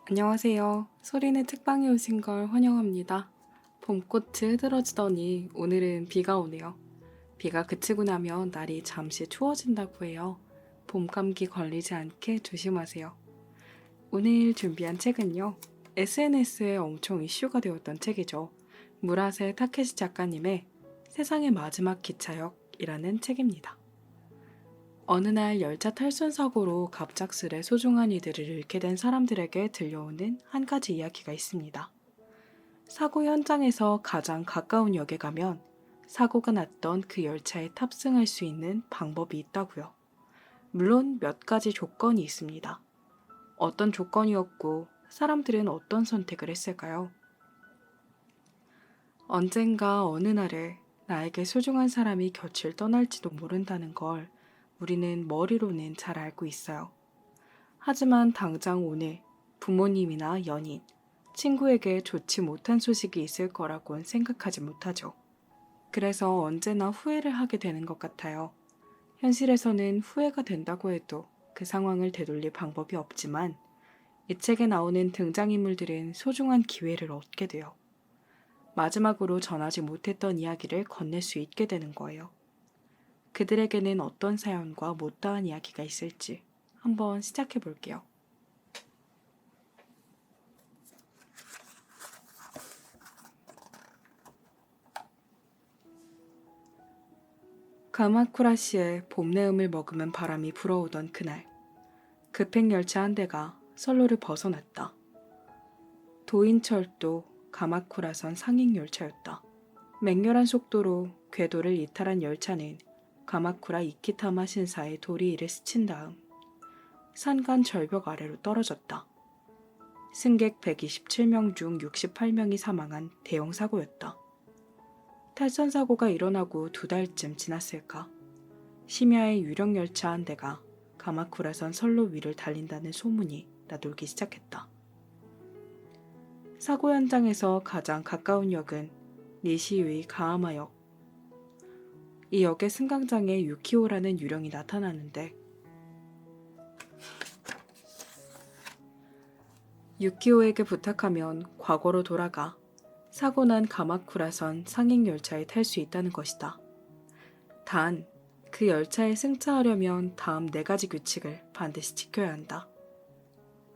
안녕하세요. 소리는 책방에 오신 걸 환영합니다. 봄꽃이 흐드러지더니 오늘은 비가 오네요. 비가 그치고 나면 날이 잠시 추워진다고 해요. 봄 감기 걸리지 않게 조심하세요. 오늘 준비한 책은요. SNS에 엄청 이슈가 되었던 책이죠. 무라세 타케시 작가님의 세상의 마지막 기차역이라는 책입니다. 어느 날 열차 탈선 사고로 갑작스레 소중한 이들을 잃게 된 사람들에게 들려오는 한 가지 이야기가 있습니다. 사고 현장에서 가장 가까운 역에 가면 사고가 났던 그 열차에 탑승할 수 있는 방법이 있다고요. 물론 몇 가지 조건이 있습니다. 어떤 조건이었고 사람들은 어떤 선택을 했을까요? 언젠가 어느 날에 나에게 소중한 사람이 곁을 떠날지도 모른다는 걸 우리는 머리로는 잘 알고 있어요. 하지만 당장 오늘 부모님이나 연인, 친구에게 좋지 못한 소식이 있을 거라고는 생각하지 못하죠. 그래서 언제나 후회를 하게 되는 것 같아요. 현실에서는 후회가 된다고 해도 그 상황을 되돌릴 방법이 없지만 이 책에 나오는 등장인물들은 소중한 기회를 얻게 돼요. 마지막으로 전하지 못했던 이야기를 건넬 수 있게 되는 거예요. 그들에게는 어떤 사연과 못다한 이야기가 있을지 한번 시작해 볼게요. 가마쿠라시에 봄내음을 머금은 바람이 불어오던 그날, 급행열차 한 대가 선로를 벗어났다. 도인철도 가마쿠라선 상행열차였다. 맹렬한 속도로 궤도를 이탈한 열차는 가마쿠라 이키타마 신사의 도리이를 스친 다음 산간 절벽 아래로 떨어졌다. 승객 127명 중 68명이 사망한 대형 사고였다. 탈선 사고가 일어나고 2달쯤 지났을까? 심야의 유령 열차 한 대가 가마쿠라선 선로 위를 달린다는 소문이 나돌기 시작했다. 사고 현장에서 가장 가까운 역은 니시유이 가하마역. 이 역의 승강장에 유키오라는 유령이 나타나는데 유키오에게 부탁하면 과거로 돌아가 사고난 가마쿠라선 상행열차에 탈 수 있다는 것이다. 단, 그 열차에 승차하려면 다음 4가지 규칙을 반드시 지켜야 한다.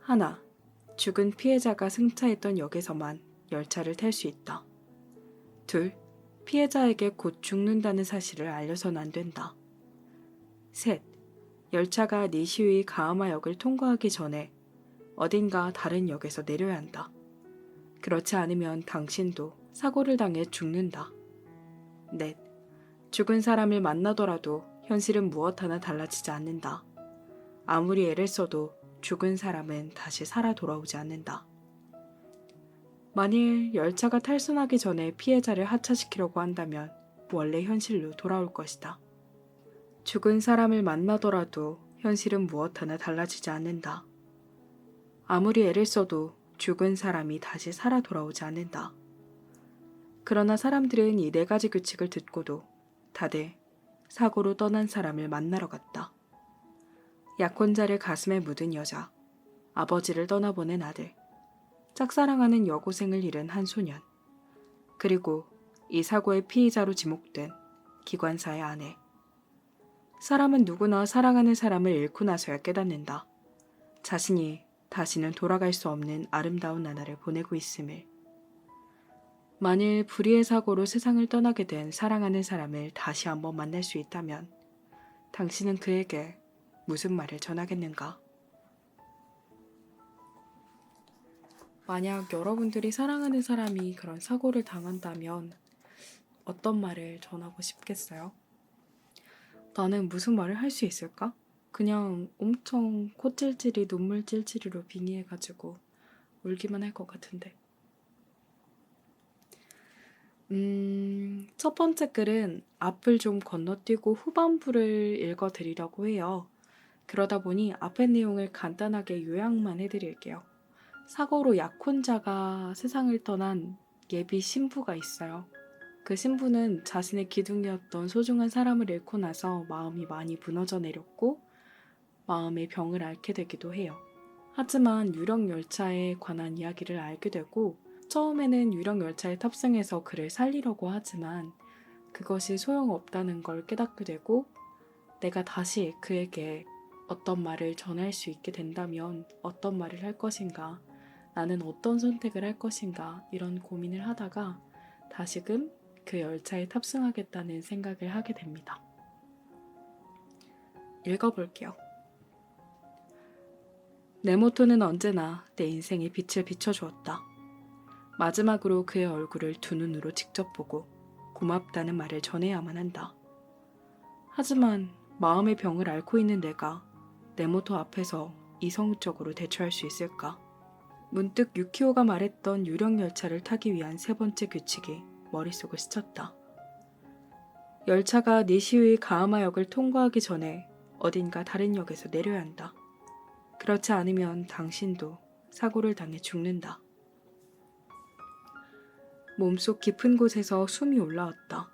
하나, 죽은 피해자가 승차했던 역에서만 열차를 탈 수 있다. 둘, 피해자에게 곧 죽는다는 사실을 알려서는 안 된다. 셋, 열차가 니시우이 가하마역을 통과하기 전에 어딘가 다른 역에서 내려야 한다. 그렇지 않으면 당신도 사고를 당해 죽는다. 넷, 죽은 사람을 만나더라도 현실은 무엇 하나 달라지지 않는다. 아무리 애를 써도 죽은 사람은 다시 살아 돌아오지 않는다. 만일 열차가 탈선하기 전에 피해자를 하차시키려고 한다면 원래 현실로 돌아올 것이다. 죽은 사람을 만나더라도 현실은 무엇 하나 달라지지 않는다. 아무리 애를 써도 죽은 사람이 다시 살아 돌아오지 않는다. 그러나 사람들은 이 4가지 규칙을 듣고도 다들 사고로 떠난 사람을 만나러 갔다. 약혼자를 가슴에 묻은 여자, 아버지를 떠나보낸 아들, 짝사랑하는 여고생을 잃은 한 소년, 그리고 이 사고의 피의자로 지목된 기관사의 아내. 사람은 누구나 사랑하는 사람을 잃고 나서야 깨닫는다. 자신이 다시는 돌아갈 수 없는 아름다운 나날을 보내고 있음을. 만일 불의의 사고로 세상을 떠나게 된 사랑하는 사람을 다시 한번 만날 수 있다면 당신은 그에게 무슨 말을 전하겠는가? 만약 여러분들이 사랑하는 사람이 그런 사고를 당한다면 어떤 말을 전하고 싶겠어요? 나는 무슨 말을 할 수 있을까? 그냥 엄청 코 찔찔이 눈물 찔찔이로 빙의해가지고 울기만 할 것 같은데. 첫 번째 글은 앞을 좀 건너뛰고 후반부를 읽어드리려고 해요. 그러다 보니 앞의 내용을 간단하게 요약만 해드릴게요. 사고로 약혼자가 세상을 떠난 예비 신부가 있어요. 그 신부는 자신의 기둥이었던 소중한 사람을 잃고 나서 마음이 많이 무너져 내렸고 마음의 병을 앓게 되기도 해요. 하지만 유령열차에 관한 이야기를 알게 되고 처음에는 유령열차에 탑승해서 그를 살리려고 하지만 그것이 소용없다는 걸 깨닫게 되고 내가 다시 그에게 어떤 말을 전할 수 있게 된다면 어떤 말을 할 것인가, 나는 어떤 선택을 할 것인가 이런 고민을 하다가 다시금 그 열차에 탑승하겠다는 생각을 하게 됩니다. 읽어볼게요. 네모토는 언제나 내 인생에 빛을 비춰주었다. 마지막으로 그의 얼굴을 두 눈으로 직접 보고 고맙다는 말을 전해야만 한다. 하지만 마음의 병을 앓고 있는 내가 네모토 앞에서 이성적으로 대처할 수 있을까? 문득 유키오가 말했던 유령열차를 타기 위한 세 번째 규칙이 머릿속을 스쳤다. 열차가 니시우이 가하마역을 통과하기 전에 어딘가 다른 역에서 내려야 한다. 그렇지 않으면 당신도 사고를 당해 죽는다. 몸속 깊은 곳에서 숨이 올라왔다.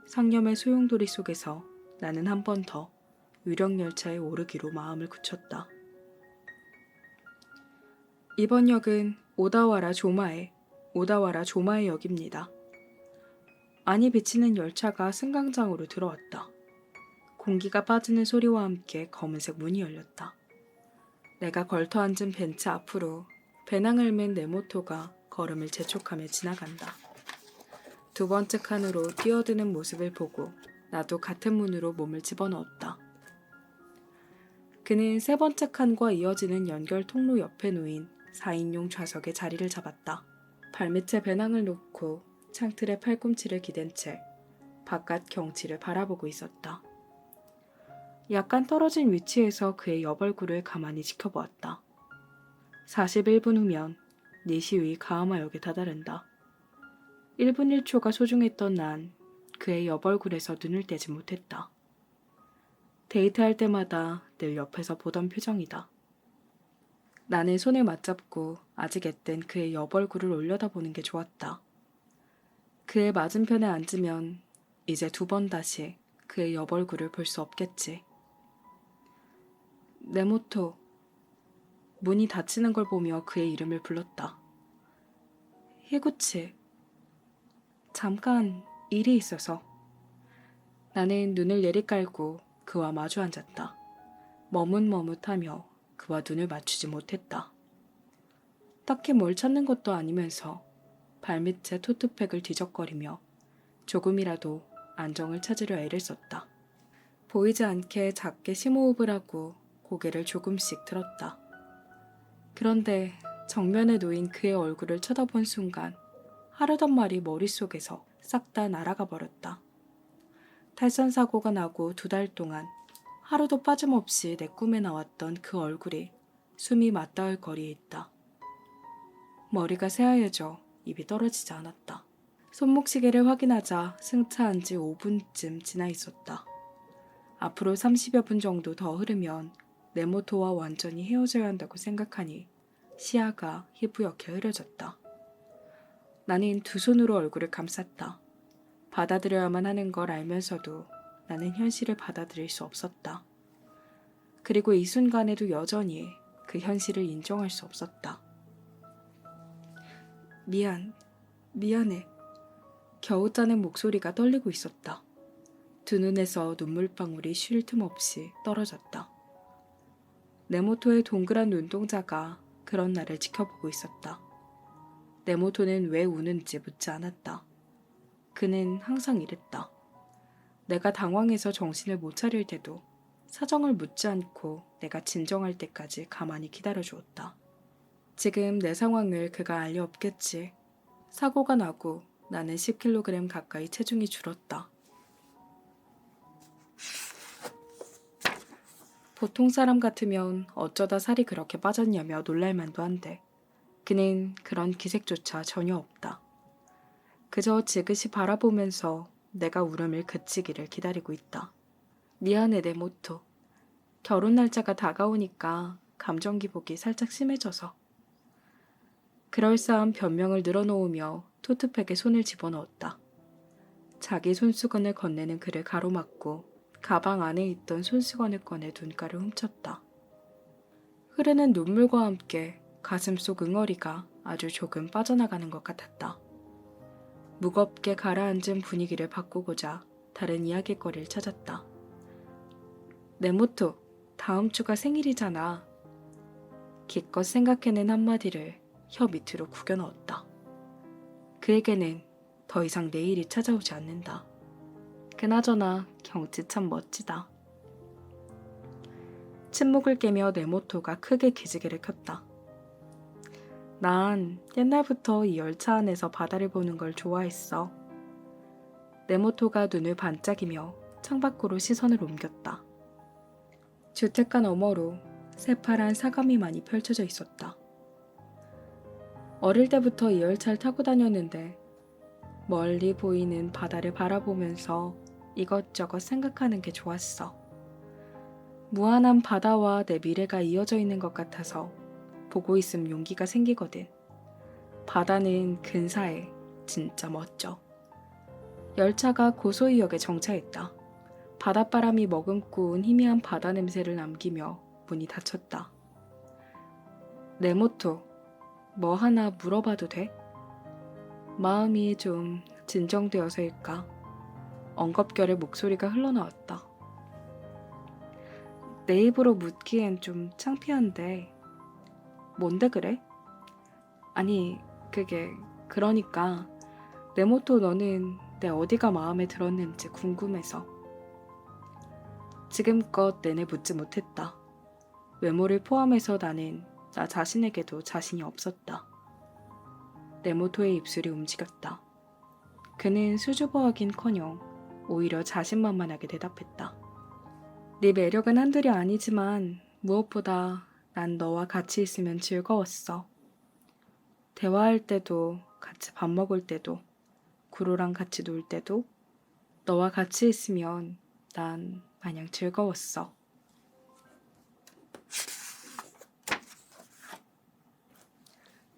상념의 소용돌이 속에서 나는 한 번 더 유령열차에 오르기로 마음을 굳혔다. 이번 역은 오다와라 조마에 역입니다. 안이 비치는 열차가 승강장으로 들어왔다. 공기가 빠지는 소리와 함께 검은색 문이 열렸다. 내가 걸터 앉은 벤치 앞으로 배낭을 맨 네모토가 걸음을 재촉하며 지나간다. 두 번째 칸으로 뛰어드는 모습을 보고 나도 같은 문으로 몸을 집어넣었다. 그는 세 번째 칸과 이어지는 연결 통로 옆에 놓인 4인용 좌석에 자리를 잡았다. 발밑에 배낭을 놓고 창틀에 팔꿈치를 기댄 채 바깥 경치를 바라보고 있었다. 약간 떨어진 위치에서 그의 옆얼굴을 가만히 지켜보았다. 41분 후면 니시우이 가하마역에 다다른다. 1분 1초가 소중했던 난 그의 옆얼굴에서 눈을 떼지 못했다. 데이트할 때마다 늘 옆에서 보던 표정이다. 나는 손을 맞잡고 아직 앳된 그의 옆얼굴을 올려다보는 게 좋았다. 그의 맞은편에 앉으면 이제 두 번 다시 그의 옆얼굴을 볼 수 없겠지. 네모토. 문이 닫히는 걸 보며 그의 이름을 불렀다. 히구치. 잠깐 일이 있어서. 나는 눈을 내리깔고 그와 마주 앉았다. 머뭇머뭇하며 그와 눈을 맞추지 못했다. 딱히 뭘 찾는 것도 아니면서 발밑에 토트팩을 뒤적거리며 조금이라도 안정을 찾으려 애를 썼다. 보이지 않게 작게 심호흡을 하고 고개를 조금씩 들었다. 그런데 정면에 놓인 그의 얼굴을 쳐다본 순간 하려던 말이 머릿속에서 싹 다 날아가 버렸다. 탈선사고가 나고 2달 동안 하루도 빠짐없이 내 꿈에 나왔던 그 얼굴이 숨이 맞닿을 거리에 있다. 머리가 새하얘져 입이 떨어지지 않았다. 손목시계를 확인하자 승차한 지 5분쯤 지나 있었다. 앞으로 30여 분 정도 더 흐르면 네모토와 완전히 헤어져야 한다고 생각하니 시야가 희부옇게 흐려졌다. 나는 두 손으로 얼굴을 감쌌다. 받아들여야만 하는 걸 알면서도 나는 현실을 받아들일 수 없었다. 그리고 이 순간에도 여전히 그 현실을 인정할 수 없었다. 미안해. 겨우 짜낸 목소리가 떨리고 있었다. 두 눈에서 눈물방울이 쉴 틈 없이 떨어졌다. 네모토의 동그란 눈동자가 그런 나를 지켜보고 있었다. 네모토는 왜 우는지 묻지 않았다. 그는 항상 이랬다. 내가 당황해서 정신을 못 차릴 때도 사정을 묻지 않고 내가 진정할 때까지 가만히 기다려주었다. 지금 내 상황을 그가 알 리 없겠지. 사고가 나고 나는 10kg 가까이 체중이 줄었다. 보통 사람 같으면 어쩌다 살이 그렇게 빠졌냐며 놀랄만도 한데 그는 그런 기색조차 전혀 없다. 그저 지그시 바라보면서 내가 울음을 그치기를 기다리고 있다. 미안해 네모토. 결혼 날짜가 다가오니까 감정 기복이 살짝 심해져서. 그럴싸한 변명을 늘어놓으며 토트팩에 손을 집어넣었다. 자기 손수건을 건네는 그를 가로막고 가방 안에 있던 손수건을 꺼내 눈가를 훔쳤다. 흐르는 눈물과 함께 가슴 속 응어리가 아주 조금 빠져나가는 것 같았다. 무겁게 가라앉은 분위기를 바꾸고자 다른 이야기거리를 찾았다. 네모토, 다음 주가 생일이잖아. 기껏 생각해낸 한마디를 혀 밑으로 구겨 넣었다. 그에게는 더 이상 내일이 찾아오지 않는다. 그나저나 경치 참 멋지다. 침묵을 깨며 네모토가 크게 기지개를 켰다. 난 옛날부터 이 열차 안에서 바다를 보는 걸 좋아했어. 네모토가 눈을 반짝이며 창밖으로 시선을 옮겼다. 주택가 너머로 새파란 사가미만이 펼쳐져 있었다. 어릴 때부터 이 열차를 타고 다녔는데 멀리 보이는 바다를 바라보면서 이것저것 생각하는 게 좋았어. 무한한 바다와 내 미래가 이어져 있는 것 같아서 보고 있으면 용기가 생기거든. 바다는 근사해. 진짜 멋져. 열차가 고소이역에 정차했다. 바닷바람이 머금고 온 희미한 바다 냄새를 남기며 문이 닫혔다. 네모토, 뭐 하나 물어봐도 돼? 마음이 좀 진정되어서일까? 엉겁결에 목소리가 흘러나왔다. 내 입으로 묻기엔 좀 창피한데 뭔데 그래? 아니 그러니까 네모토 너는 내 어디가 마음에 들었는지 궁금해서. 지금껏 내내 묻지 못했다. 외모를 포함해서 나는 나 자신에게도 자신이 없었다. 네모토의 입술이 움직였다. 그는 수줍어하긴커녕 오히려 자신만만하게 대답했다. 네 매력은 한둘이 아니지만 무엇보다 난 너와 같이 있으면 즐거웠어. 대화할 때도, 같이 밥 먹을 때도, 구로랑 같이 놀 때도 너와 같이 있으면 난 마냥 즐거웠어.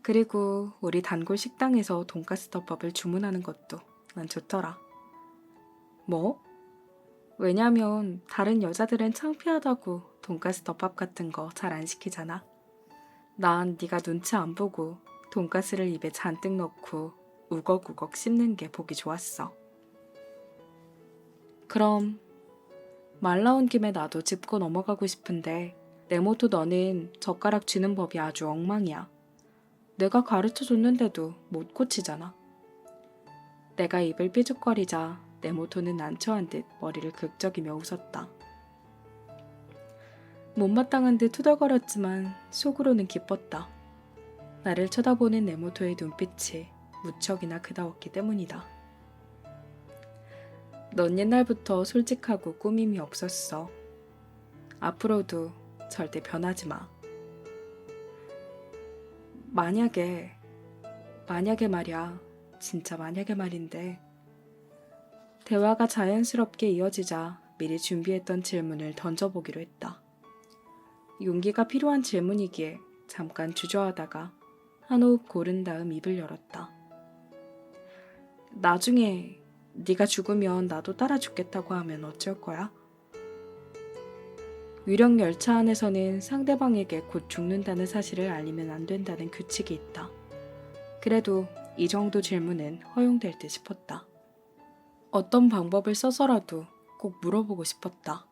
그리고 우리 단골 식당에서 돈가스 덮밥을 주문하는 것도 난 좋더라. 뭐? 왜냐면 다른 여자들은 창피하다고 돈가스 덮밥 같은 거 잘 안 시키잖아. 난 네가 눈치 안 보고 돈가스를 입에 잔뜩 넣고 우걱우걱 씹는 게 보기 좋았어. 그럼 말 나온 김에 나도 짚고 넘어가고 싶은데 네모토 너는 젓가락 쥐는 법이 아주 엉망이야. 내가 가르쳐줬는데도 못 고치잖아. 내가 입을 삐죽거리자 네모토는 난처한 듯 머리를 극적이며 웃었다. 못마땅한 듯 투덜거렸지만 속으로는 기뻤다. 나를 쳐다보는 네모토의 눈빛이 무척이나 그다웠기 때문이다. 넌 옛날부터 솔직하고 꾸밈이 없었어. 앞으로도 절대 변하지 마. 만약에 말이야. 진짜 만약에 말인데. 대화가 자연스럽게 이어지자 미리 준비했던 질문을 던져보기로 했다. 용기가 필요한 질문이기에 잠깐 주저하다가 한 호흡 고른 다음 입을 열었다. 나중에 네가 죽으면 나도 따라 죽겠다고 하면 어쩔 거야? 위령 열차 안에서는 상대방에게 곧 죽는다는 사실을 알리면 안 된다는 규칙이 있다. 그래도 이 정도 질문은 허용될 듯 싶었다. 어떤 방법을 써서라도 꼭 물어보고 싶었다.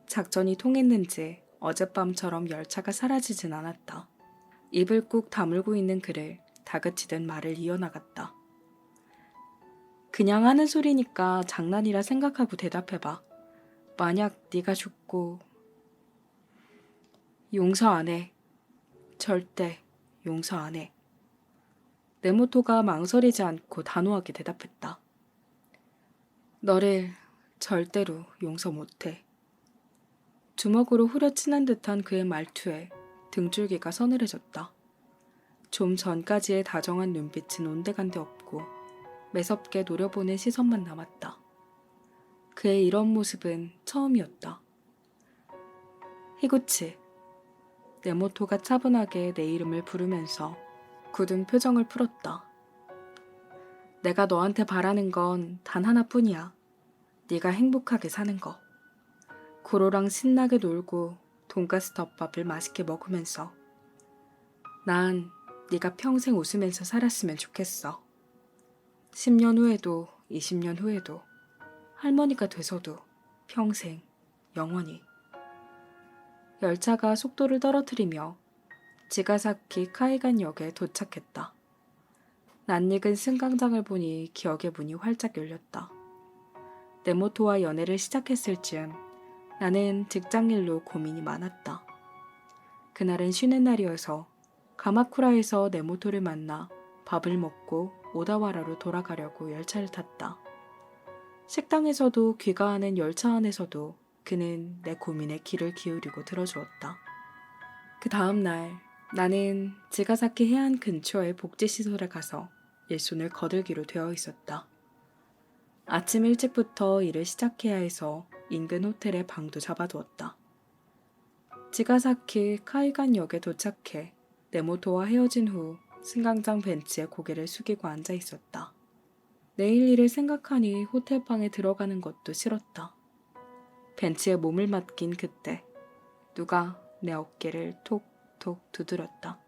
작전이 통했는지 어젯밤처럼 열차가 사라지진 않았다. 입을 꾹 다물고 있는 그를 다그치듯 말을 이어나갔다. 그냥 하는 소리니까 장난이라 생각하고 대답해봐. 만약 네가 죽고 용서 안 해. 절대 용서 안 해. 네모토가 망설이지 않고 단호하게 대답했다. 너를 절대로 용서 못해. 주먹으로 후려치는 듯한 그의 말투에 등줄기가 서늘해졌다. 좀 전까지의 다정한 눈빛은 온데간데 없고 매섭게 노려보는 시선만 남았다. 그의 이런 모습은 처음이었다. 히구치. 네모토가 차분하게 내 이름을 부르면서 굳은 표정을 풀었다. 내가 너한테 바라는 건 단 하나뿐이야. 네가 행복하게 사는 거. 구로랑 신나게 놀고 돈가스 덮밥을 맛있게 먹으면서 난 네가 평생 웃으면서 살았으면 좋겠어. 10년 후에도 20년 후에도 할머니가 돼서도 평생 영원히. 열차가 속도를 떨어뜨리며 지가사키 카이간역에 도착했다. 낯익은 승강장을 보니 기억의 문이 활짝 열렸다. 네모토와 연애를 시작했을 즈음 나는 직장일로 고민이 많았다. 그날은 쉬는 날이어서 가마쿠라에서 네모토를 만나 밥을 먹고 오다와라로 돌아가려고 열차를 탔다. 식당에서도 귀가하는 열차 안에서도 그는 내 고민에 귀를 기울이고 들어주었다. 그 다음 날 나는 지가사키 해안 근처의 복지시설에 가서 일손을 거들기로 되어 있었다. 아침 일찍부터 일을 시작해야 해서 인근 호텔에 방도 잡아두었다. 지가사키 카이간역에 도착해 네모토와 헤어진 후 승강장 벤치에 고개를 숙이고 앉아 있었다. 내일 일을 생각하니 호텔방에 들어가는 것도 싫었다. 벤치에 몸을 맡긴 그때 누가 내 어깨를 톡톡 두드렸다.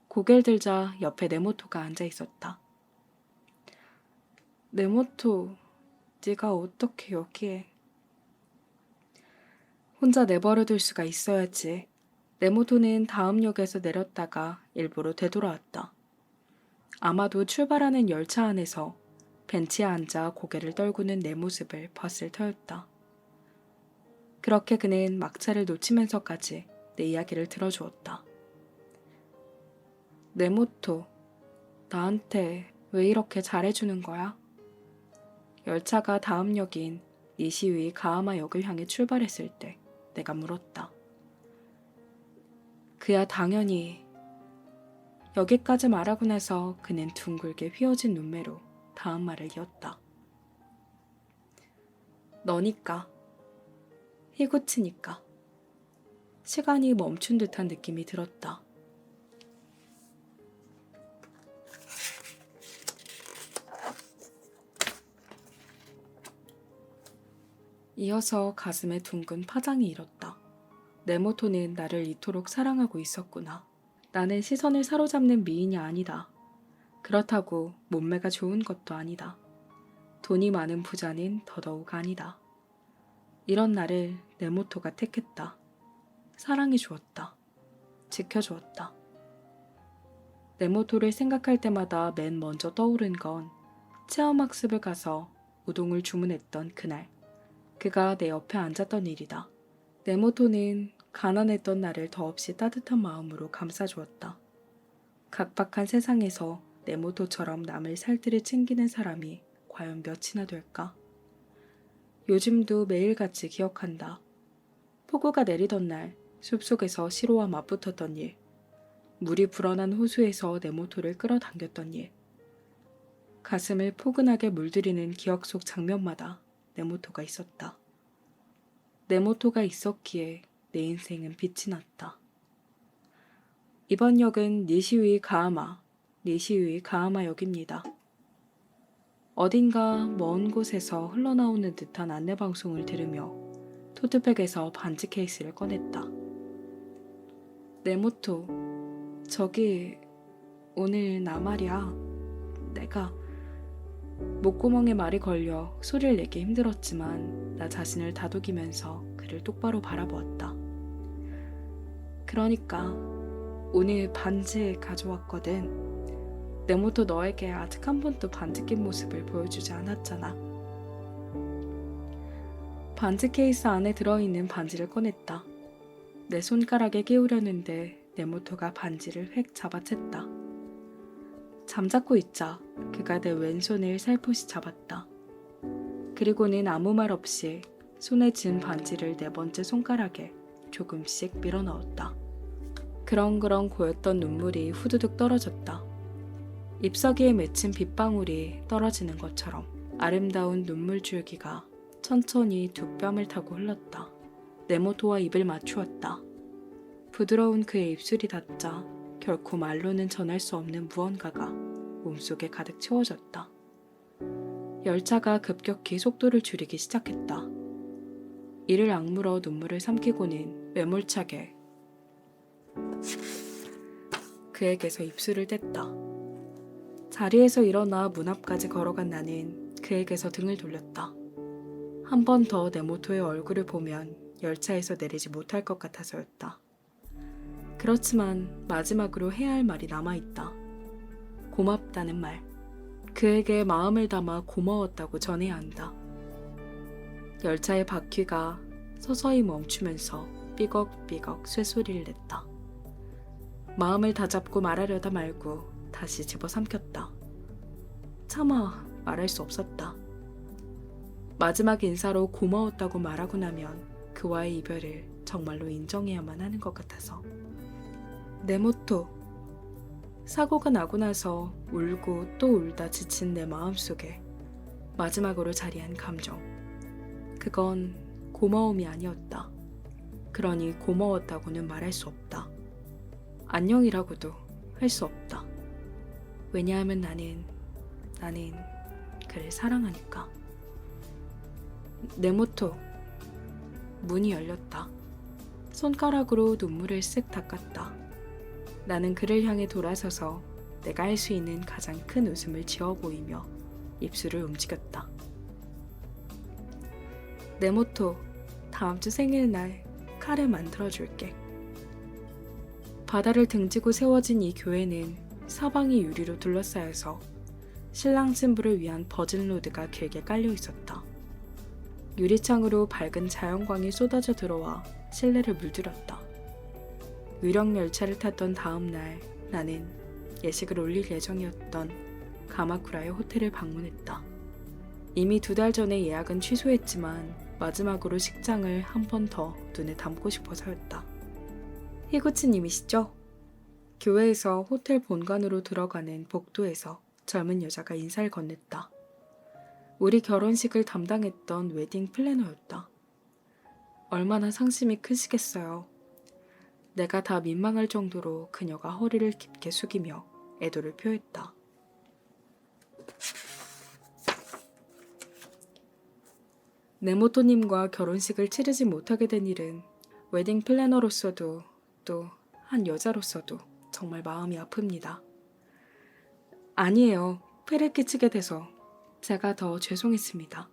고개를 들자 옆에 네모토가 앉아 있었다. 네모토, 네가 어떻게 여기에? 혼자 내버려둘 수가 있어야지. 네모토는 다음 역에서 내렸다가 일부러 되돌아왔다. 아마도 출발하는 열차 안에서 벤치에 앉아 고개를 떨구는 내 모습을 봤을 터였다. 그렇게 그는 막차를 놓치면서까지 내 이야기를 들어주었다. 네모토, 나한테 왜 이렇게 잘해주는 거야? 열차가 다음 역인 니시위 가하마역을 향해 출발했을 때 내가 물었다. 그야 당연히. 여기까지 말하고 나서 그는 둥글게 휘어진 눈매로 다음 말을 이었다. 너니까. 히구치니까. 시간이 멈춘 듯한 느낌이 들었다. 이어서 가슴에 둥근 파장이 일었다. 네모토는 나를 이토록 사랑하고 있었구나. 나는 시선을 사로잡는 미인이 아니다. 그렇다고 몸매가 좋은 것도 아니다. 돈이 많은 부자는 더더욱 아니다. 이런 나를 네모토가 택했다. 사랑해 주었다. 지켜주었다. 네모토를 생각할 때마다 맨 먼저 떠오른 건 체험학습을 가서 우동을 주문했던 그날 그가 내 옆에 앉았던 일이다. 네모토는 가난했던 나를 더없이 따뜻한 마음으로 감싸주었다. 각박한 세상에서 네모토처럼 남을 살뜰히 챙기는 사람이 과연 몇이나 될까? 요즘도 매일같이 기억한다. 폭우가 내리던 날 숲속에서 시로와 맞붙었던 일, 물이 불어난 호수에서 네모토를 끌어당겼던 일, 가슴을 포근하게 물들이는 기억 속 장면마다 네모토가 있었다. 네모토가 있었기에 내 인생은 빛이 났다. 이번 역은 니시위 가하마역입니다. 어딘가 먼 곳에서 흘러나오는 듯한 안내방송을 들으며 토트백에서 반지 케이스를 꺼냈다. 네모토, 저기 오늘 나 말이야. 내가 목구멍에 말이 걸려 소리를 내기 힘들었지만 나 자신을 다독이면서 그를 똑바로 바라보았다. 그러니까 오늘 반지 가져왔거든. 네모토 너에게 아직 한 번도 반지 낀 모습을 보여주지 않았잖아. 반지 케이스 안에 들어있는 반지를 꺼냈다. 내 손가락에 끼우려는데 네모토가 반지를 획 잡아챘다. 잠자코 있자 그가 내 왼손을 살포시 잡았다. 그리고는 아무 말 없이 손에 쥔 반지를 네 번째 손가락에 조금씩 밀어넣었다. 그렁그렁 고였던 눈물이 후두둑 떨어졌다. 잎사귀에 맺힌 빗방울이 떨어지는 것처럼 아름다운 눈물 줄기가 천천히 두 뺨을 타고 흘렀다. 네모토와 입을 맞추었다. 부드러운 그의 입술이 닿자 결코 말로는 전할 수 없는 무언가가 몸속에 가득 채워졌다. 열차가 급격히 속도를 줄이기 시작했다. 이를 악물어 눈물을 삼키고는 매몰차게 그에게서 입술을 뗐다. 자리에서 일어나 문 앞까지 걸어간 나는 그에게서 등을 돌렸다. 한 번 더 네모토의 얼굴을 보면 열차에서 내리지 못할 것 같아서였다. 그렇지만 마지막으로 해야 할 말이 남아있다. 고맙다는 말. 그에게 마음을 담아 고마웠다고 전해야 한다. 열차의 바퀴가 서서히 멈추면서 삐걱삐걱 쇠소리를 냈다. 마음을 다잡고 말하려다 말고 다시 집어삼켰다. 차마 말할 수 없었다. 마지막 인사로 고마웠다고 말하고 나면 그와의 이별을 정말로 인정해야만 하는 것 같아서. 네모토. 사고가 나고 나서 울고 또 울다 지친 내 마음속에 마지막으로 자리한 감정. 그건 고마움이 아니었다. 그러니 고마웠다고는 말할 수 없다. 안녕이라고도 할 수 없다. 왜냐하면 나는 그를 사랑하니까. 네모토. 문이 열렸다. 손가락으로 눈물을 쓱 닦았다. 나는 그를 향해 돌아서서 내가 할 수 있는 가장 큰 웃음을 지어 보이며 입술을 움직였다. 네모토, 다음 주 생일날 카레 만들어줄게. 바다를 등지고 세워진 이 교회는 사방이 유리로 둘러싸여서 신랑 신부를 위한 버진로드가 길게 깔려 있었다. 유리창으로 밝은 자연광이 쏟아져 들어와 실내를 물들였다. 유령 열차를 탔던 다음 날 나는 예식을 올릴 예정이었던 가마쿠라의 호텔을 방문했다. 이미 2달 전에 예약은 취소했지만 마지막으로 식장을 한 번 더 눈에 담고 싶어서였다. 히구치님이시죠? 교회에서 호텔 본관으로 들어가는 복도에서 젊은 여자가 인사를 건넸다. 우리 결혼식을 담당했던 웨딩 플래너였다. 얼마나 상심이 크시겠어요. 내가 다 민망할 정도로 그녀가 허리를 깊게 숙이며 애도를 표했다. 네모토님과 결혼식을 치르지 못하게 된 일은 웨딩 플래너로서도 또 한 여자로서도 정말 마음이 아픕니다. 아니에요. 폐를 끼치게 돼서 제가 더 죄송했습니다.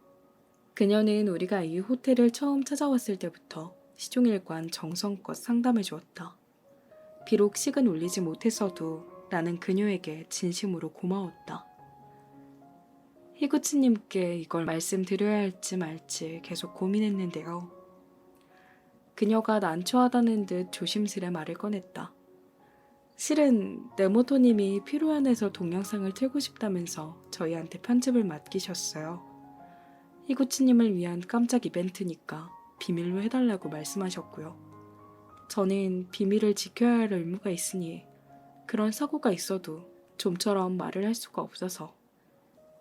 그녀는 우리가 이 호텔을 처음 찾아왔을 때부터 시종일관 정성껏 상담해 주었다. 비록 식은 올리지 못했어도 나는 그녀에게 진심으로 고마웠다. 히구치님께 이걸 말씀드려야 할지 말지 계속 고민했는데요. 그녀가 난처하다는 듯 조심스레 말을 꺼냈다. 실은 네모토님이 피로연에서 동영상을 틀고 싶다면서 저희한테 편집을 맡기셨어요. 히구치님을 위한 깜짝 이벤트니까 비밀로 해달라고 말씀하셨고요. 저는 비밀을 지켜야 할 의무가 있으니 그런 사고가 있어도 좀처럼 말을 할 수가 없어서.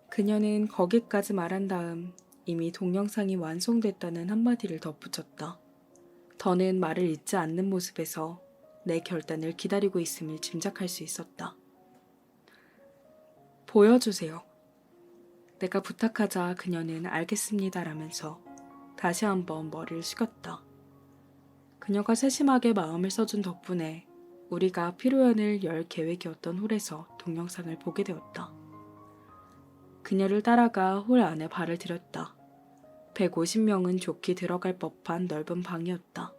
그녀는 거기까지 말한 다음 이미 동영상이 완성됐다는 한마디를 덧붙였다. 더는 말을 잇지 않는 모습에서 내 결단을 기다리고 있음을 짐작할 수 있었다. 보여주세요. 내가 부탁하자 그녀는 알겠습니다라면서 다시 한번 머리를 숙였다. 그녀가 세심하게 마음을 써준 덕분에 우리가 피로연을 열 계획이었던 홀에서 동영상을 보게 되었다. 그녀를 따라가 홀 안에 발을 들였다. 150명은 좋게 들어갈 법한 넓은 방이었다.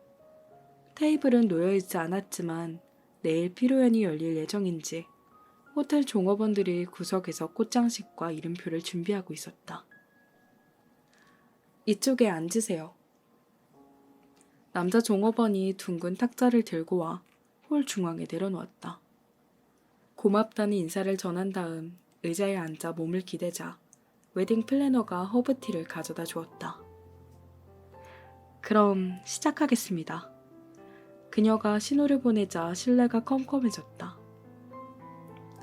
테이블은 놓여있지 않았지만 내일 피로연이 열릴 예정인지 호텔 종업원들이 구석에서 꽃장식과 이름표를 준비하고 있었다. 이쪽에 앉으세요. 남자 종업원이 둥근 탁자를 들고 와 홀 중앙에 내려놓았다. 고맙다는 인사를 전한 다음 의자에 앉아 몸을 기대자 웨딩 플래너가 허브티를 가져다 주었다. 그럼 시작하겠습니다. 그녀가 신호를 보내자 실내가 컴컴해졌다.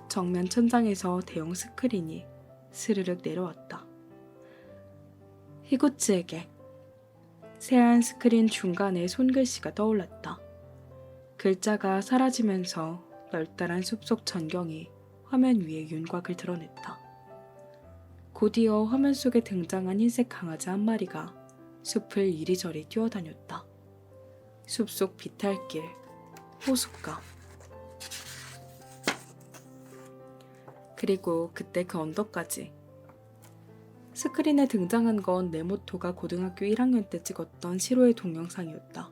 정면 천장에서 대형 스크린이 스르륵 내려왔다. 히구치에게. 새하얀 스크린 중간에 손글씨가 떠올랐다. 글자가 사라지면서 널따란 숲속 전경이 화면 위에 윤곽을 드러냈다. 곧이어 화면 속에 등장한 흰색 강아지 한 마리가 숲을 이리저리 뛰어다녔다. 숲속 비탈길, 호숫가. 그리고 그때 그 언덕까지. 스크린에 등장한 건 네모토가 고등학교 1학년 때 찍었던 시로의 동영상이었다.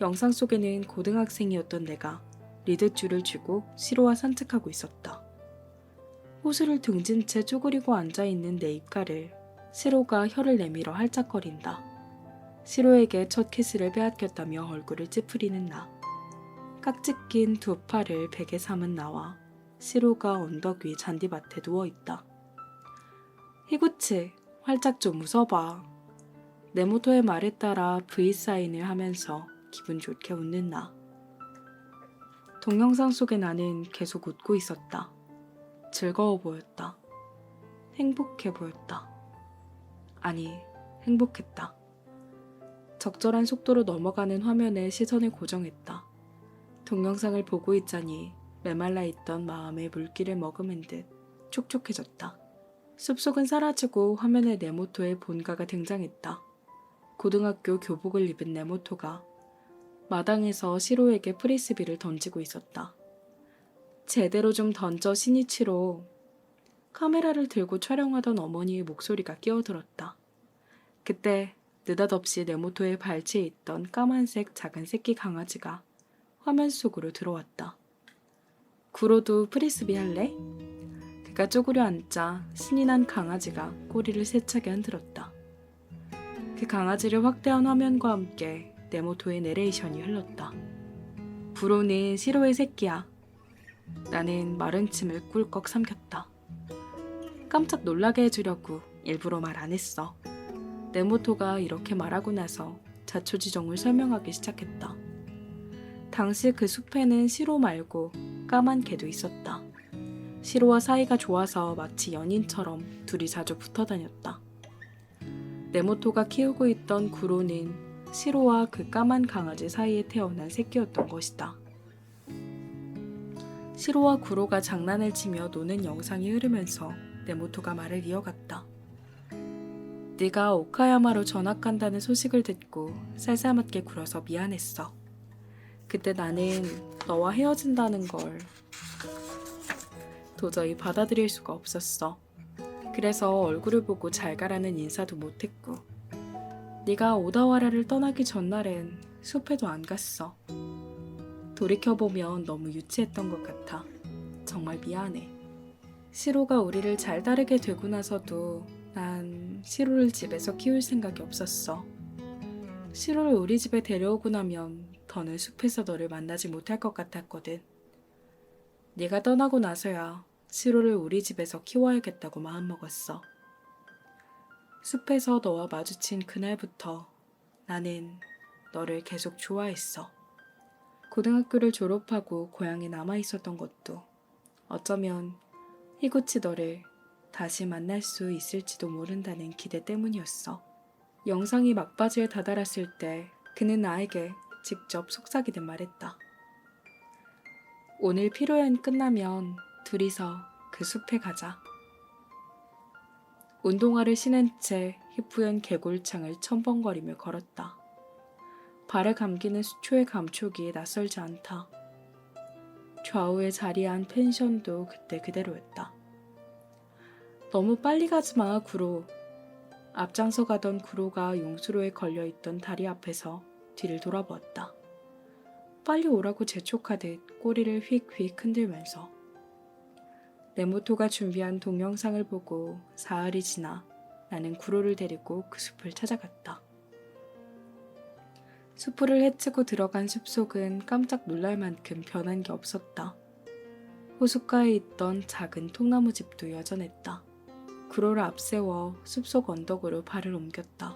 영상 속에는 고등학생이었던 내가 리드줄을 쥐고 시로와 산책하고 있었다. 호수를 등진 채 쪼그리고 앉아있는 내 입가를 시로가 혀를 내밀어 할짝거린다. 시로에게 첫 키스를 빼앗겼다며 얼굴을 찌푸리는 나. 깍지 낀 두 팔을 베개 삼은 나와 시로가 언덕 위 잔디밭에 누워있다. 히구치, 활짝 좀 웃어봐. 네모토의 말에 따라 V사인을 하면서 기분 좋게 웃는 나. 동영상 속의 나는 계속 웃고 있었다. 즐거워 보였다. 행복해 보였다. 아니, 행복했다. 적절한 속도로 넘어가는 화면에 시선을 고정했다. 동영상을 보고 있자니 메말라 있던 마음의 물기를 머금은 듯 촉촉해졌다. 숲속은 사라지고 화면에 네모토의 본가가 등장했다. 고등학교 교복을 입은 네모토가 마당에서 시로에게 프리스비를 던지고 있었다. 제대로 좀 던져 신이치로. 카메라를 들고 촬영하던 어머니의 목소리가 끼어들었다. 그때 느닷없이 네모토의 발치에 있던 까만색 작은 새끼 강아지가 화면 속으로 들어왔다. 구로도 프리스비 할래? 그가 쪼그려 앉자 신이 난 강아지가 꼬리를 세차게 흔들었다. 그 강아지를 확대한 화면과 함께 네모토의 내레이션이 흘렀다. 구로는 시로의 새끼야. 나는 마른 침을 꿀꺽 삼켰다. 깜짝 놀라게 해주려고 일부러 말 안 했어. 네모토가 이렇게 말하고 나서 자초지종을 설명하기 시작했다. 당시 그 숲에는 시로 말고 까만 개도 있었다. 시로와 사이가 좋아서 마치 연인처럼 둘이 자주 붙어 다녔다. 네모토가 키우고 있던 구로는 시로와 그 까만 강아지 사이에 태어난 새끼였던 것이다. 시로와 구로가 장난을 치며 노는 영상이 흐르면서 네모토가 말을 이어갔다. 네가 오카야마로 전학 간다는 소식을 듣고 쌀쌀맞게 굴어서 미안했어. 그때 나는 너와 헤어진다는 걸 도저히 받아들일 수가 없었어. 그래서 얼굴을 보고 잘 가라는 인사도 못했고 네가 오다와라를 떠나기 전날엔 숲에도 안 갔어. 돌이켜보면 너무 유치했던 것 같아. 정말 미안해. 시로가 우리를 잘 따르게 되고 나서도 난 시로를 집에서 키울 생각이 없었어. 시로를 우리 집에 데려오고 나면 더는 숲에서 너를 만나지 못할 것 같았거든. 네가 떠나고 나서야 시로를 우리 집에서 키워야겠다고 마음먹었어. 숲에서 너와 마주친 그날부터 나는 너를 계속 좋아했어. 고등학교를 졸업하고 고향에 남아있었던 것도 어쩌면 히구치 너를 다시 만날 수 있을지도 모른다는 기대 때문이었어. 영상이 막바지에 다다랐을 때 그는 나에게 직접 속삭이듯 말했다. 오늘 피로연 끝나면 둘이서 그 숲에 가자. 운동화를 신은 채 희뿌연 개골창을 첨벙거리며 걸었다. 발에 감기는 수초의 감촉이 낯설지 않다. 좌우에 자리한 펜션도 그때 그대로였다. 너무 빨리 가지마, 구로. 앞장서 가던 구로가 용수로에 걸려있던 다리 앞에서 뒤를 돌아보았다. 빨리 오라고 재촉하듯 꼬리를 휙휙 흔들면서. 네모토가 준비한 동영상을 보고 사흘이 지나 나는 구로를 데리고 그 숲을 찾아갔다. 수풀을 헤치고 들어간 숲속은 깜짝 놀랄 만큼 변한 게 없었다. 호숫가에 있던 작은 통나무 집도 여전했다. 구로를 앞세워 숲속 언덕으로 발을 옮겼다.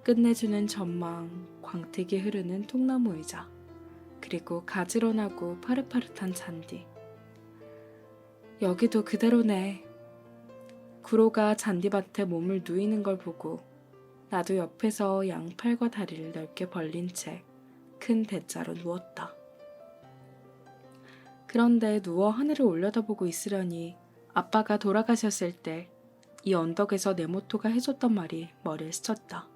끝내주는 전망, 광택이 흐르는 통나무 의자, 그리고 가지런하고 파릇파릇한 잔디. 여기도 그대로네. 구로가 잔디밭에 몸을 누이는 걸 보고 나도 옆에서 양팔과 다리를 넓게 벌린 채 큰 대자로 누웠다. 그런데 누워 하늘을 올려다보고 있으려니 아빠가 돌아가셨을 때 이 언덕에서 네모토가 해줬던 말이 머리에 스쳤다.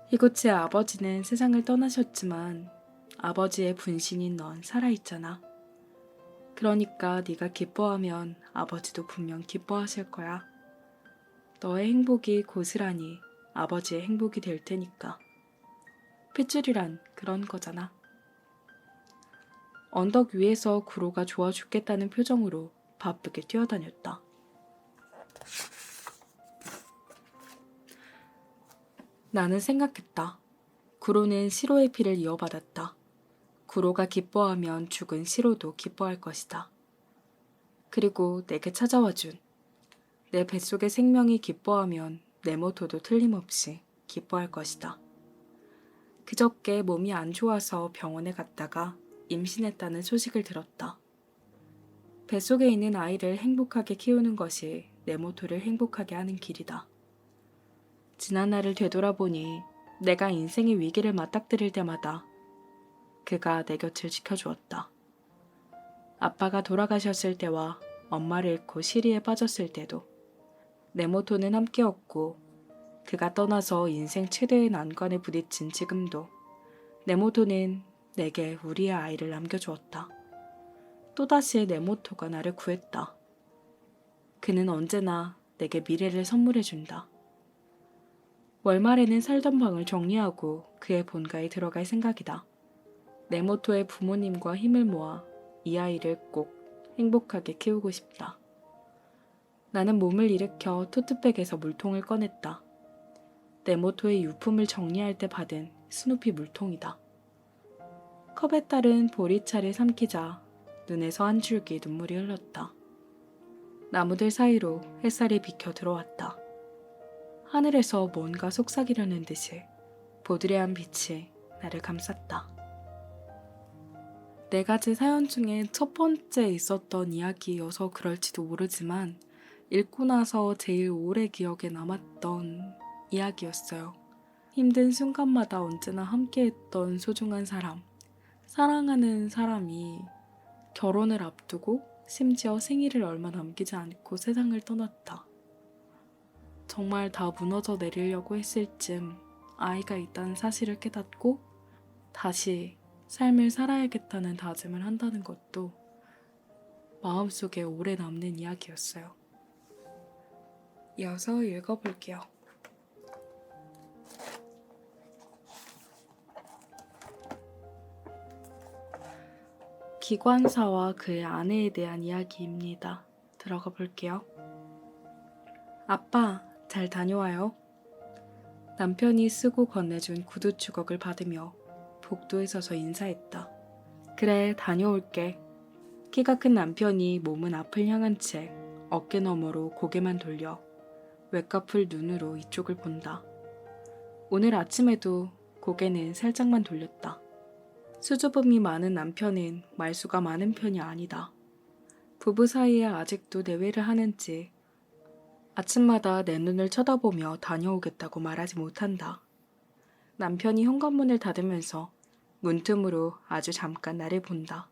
희구치의 아버지는 세상을 떠나셨지만 아버지의 분신인 넌 살아있잖아. 그러니까 네가 기뻐하면 아버지도 분명 기뻐하실 거야. 너의 행복이 고스란히 아버지의 행복이 될 테니까. 핏줄이란 그런 거잖아. 언덕 위에서 구로가 좋아 죽겠다는 표정으로 바쁘게 뛰어다녔다. 나는 생각했다. 구로는 시로의 피를 이어받았다. 구로가 기뻐하면 죽은 시로도 기뻐할 것이다. 그리고 내게 찾아와준 내 뱃속의 생명이 기뻐하면 네모토도 틀림없이 기뻐할 것이다. 그저께 몸이 안 좋아서 병원에 갔다가 임신했다는 소식을 들었다. 뱃속에 있는 아이를 행복하게 키우는 것이 네모토를 행복하게 하는 길이다. 지난 날을 되돌아보니 내가 인생의 위기를 맞닥뜨릴 때마다 그가 내 곁을 지켜주었다. 아빠가 돌아가셨을 때와 엄마를 잃고 시리에 빠졌을 때도 네모토는 함께였고 그가 떠나서 인생 최대의 난관에 부딪힌 지금도 네모토는 내게 우리의 아이를 남겨주었다. 또다시 네모토가 나를 구했다. 그는 언제나 내게 미래를 선물해준다. 월말에는 살던 방을 정리하고 그의 본가에 들어갈 생각이다. 네모토의 부모님과 힘을 모아 이 아이를 꼭 행복하게 키우고 싶다. 나는 몸을 일으켜 토트백에서 물통을 꺼냈다. 네모토의 유품을 정리할 때 받은 스누피 물통이다. 컵에 따른 보리차를 삼키자 눈에서 한 줄기 눈물이 흘렀다. 나무들 사이로 햇살이 비켜 들어왔다. 하늘에서 뭔가 속삭이려는 듯이 보드레한 빛이 나를 감쌌다. 네 가지 사연 중에 첫 번째 있었던 이야기여서 그럴지도 모르지만 읽고 나서 제일 오래 기억에 남았던 이야기였어요. 힘든 순간마다 언제나 함께했던 소중한 사람, 사랑하는 사람이 결혼을 앞두고 심지어 생일을 얼마 남기지 않고 세상을 떠났다. 정말 다 무너져 내리려고 했을 즈음 아이가 있다는 사실을 깨닫고 다시 삶을 살아야겠다는 다짐을 한다는 것도 마음속에 오래 남는 이야기였어요. 이어서 읽어볼게요. 기관사와 그의 아내에 대한 이야기입니다. 들어가 볼게요. 아빠, 잘 다녀와요. 남편이 쓰고 건네준 구두 주걱을 받으며 복도에 서서 인사했다. 그래, 다녀올게. 키가 큰 남편이 몸은 앞을 향한 채 어깨 너머로 고개만 돌려 외꺼풀 눈으로 이쪽을 본다. 오늘 아침에도 고개는 살짝만 돌렸다. 수줍음이 많은 남편은 말수가 많은 편이 아니다. 부부 사이에 아직도 내외를 하는지 아침마다 내 눈을 쳐다보며 다녀오겠다고 말하지 못한다. 남편이 현관문을 닫으면서 문틈으로 아주 잠깐 나를 본다.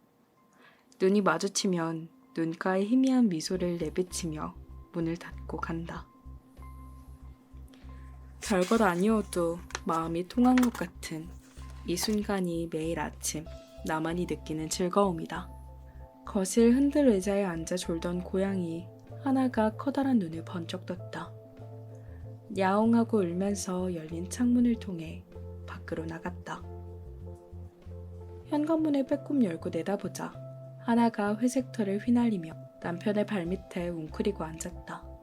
눈이 마주치면 눈가에 희미한 미소를 내비치며 문을 닫고 간다. 별것 아니어도 마음이 통한 것 같은 이 순간이 매일 아침 나만이 느끼는 즐거움이다. 거실 흔들 의자에 앉아 졸던 고양이 하나가 커다란 눈을 번쩍 떴다. 야옹하고 울면서 열린 창문을 통해 밖으로 나갔다. 현관문을 빼꼼 열고 내다보자 하나가 회색 털을 휘날리며 남편의 발밑에 웅크리고 앉았다.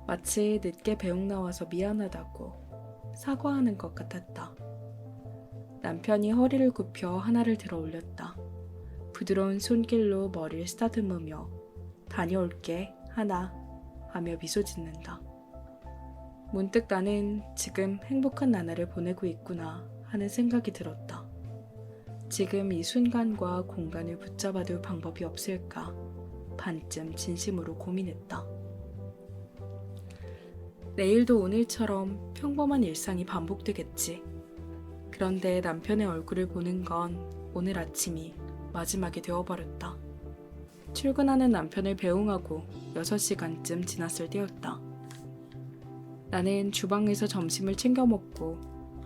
마치 늦게 배웅 나와서 미안하다고 사과하는 것 같았다. 남편이 허리를 굽혀 하나를 들어 올렸다. 부드러운 손길로 머리를 쓰다듬으며 다녀올게 하나 하며 미소 짓는다. 문득 나는 지금 행복한 나날을 보내고 있구나 하는 생각이 들었다. 지금 이 순간과 공간을 붙잡아둘 방법이 없을까 반쯤 진심으로 고민했다. 내일도 오늘처럼 평범한 일상이 반복되겠지. 그런데 남편의 얼굴을 보는 건 오늘 아침이 마지막이 되어버렸다. 출근하는 남편을 배웅하고 6시간쯤 지났을 때였다. 나는 주방에서 점심을 챙겨 먹고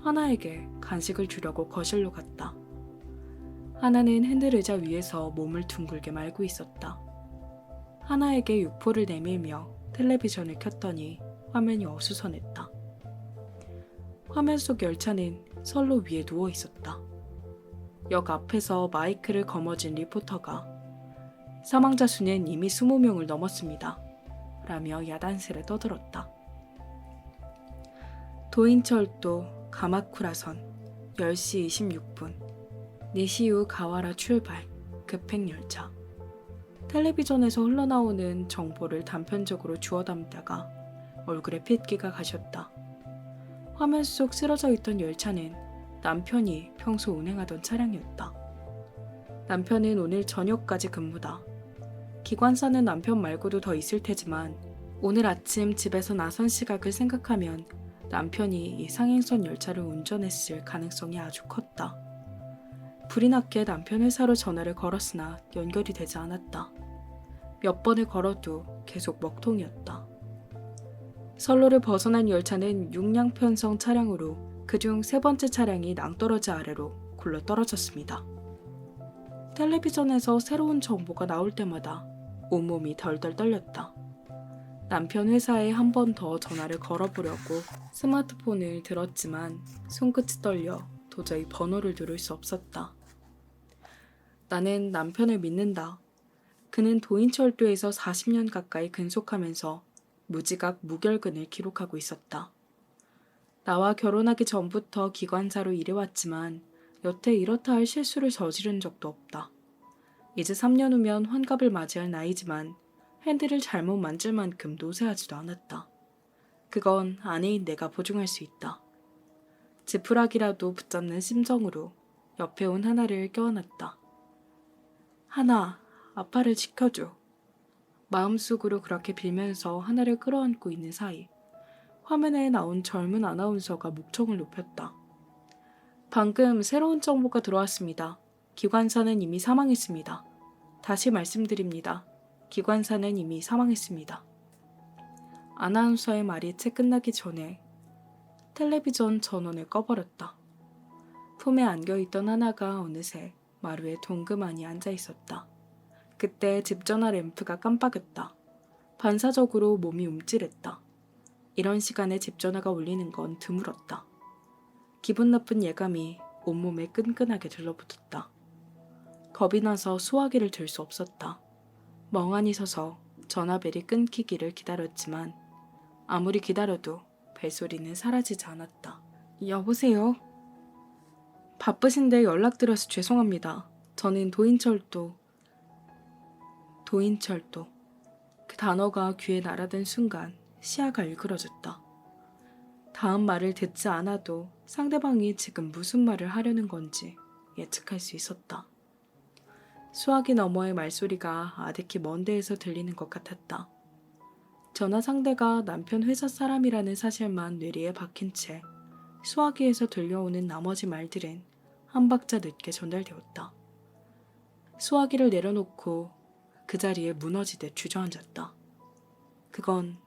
하나에게 간식을 주려고 거실로 갔다. 하나는 핸들의자 위에서 몸을 둥글게 말고 있었다. 하나에게 육포를 내밀며 텔레비전을 켰더니 화면이 어수선했다. 화면 속 열차는 선로 위에 누워 있었다. 역 앞에서 마이크를 거머쥔 리포터가 사망자 수는 이미 20명을 넘었습니다. 라며 야단스레 떠들었다. 도인철도 가마쿠라선 10시 26분 니시우 가와라 출발 급행열차. 텔레비전에서 흘러나오는 정보를 단편적으로 주워 담다가 얼굴에 핏기가 가셨다. 화면 속 쓰러져 있던 열차는 남편이 평소 운행하던 차량이었다. 남편은 오늘 저녁까지 근무다. 기관사는 남편 말고도 더 있을 테지만 오늘 아침 집에서 나선 시각을 생각하면 남편이 이 상행선 열차를 운전했을 가능성이 아주 컸다. 불이 났기에 남편 회사로 전화를 걸었으나 연결이 되지 않았다. 몇 번을 걸어도 계속 먹통이었다. 선로를 벗어난 열차는 6량편성 차량으로 그중 3번째 차량이 낭떠러지 아래로 굴러 떨어졌습니다. 텔레비전에서 새로운 정보가 나올 때마다 온몸이 덜덜 떨렸다. 남편 회사에 한 번 더 전화를 걸어보려고 스마트폰을 들었지만 손끝이 떨려 도저히 번호를 누를 수 없었다. 나는 남편을 믿는다. 그는 도인철도에서 40년 가까이 근속하면서 무지각 무결근을 기록하고 있었다. 나와 결혼하기 전부터 기관사로 일해왔지만 여태 이렇다 할 실수를 저지른 적도 없다. 이제 3년 후면 환갑을 맞이할 나이지만 핸들을 잘못 만질 만큼 노쇠하지도 않았다. 그건 아내인 내가 보증할 수 있다. 지푸라기라도 붙잡는 심정으로 옆에 온 하나를 껴안았다. 하나, 아빠를 지켜줘. 마음속으로 그렇게 빌면서 하나를 끌어안고 있는 사이 화면에 나온 젊은 아나운서가 목청을 높였다. 방금 새로운 정보가 들어왔습니다. 기관사는 이미 사망했습니다. 다시 말씀드립니다. 기관사는 이미 사망했습니다. 아나운서의 말이 채 끝나기 전에 텔레비전 전원을 꺼버렸다. 품에 안겨있던 하나가 어느새 마루에 동그만히 앉아있었다. 그때 집전화 램프가 깜빡였다. 반사적으로 몸이 움찔했다. 이런 시간에 집전화가 울리는 건 드물었다. 기분 나쁜 예감이 온몸에 끈끈하게 들러붙었다. 겁이 나서 수화기를 들 수 없었다. 멍하니 서서 전화벨이 끊기기를 기다렸지만 아무리 기다려도 벨소리는 사라지지 않았다. 여보세요? 바쁘신데 연락드려서 죄송합니다. 저는 도인철도. 그 단어가 귀에 날아든 순간 시야가 일그러졌다. 다음 말을 듣지 않아도 상대방이 지금 무슨 말을 하려는 건지 예측할 수 있었다. 수화기 너머의 말소리가 아득히 먼 데에서 들리는 것 같았다. 전화 상대가 남편 회사 사람이라는 사실만 뇌리에 박힌 채 수화기에서 들려오는 나머지 말들은 한 박자 늦게 전달되었다. 수화기를 내려놓고 그 자리에 무너지듯 주저앉았다. 그건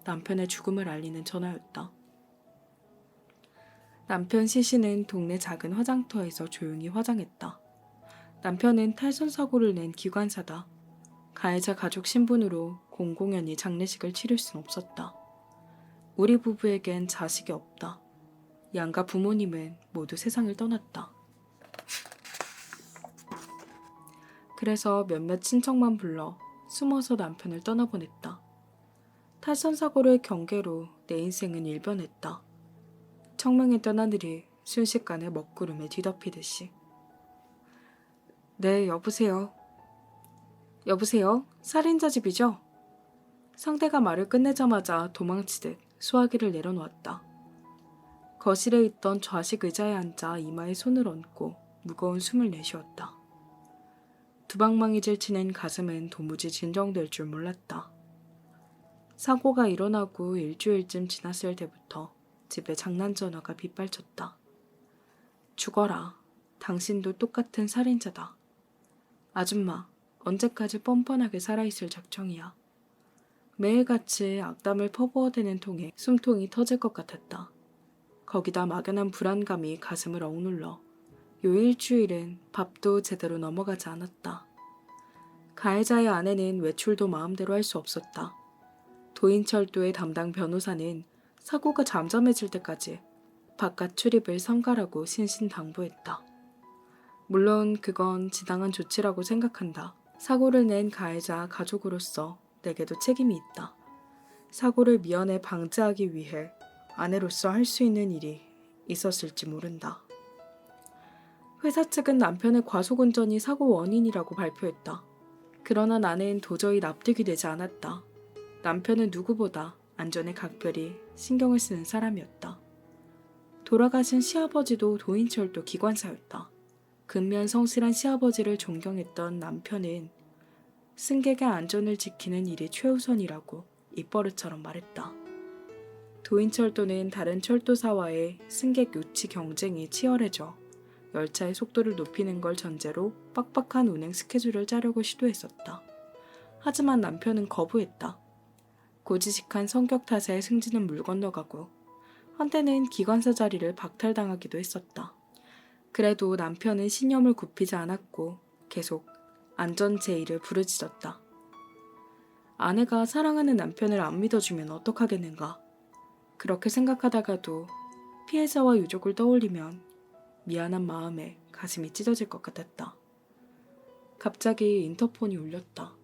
남편의 죽음을 알리는 전화였다. 남편 시신은 동네 작은 화장터에서 조용히 화장했다. 남편은 탈선 사고를 낸 기관사다. 가해자 가족 신분으로 공공연히 장례식을 치를 순 없었다. 우리 부부에겐 자식이 없다. 양가 부모님은 모두 세상을 떠났다. 그래서 몇몇 친척만 불러 숨어서 남편을 떠나보냈다. 탈선 사고를 경계로 내 인생은 일변했다. 청명했던 하늘이 순식간에 먹구름에 뒤덮이듯이. 네, 여보세요. 여보세요? 살인자 집이죠? 상대가 말을 끝내자마자 도망치듯 수화기를 내려놓았다. 거실에 있던 좌식 의자에 앉아 이마에 손을 얹고 무거운 숨을 내쉬었다. 두방망이 질치는 가슴은 도무지 진정될 줄 몰랐다. 사고가 일어나고 일주일쯤 지났을 때부터 집에 장난전화가 빗발쳤다. 죽어라. 당신도 똑같은 살인자다. 아줌마, 언제까지 뻔뻔하게 살아있을 작정이야. 매일같이 악담을 퍼부어대는 통에 숨통이 터질 것 같았다. 거기다 막연한 불안감이 가슴을 억눌러 요 일주일은 밥도 제대로 넘어가지 않았다. 가해자의 아내는 외출도 마음대로 할 수 없었다. 도인철도의 담당 변호사는 사고가 잠잠해질 때까지 바깥 출입을 삼가라고 신신당부했다. 물론 그건 지당한 조치라고 생각한다. 사고를 낸 가해자 가족으로서 내게도 책임이 있다. 사고를 미연에 방지하기 위해 아내로서 할 수 있는 일이 있었을지 모른다. 회사 측은 남편의 과속운전이 사고 원인이라고 발표했다. 그러나 나는 도저히 납득이 되지 않았다. 남편은 누구보다 안전에 각별히 신경을 쓰는 사람이었다. 돌아가신 시아버지도 도인철도 기관사였다. 근면 성실한 시아버지를 존경했던 남편은 승객의 안전을 지키는 일이 최우선이라고 입버릇처럼 말했다. 도인철도는 다른 철도사와의 승객 유치 경쟁이 치열해져 열차의 속도를 높이는 걸 전제로 빡빡한 운행 스케줄을 짜려고 시도했었다. 하지만 남편은 거부했다. 고지식한 성격 탓에 승진은 물 건너가고 한때는 기관사 자리를 박탈당하기도 했었다. 그래도 남편은 신념을 굽히지 않았고 계속 안전 제의를 부르짖었다. 아내가 사랑하는 남편을 안 믿어주면 어떡하겠는가. 그렇게 생각하다가도 피해자와 유족을 떠올리면 미안한 마음에 가슴이 찢어질 것 같았다. 갑자기 인터폰이 울렸다.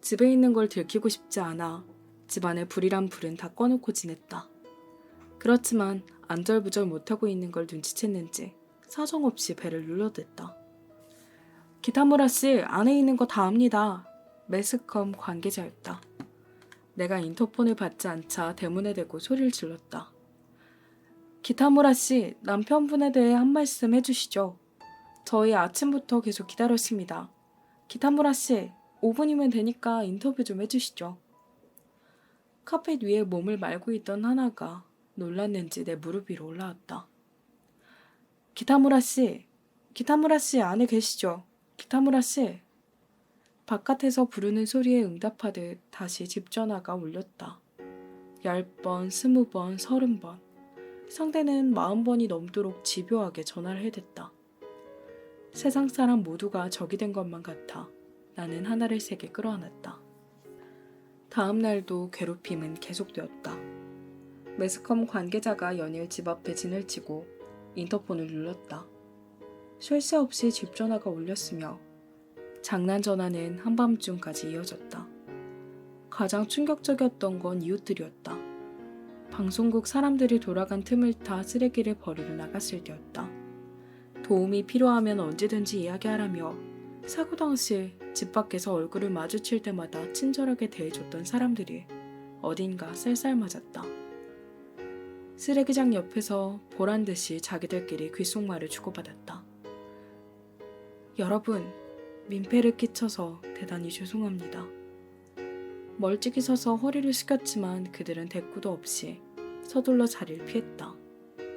집에 있는 걸 들키고 싶지 않아 집안의 불이란 불은 다 꺼놓고 지냈다. 그렇지만 안절부절 못하고 있는 걸 눈치챘는지 사정없이 배를 눌러댔다. 기타무라 씨, 안에 있는 거 다 압니다. 매스컴 관계자였다. 내가 인터폰을 받지 않자 대문에 대고 소리를 질렀다. 기타무라 씨, 남편분에 대해 한 말씀 해주시죠. 저희 아침부터 계속 기다렸습니다. 기타무라 씨, 5분이면 되니까 인터뷰 좀 해주시죠. 카펫 위에 몸을 말고 있던 하나가 놀랐는지 내 무릎 위로 올라왔다. 기타무라 씨 안에 계시죠? 기타무라 씨. 바깥에서 부르는 소리에 응답하듯 다시 집 전화가 울렸다. 10번, 20번, 30번. 상대는 40번이 넘도록 집요하게 전화를 해댔다. 세상 사람 모두가 적이 된 것만 같아 나는 하나를 세게 끌어안았다. 다음 날도 괴롭힘은 계속되었다. 매스컴 관계자가 연일 집 앞에 진을 치고 인터폰을 눌렀다. 쉴 새 없이 집 전화가 울렸으며 장난 전화는 한밤중까지 이어졌다. 가장 충격적이었던 건 이웃들이었다. 방송국 사람들이 돌아간 틈을 타 쓰레기를 버리러 나갔을 때였다. 도움이 필요하면 언제든지 이야기하라며 사고 당시 집 밖에서 얼굴을 마주칠 때마다 친절하게 대해줬던 사람들이 어딘가 쌀쌀맞았다. 쓰레기장 옆에서 보란듯이 자기들끼리 귓속말을 주고받았다. 여러분, 민폐를 끼쳐서 대단히 죄송합니다. 멀찍이 서서 허리를 숙였지만 그들은 대꾸도 없이 서둘러 자리를 피했다.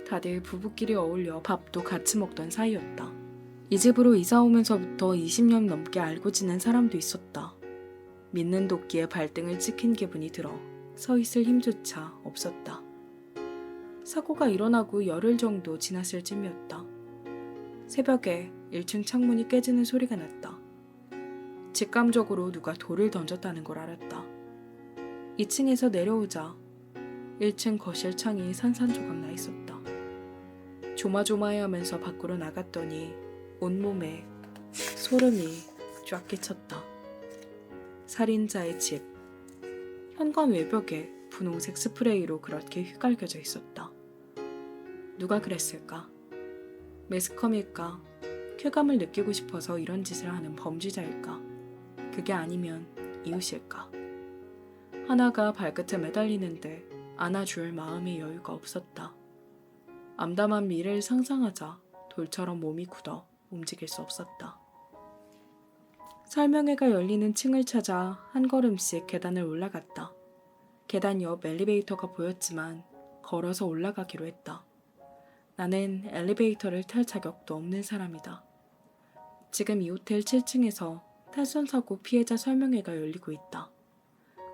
다들 부부끼리 어울려 밥도 같이 먹던 사이였다. 이 집으로 이사 오면서부터 20년 넘게 알고 지낸 사람도 있었다. 믿는 도끼에 발등을 찍힌 기분이 들어 서 있을 힘조차 없었다. 사고가 일어나고 열흘 정도 지났을 쯤이었다. 새벽에 1층 창문이 깨지는 소리가 났다. 직감적으로 누가 돌을 던졌다는 걸 알았다. 2층에서 내려오자 1층 거실 창이 산산조각 나 있었다. 조마조마해하면서 밖으로 나갔더니 온몸에 소름이 쫙 끼쳤다. 살인자의 집. 현관 외벽에 분홍색 스프레이로 그렇게 휘갈겨져 있었다. 누가 그랬을까? 매스컴일까? 쾌감을 느끼고 싶어서 이런 짓을 하는 범죄자일까? 그게 아니면 이웃일까? 하나가 발끝에 매달리는데 안아줄 마음의 여유가 없었다. 암담한 미래를 상상하자 돌처럼 몸이 굳어 움직일 수 없었다. 설명회가 열리는 층을 찾아 한 걸음씩 계단을 올라갔다. 계단 옆 엘리베이터가 보였지만 걸어서 올라가기로 했다. 나는 엘리베이터를 탈 자격도 없는 사람이다. 지금 이 호텔 7층에서 탈선사고 피해자 설명회가 열리고 있다.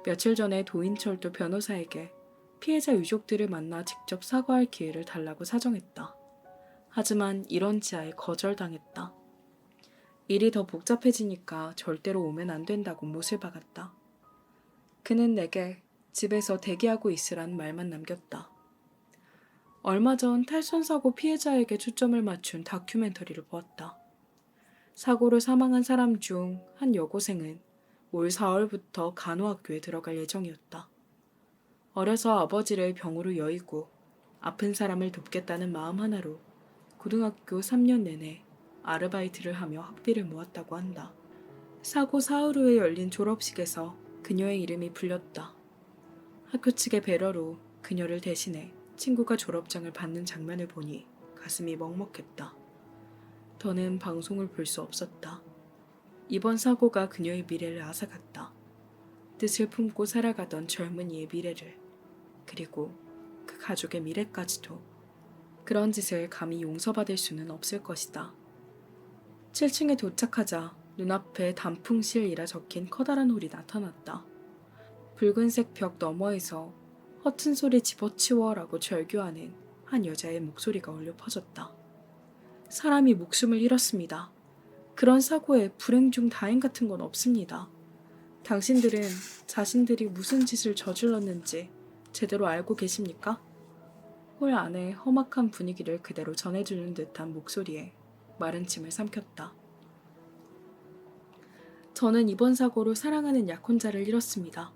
며칠 전에 도인철도 변호사에게 피해자 유족들을 만나 직접 사과할 기회를 달라고 사정했다. 하지만 이런 지하에 거절당했다. 일이 더 복잡해지니까 절대로 오면 안 된다고 못을 박았다. 그는 내게 집에서 대기하고 있으란 말만 남겼다. 얼마 전 탈선사고 피해자에게 초점을 맞춘 다큐멘터리를 보았다. 사고로 사망한 사람 중 한 여고생은 올 4월부터 간호학교에 들어갈 예정이었다. 어려서 아버지를 병으로 여의고 아픈 사람을 돕겠다는 마음 하나로 고등학교 3년 내내 아르바이트를 하며 학비를 모았다고 한다. 사고 사흘 후에 열린 졸업식에서 그녀의 이름이 불렸다. 학교 측의 배려로 그녀를 대신해 친구가 졸업장을 받는 장면을 보니 가슴이 먹먹했다. 더는 방송을 볼 수 없었다. 이번 사고가 그녀의 미래를 앗아갔다. 뜻을 품고 살아가던 젊은이의 미래를, 그리고 그 가족의 미래까지도. 그런 짓을 감히 용서받을 수는 없을 것이다. 7층에 도착하자 눈앞에 단풍실이라 적힌 커다란 홀이 나타났다. 붉은색 벽 너머에서 허튼 소리 집어치워라고 절규하는 한 여자의 목소리가 울려 퍼졌다. 사람이 목숨을 잃었습니다. 그런 사고에 불행 중 다행 같은 건 없습니다. 당신들은 자신들이 무슨 짓을 저질렀는지 제대로 알고 계십니까? 홀 안의 험악한 분위기를 그대로 전해주는 듯한 목소리에 마른 침을 삼켰다. 저는 이번 사고로 사랑하는 약혼자를 잃었습니다.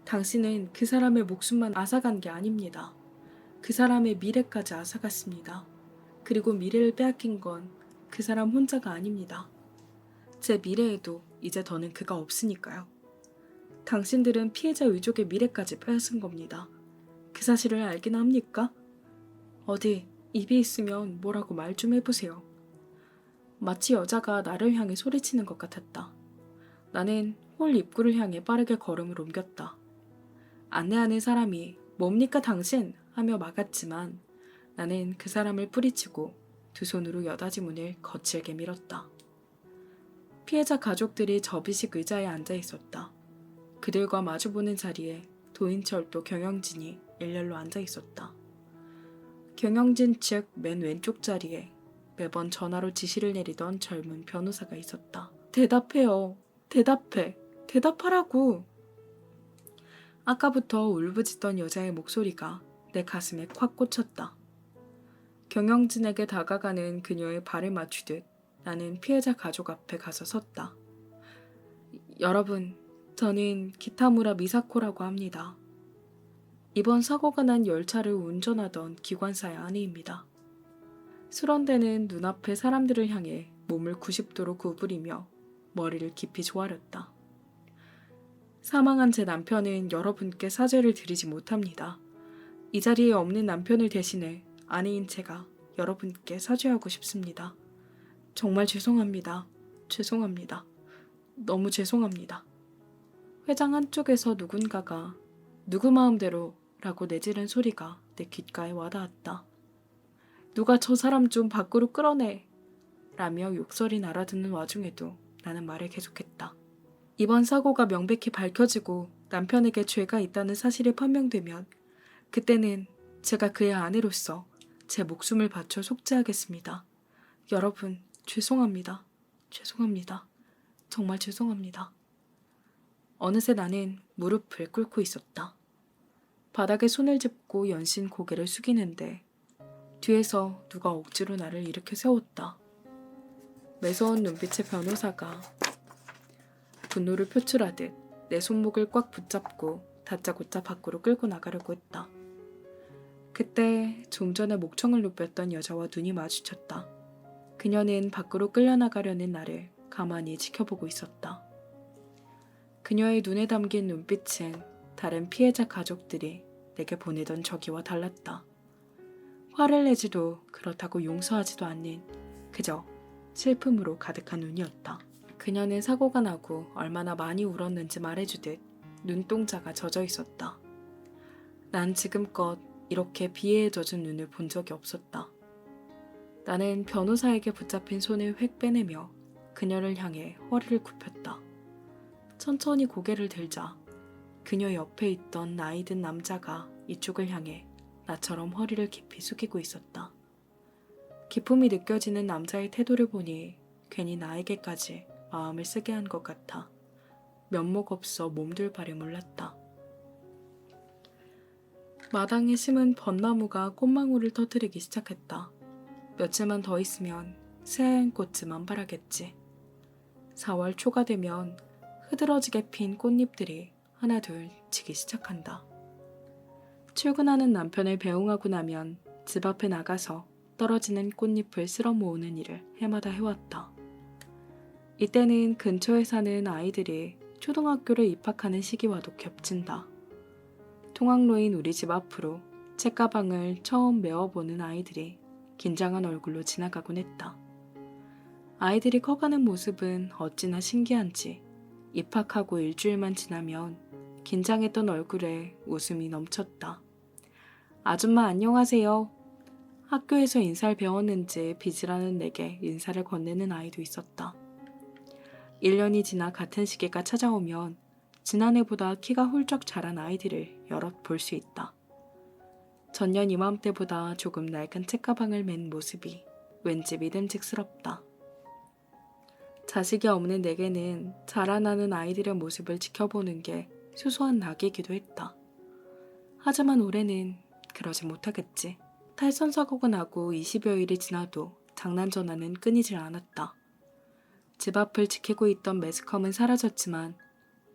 당신은 그 사람의 목숨만 앗아간 게 아닙니다. 그 사람의 미래까지 앗아갔습니다. 그리고 미래를 빼앗긴 건 그 사람 혼자가 아닙니다. 제 미래에도 이제 더는 그가 없으니까요. 당신들은 피해자 유족의 미래까지 빼앗은 겁니다. 그 사실을 알긴 합니까? 어디 입이 있으면 뭐라고 말 좀 해보세요. 마치 여자가 나를 향해 소리치는 것 같았다. 나는 홀 입구를 향해 빠르게 걸음을 옮겼다. 안내하는 사람이 뭡니까 당신? 하며 막았지만 나는 그 사람을 뿌리치고 두 손으로 여닫이 문을 거칠게 밀었다. 피해자 가족들이 접이식 의자에 앉아 있었다. 그들과 마주보는 자리에 도인철도 경영진이 일렬로 앉아 있었다. 경영진 측 맨 왼쪽 자리에 매번 전화로 지시를 내리던 젊은 변호사가 있었다. 대답해요. 대답해. 대답하라고. 아까부터 울부짖던 여자의 목소리가 내 가슴에 콱 꽂혔다. 경영진에게 다가가는 그녀의 발을 맞추듯 나는 피해자 가족 앞에 가서 섰다. 여러분, 저는 기타무라 미사코라고 합니다. 이번 사고가 난 열차를 운전하던 기관사의 아내입니다. 수런대는 눈앞의 사람들을 향해 몸을 90도로 구부리며 머리를 깊이 조아렸다. 사망한 제 남편은 여러분께 사죄를 드리지 못합니다. 이 자리에 없는 남편을 대신해 아내인 제가 여러분께 사죄하고 싶습니다. 정말 죄송합니다. 죄송합니다. 너무 죄송합니다. 회장 한쪽에서 누군가가 누구 마음대로 라고 내지른 소리가 내 귓가에 와닿았다. 누가 저 사람 좀 밖으로 끌어내 라며 욕설이 날아드는 와중에도 나는 말을 계속했다. 이번 사고가 명백히 밝혀지고 남편에게 죄가 있다는 사실이 판명되면 그때는 제가 그의 아내로서 제 목숨을 바쳐 속죄하겠습니다. 여러분, 죄송합니다. 죄송합니다. 정말 죄송합니다. 어느새 나는 무릎을 꿇고 있었다. 바닥에 손을 짚고 연신 고개를 숙이는데 뒤에서 누가 억지로 나를 일으켜 세웠다. 매서운 눈빛의 변호사가 분노를 표출하듯 내 손목을 꽉 붙잡고 다짜고짜 밖으로 끌고 나가려고 했다. 그때 좀 전에 목청을 높였던 여자와 눈이 마주쳤다. 그녀는 밖으로 끌려나가려는 나를 가만히 지켜보고 있었다. 그녀의 눈에 담긴 눈빛은 다른 피해자 가족들이 내게 보내던 저기와 달랐다. 화를 내지도 그렇다고 용서하지도 않는 그저 슬픔으로 가득한 눈이었다. 그녀는 사고가 나고 얼마나 많이 울었는지 말해주듯 눈동자가 젖어 있었다. 난 지금껏 이렇게 비애에 젖은 눈을 본 적이 없었다. 나는 변호사에게 붙잡힌 손을 획 빼내며 그녀를 향해 허리를 굽혔다. 천천히 고개를 들자 그녀 옆에 있던 나이 든 남자가 이쪽을 향해 나처럼 허리를 깊이 숙이고 있었다. 기품이 느껴지는 남자의 태도를 보니 괜히 나에게까지 마음을 쓰게 한 것 같아 면목 없어 몸둘 바를 몰랐다. 마당에 심은 벚나무가 꽃망울을 터뜨리기 시작했다. 며칠만 더 있으면 새하얀 꽃이 만발하겠지. 4월 초가 되면 흐드러지게 핀 꽃잎들이 하나둘 지기 시작한다. 출근하는 남편을 배웅하고 나면 집 앞에 나가서 떨어지는 꽃잎을 쓸어 모으는 일을 해마다 해왔다. 이때는 근처에 사는 아이들이 초등학교를 입학하는 시기와도 겹친다. 통학로인 우리 집 앞으로 책가방을 처음 메워보는 아이들이 긴장한 얼굴로 지나가곤 했다. 아이들이 커가는 모습은 어찌나 신기한지 입학하고 일주일만 지나면 긴장했던 얼굴에 웃음이 넘쳤다. 아줌마 안녕하세요. 학교에서 인사를 배웠는지 비지라는 내게 인사를 건네는 아이도 있었다. 1년이 지나 같은 시기가 찾아오면 지난해보다 키가 훌쩍 자란 아이들을 여럿 볼 수 있다. 전년 이맘때보다 조금 낡은 책가방을 맨 모습이 왠지 믿음직스럽다. 자식이 없는 내게는 자라나는 아이들의 모습을 지켜보는 게 소소한 낙이기도 했다. 하지만 올해는 그러지 못하겠지. 탈선 사고가 나고 20여일이 지나도 장난 전화는 끊이질 않았다. 집 앞을 지키고 있던 매스컴은 사라졌지만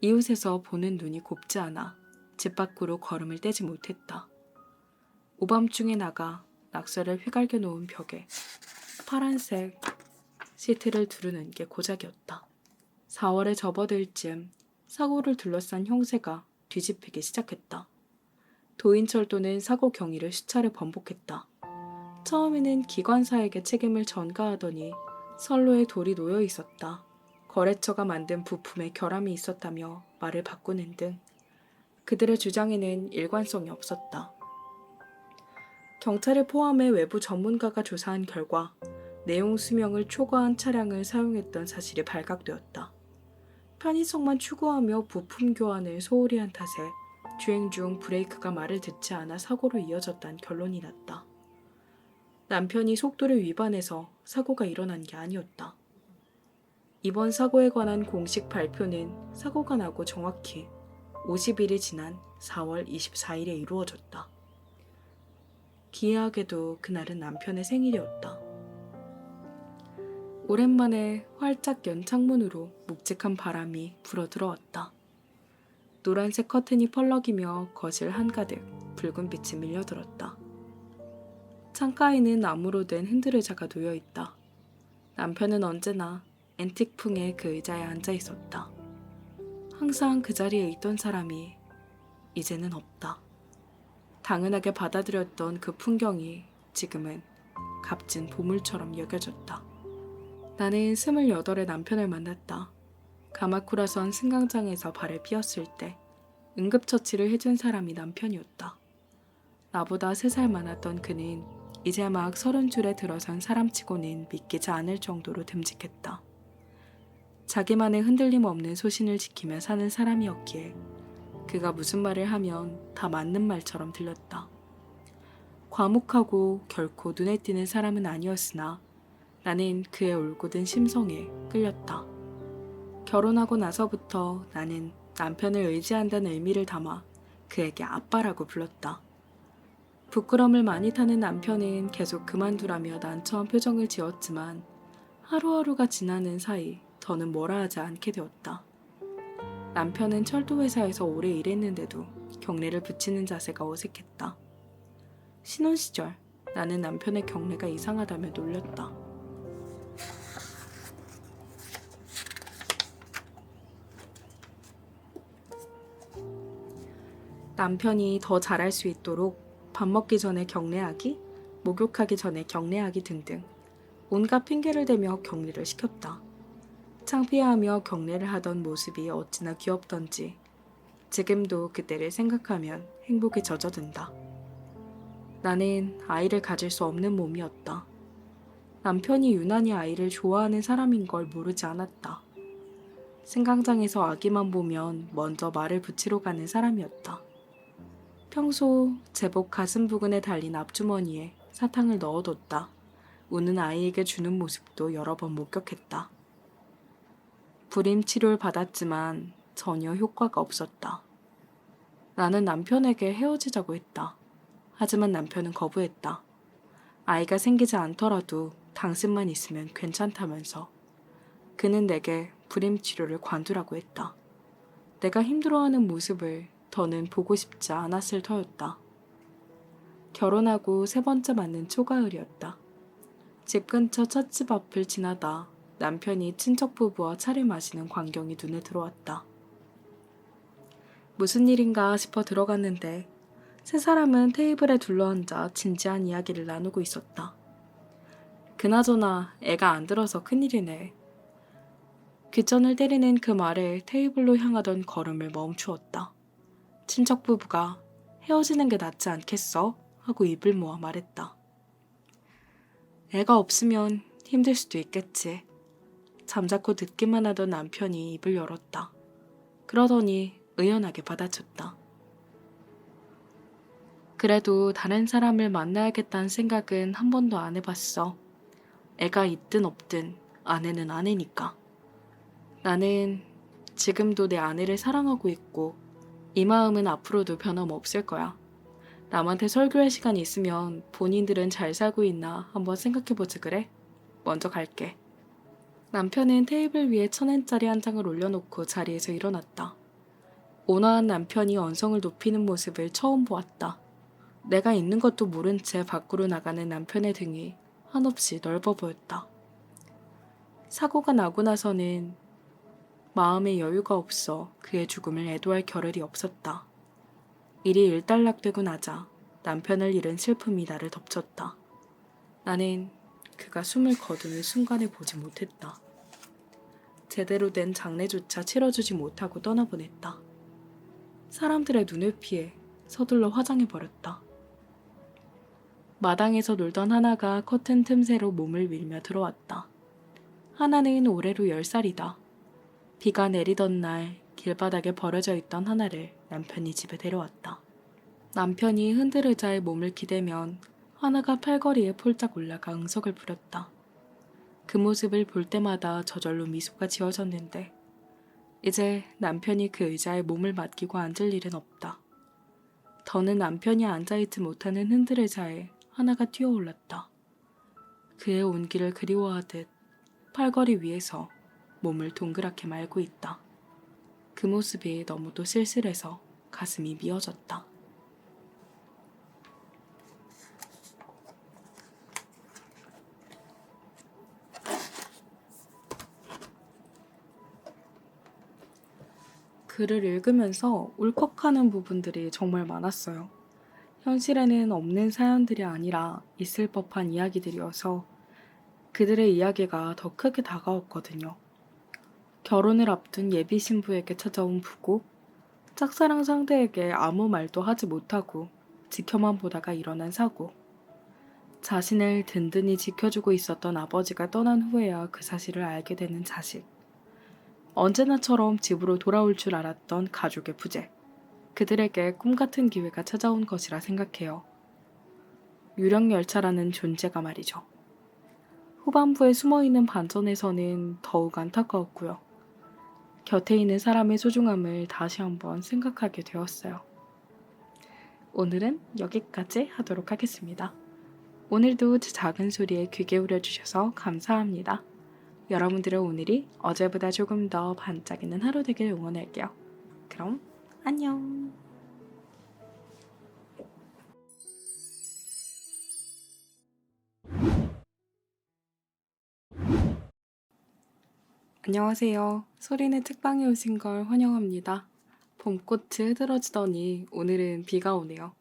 이웃에서 보는 눈이 곱지 않아 집 밖으로 걸음을 떼지 못했다. 오밤중에 나가 낙서를 휘갈겨 놓은 벽에 파란색 시트를 두르는 게 고작이었다. 4월에 접어들 즈음 사고를 둘러싼 형세가 뒤집히기 시작했다. 도인철도는 사고 경위를 수차례 번복했다. 처음에는 기관사에게 책임을 전가하더니 선로에 돌이 놓여 있었다. 거래처가 만든 부품에 결함이 있었다며 말을 바꾸는 등 그들의 주장에는 일관성이 없었다. 경찰을 포함해 외부 전문가가 조사한 결과 내용 수명을 초과한 차량을 사용했던 사실이 발각되었다. 편의성만 추구하며 부품 교환을 소홀히 한 탓에 주행 중 브레이크가 말을 듣지 않아 사고로 이어졌다는 결론이 났다. 남편이 속도를 위반해서 사고가 일어난 게 아니었다. 이번 사고에 관한 공식 발표는 사고가 나고 정확히 50일이 지난 4월 24일에 이루어졌다. 기이하게도 그날은 남편의 생일이었다. 오랜만에 활짝 연 창문으로 묵직한 바람이 불어 들어왔다. 노란색 커튼이 펄럭이며 거실 한가득 붉은 빛이 밀려들었다. 창가에는 나무로 된 핸들의자가 놓여있다. 남편은 언제나 앤틱풍의 그 의자에 앉아 있었다. 항상 그 자리에 있던 사람이 이제는 없다. 당연하게 받아들였던 그 풍경이 지금은 값진 보물처럼 여겨졌다. 나는 28에 남편을 만났다. 가마쿠라선 승강장에서 발을 삐었을 때 응급처치를 해준 사람이 남편이었다. 나보다 3살 많았던 그는 이제 막 30줄에 들어선 사람치고는 믿기지 않을 정도로 듬직했다. 자기만의 흔들림 없는 소신을 지키며 사는 사람이었기에 그가 무슨 말을 하면 다 맞는 말처럼 들렸다. 과묵하고 결코 눈에 띄는 사람은 아니었으나 나는 그의 올곧은 심성에 끌렸다. 결혼하고 나서부터 나는 남편을 의지한다는 의미를 담아 그에게 아빠라고 불렀다. 부끄럼을 많이 타는 남편은 계속 그만두라며 난처한 표정을 지었지만 하루하루가 지나는 사이 더는 뭐라 하지 않게 되었다. 남편은 철도회사에서 오래 일했는데도 경례를 붙이는 자세가 어색했다. 신혼 시절 나는 남편의 경례가 이상하다며 놀렸다. 남편이 더 잘할 수 있도록 밥 먹기 전에 경례하기, 목욕하기 전에 경례하기 등등 온갖 핑계를 대며 경례를 시켰다. 창피해하며 경례를 하던 모습이 어찌나 귀엽던지 지금도 그때를 생각하면 행복에 젖어든다. 나는 아이를 가질 수 없는 몸이었다. 남편이 유난히 아이를 좋아하는 사람인 걸 모르지 않았다. 승강장에서 아기만 보면 먼저 말을 붙이러 가는 사람이었다. 평소 제복 가슴 부근에 달린 앞주머니에 사탕을 넣어뒀다. 우는 아이에게 주는 모습도 여러 번 목격했다. 불임 치료를 받았지만 전혀 효과가 없었다. 나는 남편에게 헤어지자고 했다. 하지만 남편은 거부했다. 아이가 생기지 않더라도 당신만 있으면 괜찮다면서. 그는 내게 불임 치료를 관두라고 했다. 내가 힘들어하는 모습을 더는 보고 싶지 않았을 터였다. 결혼하고 3번째 맞는 초가을이었다. 집 근처 찻집 앞을 지나다 남편이 친척 부부와 차를 마시는 광경이 눈에 들어왔다. 무슨 일인가 싶어 들어갔는데 세 사람은 테이블에 둘러앉아 진지한 이야기를 나누고 있었다. 그나저나 애가 안 들어서 큰일이네. 귓전을 때리는 그 말에 테이블로 향하던 걸음을 멈추었다. 친척 부부가 헤어지는 게 낫지 않겠어? 하고 입을 모아 말했다. 애가 없으면 힘들 수도 있겠지. 잠자코 듣기만 하던 남편이 입을 열었다. 그러더니 의연하게 받아쳤다. 그래도 다른 사람을 만나야겠다는 생각은 한 번도 안 해봤어. 애가 있든 없든 아내는 아내니까. 나는 지금도 내 아내를 사랑하고 있고 이 마음은 앞으로도 변함없을 거야. 남한테 설교할 시간이 있으면 본인들은 잘 살고 있나 한번 생각해보지 그래? 먼저 갈게. 남편은 테이블 위에 1,000엔짜리 한 장을 올려놓고 자리에서 일어났다. 온화한 남편이 언성을 높이는 모습을 처음 보았다. 내가 있는 것도 모른 채 밖으로 나가는 남편의 등이 한없이 넓어 보였다. 사고가 나고 나서는 마음에 여유가 없어 그의 죽음을 애도할 겨를이 없었다. 일이 일단락되고 나자 남편을 잃은 슬픔이 나를 덮쳤다. 나는 그가 숨을 거두는 순간을 보지 못했다. 제대로 된 장례조차 치러주지 못하고 떠나보냈다. 사람들의 눈을 피해 서둘러 화장해버렸다. 마당에서 놀던 하나가 커튼 틈새로 몸을 밀며 들어왔다. 하나는 올해로 10살이다. 비가 내리던 날 길바닥에 버려져 있던 하나를 남편이 집에 데려왔다. 남편이 흔들 의자에 몸을 기대면 하나가 팔걸이에 폴짝 올라가 응석을 부렸다. 그 모습을 볼 때마다 저절로 미소가 지어졌는데 이제 남편이 그 의자에 몸을 맡기고 앉을 일은 없다. 더는 남편이 앉아있지 못하는 흔들 의자에 하나가 뛰어올랐다. 그의 온기를 그리워하듯 팔걸이 위에서 몸을 동그랗게 말고 있다. 그 모습이 너무도 쓸쓸해서 가슴이 미어졌다. 글을 읽으면서 울컥하는 부분들이 정말 많았어요. 현실에는 없는 사연들이 아니라 있을 법한 이야기들이어서 그들의 이야기가 더 크게 다가왔거든요. 결혼을 앞둔 예비 신부에게 찾아온 부고, 짝사랑 상대에게 아무 말도 하지 못하고 지켜만 보다가 일어난 사고, 자신을 든든히 지켜주고 있었던 아버지가 떠난 후에야 그 사실을 알게 되는 자식, 언제나처럼 집으로 돌아올 줄 알았던 가족의 부재, 그들에게 꿈같은 기회가 찾아온 것이라 생각해요. 유령열차라는 존재가 말이죠. 후반부에 숨어있는 반전에서는 더욱 안타까웠고요. 곁에 있는 사람의 소중함을 다시 한번 생각하게 되었어요. 오늘은 여기까지 하도록 하겠습니다. 오늘도 제 작은 소리에 귀 기울여 주셔서 감사합니다. 여러분들의 오늘이 어제보다 조금 더 반짝이는 하루 되길 응원할게요. 그럼 안녕. 안녕하세요. 소리는 책방에 오신 걸 환영합니다. 봄꽃이 흐드러지더니 오늘은 비가 오네요.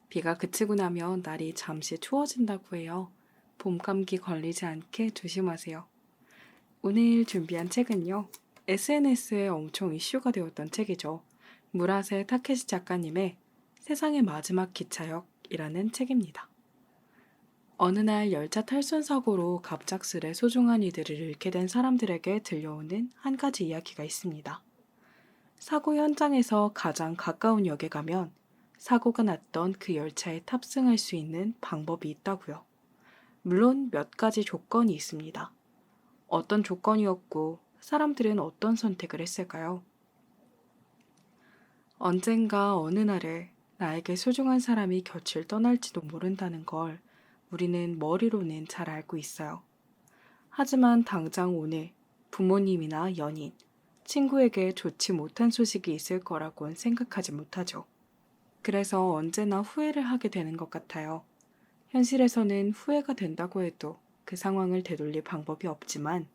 비가 그치고 나면 날이 잠시 추워진다고 해요. 봄 감기 걸리지 않게 조심하세요. 오늘 준비한 책은요. SNS에 엄청 이슈가 되었던 책이죠. 무라세 타케시 작가님의 세상의 마지막 기차역이라는 책입니다. 어느 날 열차 탈선 사고로 갑작스레 소중한 이들을 잃게 된 사람들에게 들려오는 한 가지 이야기가 있습니다. 사고 현장에서 가장 가까운 역에 가면 사고가 났던 그 열차에 탑승할 수 있는 방법이 있다고요. 물론 몇 가지 조건이 있습니다. 어떤 조건이었고 사람들은 어떤 선택을 했을까요? 언젠가 어느 날에 나에게 소중한 사람이 곁을 떠날지도 모른다는 걸 우리는 머리로는 잘 알고 있어요. 하지만 당장 오늘 부모님이나 연인, 친구에게 좋지 못한 소식이 있을 거라고는 생각하지 못하죠. 그래서 언제나 후회를 하게 되는 것 같아요. 현실에서는 후회가 된다고 해도 그 상황을 되돌릴 방법이 없지만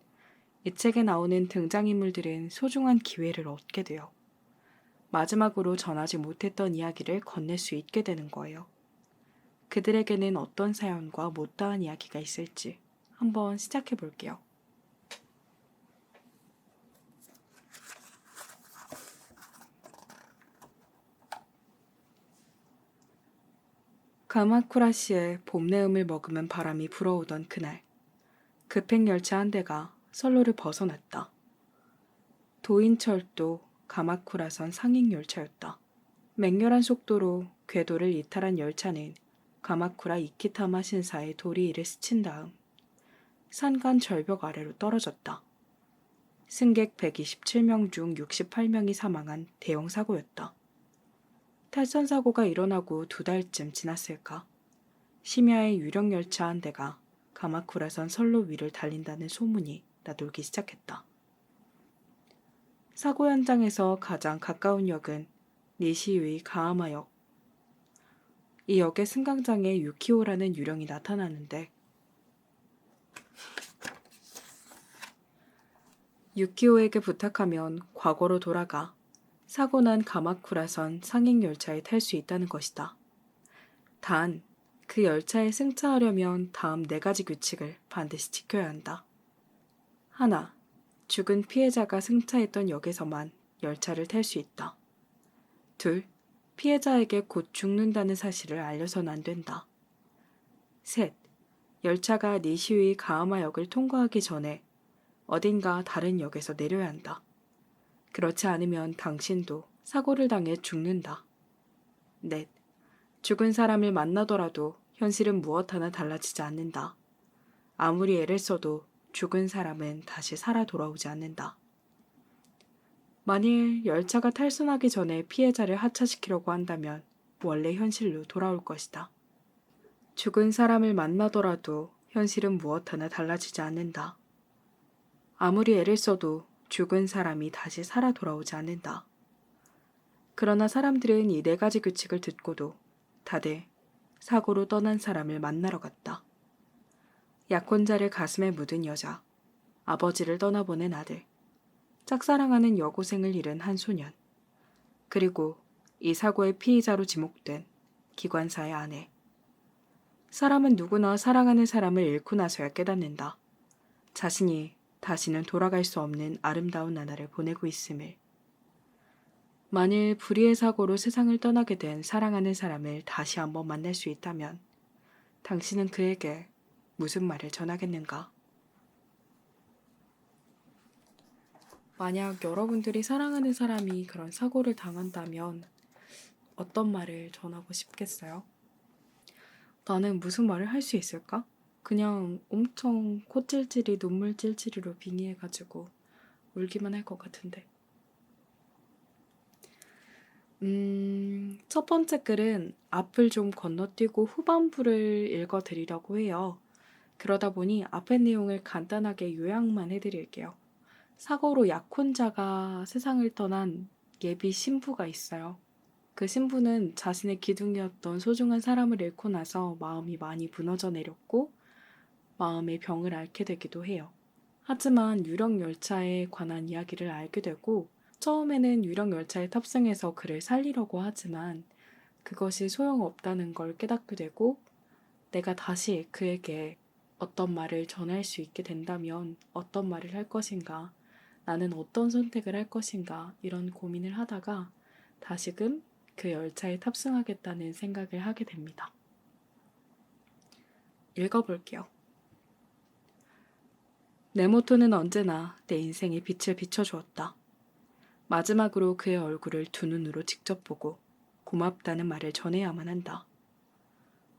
이 책에 나오는 등장인물들은 소중한 기회를 얻게 돼요. 마지막으로 전하지 못했던 이야기를 건넬 수 있게 되는 거예요. 그들에게는 어떤 사연과 못다한 이야기가 있을지 한번 시작해 볼게요. 가마쿠라시에 봄내음을 머금은 바람이 불어오던 그날, 급행열차 한 대가 선로를 벗어났다. 도인철도 가마쿠라선 상행열차였다. 맹렬한 속도로 궤도를 이탈한 열차는 가마쿠라 이키타마 신사의 도리이를 스친 다음 산간 절벽 아래로 떨어졌다. 승객 127명 중 68명이 사망한 대형 사고였다. 탈선 사고가 일어나고 2달쯤 지났을까? 심야의 유령 열차 한 대가 가마쿠라선 선로 위를 달린다는 소문이 나돌기 시작했다. 사고 현장에서 가장 가까운 역은 니시의 가하마역. 이 역의 승강장에 유키오라는 유령이 나타나는데 유키오에게 부탁하면 과거로 돌아가 사고 난 가마쿠라선 상행 열차에 탈 수 있다는 것이다. 단, 그 열차에 승차하려면 다음 4가지 규칙을 반드시 지켜야 한다. 하나, 죽은 피해자가 승차했던 역에서만 열차를 탈 수 있다. 둘, 피해자에게 곧 죽는다는 사실을 알려서는 안 된다. 셋, 열차가 니시의 가하마역을 통과하기 전에 어딘가 다른 역에서 내려야 한다. 그렇지 않으면 당신도 사고를 당해 죽는다. 넷, 죽은 사람을 만나더라도 현실은 무엇 하나 달라지지 않는다. 아무리 애를 써도 죽은 사람은 다시 살아 돌아오지 않는다. 만일 열차가 탈선하기 전에 피해자를 하차시키려고 한다면 원래 현실로 돌아올 것이다. 죽은 사람을 만나더라도 현실은 무엇 하나 달라지지 않는다. 아무리 애를 써도 죽은 사람이 다시 살아 돌아오지 않는다. 그러나 사람들은 이 4가지 규칙을 듣고도 다들 사고로 떠난 사람을 만나러 갔다. 약혼자를 가슴에 묻은 여자, 아버지를 떠나보낸 아들, 짝사랑하는 여고생을 잃은 한 소년, 그리고 이 사고의 피의자로 지목된 기관사의 아내. 사람은 누구나 사랑하는 사람을 잃고 나서야 깨닫는다. 자신이 다시는 돌아갈 수 없는 아름다운 나날을 보내고 있음을. 만일 불의의 사고로 세상을 떠나게 된 사랑하는 사람을 다시 한번 만날 수 있다면 당신은 그에게 무슨 말을 전하겠는가? 만약 여러분들이 사랑하는 사람이 그런 사고를 당한다면 어떤 말을 전하고 싶겠어요? 나는 무슨 말을 할 수 있을까? 그냥 엄청 콧질질이 눈물 찔찔이로 빙의해가지고 울기만 할 것 같은데. 첫 번째 글은 앞을 좀 건너뛰고 후반부를 읽어드리려고 해요. 그러다 보니 앞의 내용을 간단하게 요약만 해드릴게요. 사고로 약혼자가 세상을 떠난 예비 신부가 있어요. 그 신부는 자신의 기둥이었던 소중한 사람을 잃고 나서 마음이 많이 무너져 내렸고 마음의 병을 앓게 되기도 해요. 하지만 유령 열차에 관한 이야기를 알게 되고 처음에는 유령 열차에 탑승해서 그를 살리려고 하지만 그것이 소용없다는 걸 깨닫게 되고 내가 다시 그에게 어떤 말을 전할 수 있게 된다면 어떤 말을 할 것인가, 나는 어떤 선택을 할 것인가 이런 고민을 하다가 다시금 그 열차에 탑승하겠다는 생각을 하게 됩니다. 읽어볼게요. 내 모토는 언제나 내 인생에 빛을 비춰주었다. 마지막으로 그의 얼굴을 두 눈으로 직접 보고 고맙다는 말을 전해야만 한다.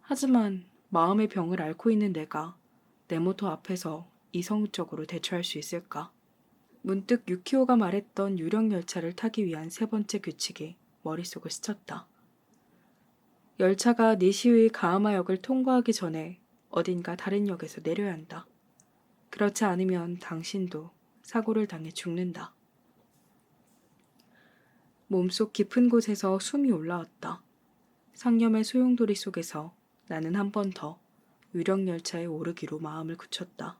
하지만 마음의 병을 앓고 있는 내가 내 모토 앞에서 이성적으로 대처할 수 있을까? 문득 유키오가 말했던 유령 열차를 타기 위한 세 번째 규칙이 머릿속을 스쳤다. 열차가 니시우이 가하마역을 통과하기 전에 어딘가 다른 역에서 내려야 한다. 그렇지 않으면 당신도 사고를 당해 죽는다. 몸속 깊은 곳에서 숨이 올라왔다. 상념의 소용돌이 속에서 나는 한 번 더 유령 열차에 오르기로 마음을 굳혔다.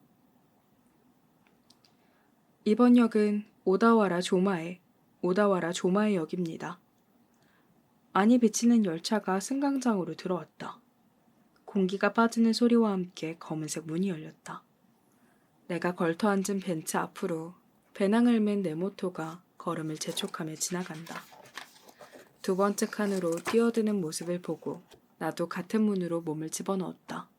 이번 역은 오다와라 조마에 역입니다. 안이 비치는 열차가 승강장으로 들어왔다. 공기가 빠지는 소리와 함께 검은색 문이 열렸다. 내가 걸터 앉은 벤치 앞으로 배낭을 맨 네모토가 걸음을 재촉하며 지나간다. 두 번째 칸으로 뛰어드는 모습을 보고 나도 같은 문으로 몸을 집어넣었다.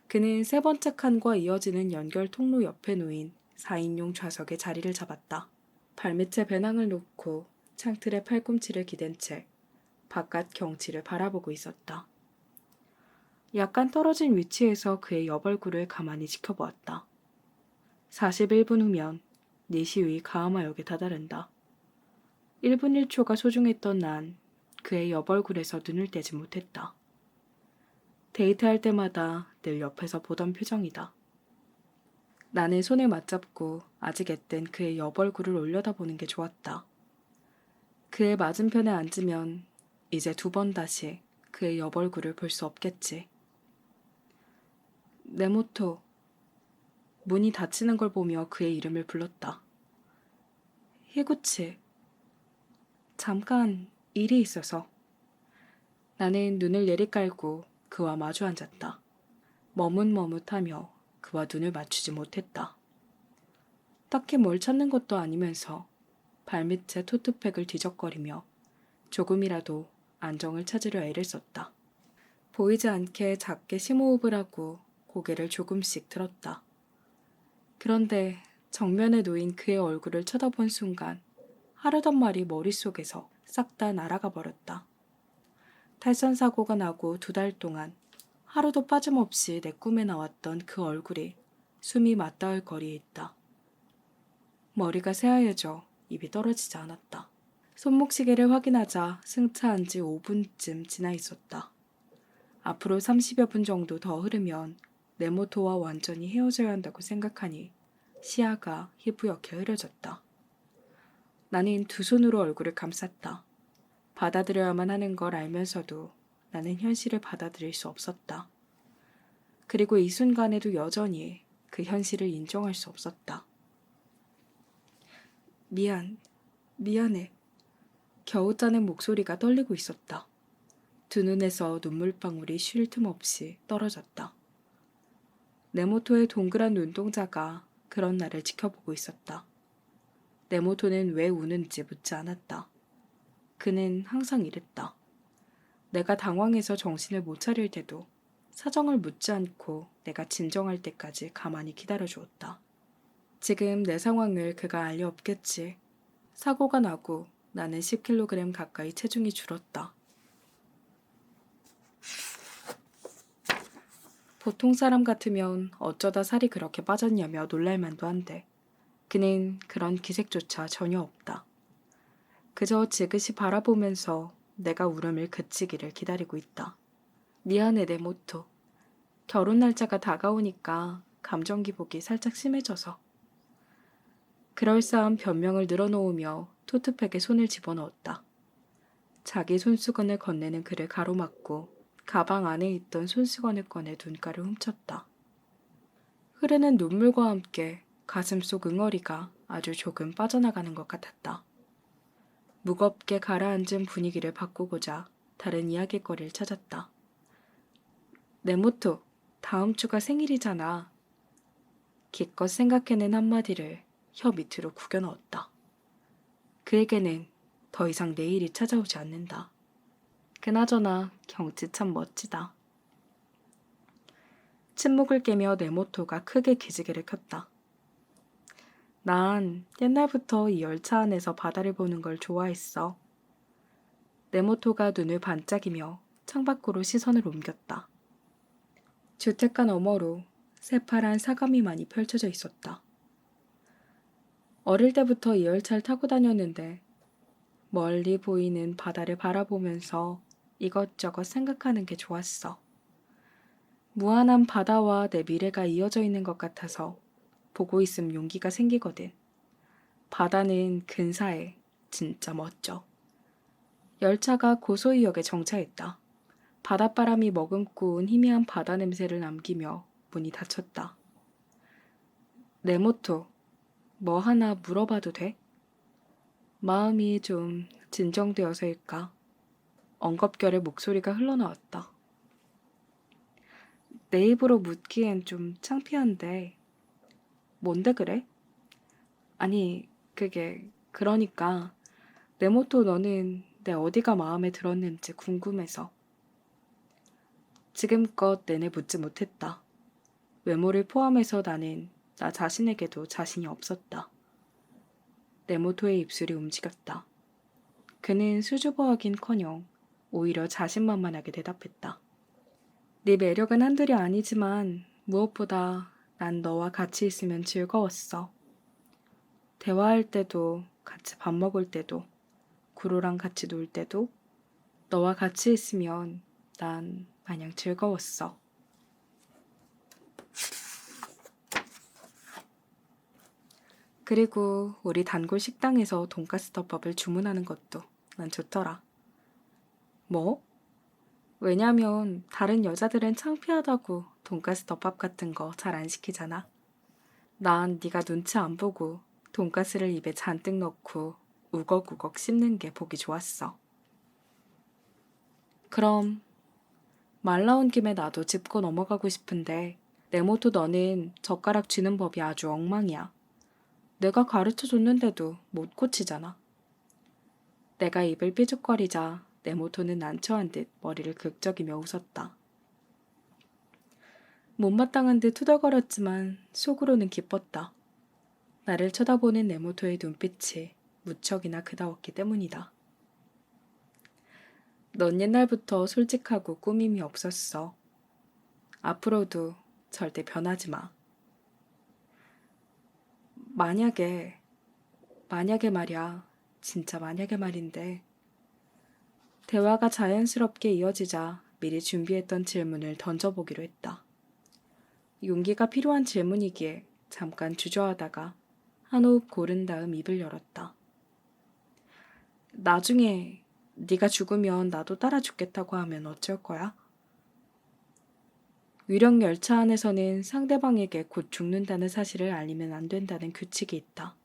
그는 세 번째 칸과 이어지는 연결 통로 옆에 놓인 4인용 좌석에 자리를 잡았다. 발밑에 배낭을 놓고 창틀에 팔꿈치를 기댄 채 바깥 경치를 바라보고 있었다. 약간 떨어진 위치에서 그의 옆얼굴을 가만히 지켜보았다. 41분 후면 니시우이 가하마역에 다다른다. 1분 1초가 소중했던 난 그의 옆얼굴에서 눈을 떼지 못했다. 데이트할 때마다 늘 옆에서 보던 표정이다. 나는 손을 맞잡고 아직 앳된 그의 옆얼굴을 올려다보는 게 좋았다. 그의 맞은편에 앉으면 이제 두 번 다시 그의 옆얼굴을 볼 수 없겠지. 네모토. 문이 닫히는 걸 보며 그의 이름을 불렀다. 히구치. 잠깐 일이 있어서. 나는 눈을 내리깔고 그와 마주 앉았다. 머뭇머뭇하며 그와 눈을 맞추지 못했다. 딱히 뭘 찾는 것도 아니면서 발밑에 토트팩을 뒤적거리며 조금이라도 안정을 찾으려 애를 썼다. 보이지 않게 작게 심호흡을 하고 고개를 조금씩 들었다. 그런데 정면에 놓인 그의 얼굴을 쳐다본 순간 하려던 말이 머릿속에서 싹 다 날아가 버렸다. 탈선 사고가 나고 2달 동안 하루도 빠짐없이 내 꿈에 나왔던 그 얼굴이 숨이 맞닿을 거리에 있다. 머리가 새하얘져 입이 떨어지지 않았다. 손목시계를 확인하자 승차한 지 5분쯤 지나 있었다. 앞으로 30여 분 정도 더 흐르면 네모토와 완전히 헤어져야 한다고 생각하니 시야가 희부옇게 흐려졌다. 나는 두 손으로 얼굴을 감쌌다. 받아들여야만 하는 걸 알면서도 나는 현실을 받아들일 수 없었다. 그리고 이 순간에도 여전히 그 현실을 인정할 수 없었다. 미안해. 겨우 짜낸 목소리가 떨리고 있었다. 두 눈에서 눈물방울이 쉴 틈 없이 떨어졌다. 네모토의 동그란 눈동자가 그런 나를 지켜보고 있었다. 네모토는 왜 우는지 묻지 않았다. 그는 항상 이랬다. 내가 당황해서 정신을 못 차릴 때도 사정을 묻지 않고 내가 진정할 때까지 가만히 기다려주었다. 지금 내 상황을 그가 알 리 없겠지. 사고가 나고 나는 10kg 가까이 체중이 줄었다. 보통 사람 같으면 어쩌다 살이 그렇게 빠졌냐며 놀랄만도 한데 그는 그런 기색조차 전혀 없다. 그저 지그시 바라보면서 내가 울음을 그치기를 기다리고 있다. 미안해 네모토. 결혼 날짜가 다가오니까 감정 기복이 살짝 심해져서. 그럴싸한 변명을 늘어놓으며 토트팩에 손을 집어넣었다. 자기 손수건을 건네는 그를 가로막고 가방 안에 있던 손수건을 꺼내 눈가를 훔쳤다. 흐르는 눈물과 함께 가슴속 응어리가 아주 조금 빠져나가는 것 같았다. 무겁게 가라앉은 분위기를 바꾸고자 다른 이야기거리를 찾았다. 네모토, 다음 주가 생일이잖아. 기껏 생각해낸 한마디를 혀 밑으로 구겨 넣었다. 그에게는 더 이상 내일이 찾아오지 않는다. 그나저나 경치 참 멋지다. 침묵을 깨며 네모토가 크게 기지개를 켰다. 난 옛날부터 이 열차 안에서 바다를 보는 걸 좋아했어. 네모토가 눈을 반짝이며 창밖으로 시선을 옮겼다. 주택가 너머로 새파란 사가미만이 펼쳐져 있었다. 어릴 때부터 이 열차를 타고 다녔는데 멀리 보이는 바다를 바라보면서 이것저것 생각하는 게 좋았어. 무한한 바다와 내 미래가 이어져 있는 것 같아서 보고 있음 용기가 생기거든. 바다는 근사해. 진짜 멋져. 열차가 고소이역에 정차했다. 바닷바람이 머금고 온 희미한 바다 냄새를 남기며 문이 닫혔다. 네모토, 뭐 하나 물어봐도 돼? 마음이 좀 진정되어서일까? 엉겁결에 목소리가 흘러나왔다. 내 입으로 묻기엔 좀 창피한데, 뭔데 그래? 아니, 그러니까, 네모토 너는 내 어디가 마음에 들었는지 궁금해서. 지금껏 내내 묻지 못했다. 외모를 포함해서 나는 나 자신에게도 자신이 없었다. 네모토의 입술이 움직였다. 그는 수줍어하긴커녕 오히려 자신만만하게 대답했다. 네 매력은 한둘이 아니지만 무엇보다 난 너와 같이 있으면 즐거웠어. 대화할 때도, 같이 밥 먹을 때도, 구로랑 같이 놀 때도 너와 같이 있으면 난 마냥 즐거웠어. 그리고 우리 단골 식당에서 돈가스 덮밥을 주문하는 것도 난 좋더라. 뭐? 왜냐면 다른 여자들은 창피하다고 돈가스 덮밥 같은 거 잘 안 시키잖아. 난 네가 눈치 안 보고 돈가스를 입에 잔뜩 넣고 우걱우걱 씹는 게 보기 좋았어. 그럼 말 나온 김에 나도 짚고 넘어가고 싶은데 네모토 너는 젓가락 쥐는 법이 아주 엉망이야. 내가 가르쳐 줬는데도 못 고치잖아. 내가 입을 삐죽거리자 네모토는 난처한 듯 머리를 극적이며 웃었다. 못마땅한 듯 투덜거렸지만 속으로는 기뻤다. 나를 쳐다보는 네모토의 눈빛이 무척이나 그다웠기 때문이다. 넌 옛날부터 솔직하고 꾸밈이 없었어. 앞으로도 절대 변하지 마. 만약에 말이야. 진짜 만약에 말인데. 대화가 자연스럽게 이어지자 미리 준비했던 질문을 던져보기로 했다. 용기가 필요한 질문이기에 잠깐 주저하다가 한 호흡 고른 다음 입을 열었다. 나중에 네가 죽으면 나도 따라 죽겠다고 하면 어쩔 거야? 위령 열차 안에서는 상대방에게 곧 죽는다는 사실을 알리면 안 된다는 규칙이 있다.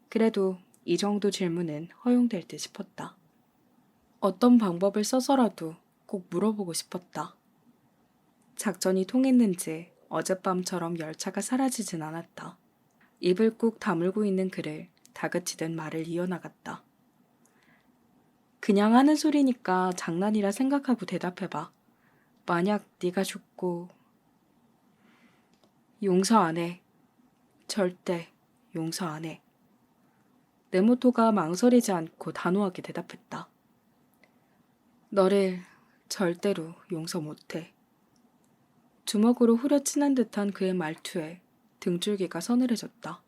그래도 이 정도 질문은 허용될 듯 싶었다. 어떤 방법을 써서라도 꼭 물어보고 싶었다. 작전이 통했는지 어젯밤처럼 열차가 사라지진 않았다. 입을 꾹 다물고 있는 그를 다그치듯 말을 이어나갔다. 그냥 하는 소리니까 장난이라 생각하고 대답해봐. 만약 네가 죽고 용서 안 해. 절대 용서 안 해. 네모토가 망설이지 않고 단호하게 대답했다. 너를 절대로 용서 못해. 주먹으로 후려치는 듯한 그의 말투에 등줄기가 서늘해졌다.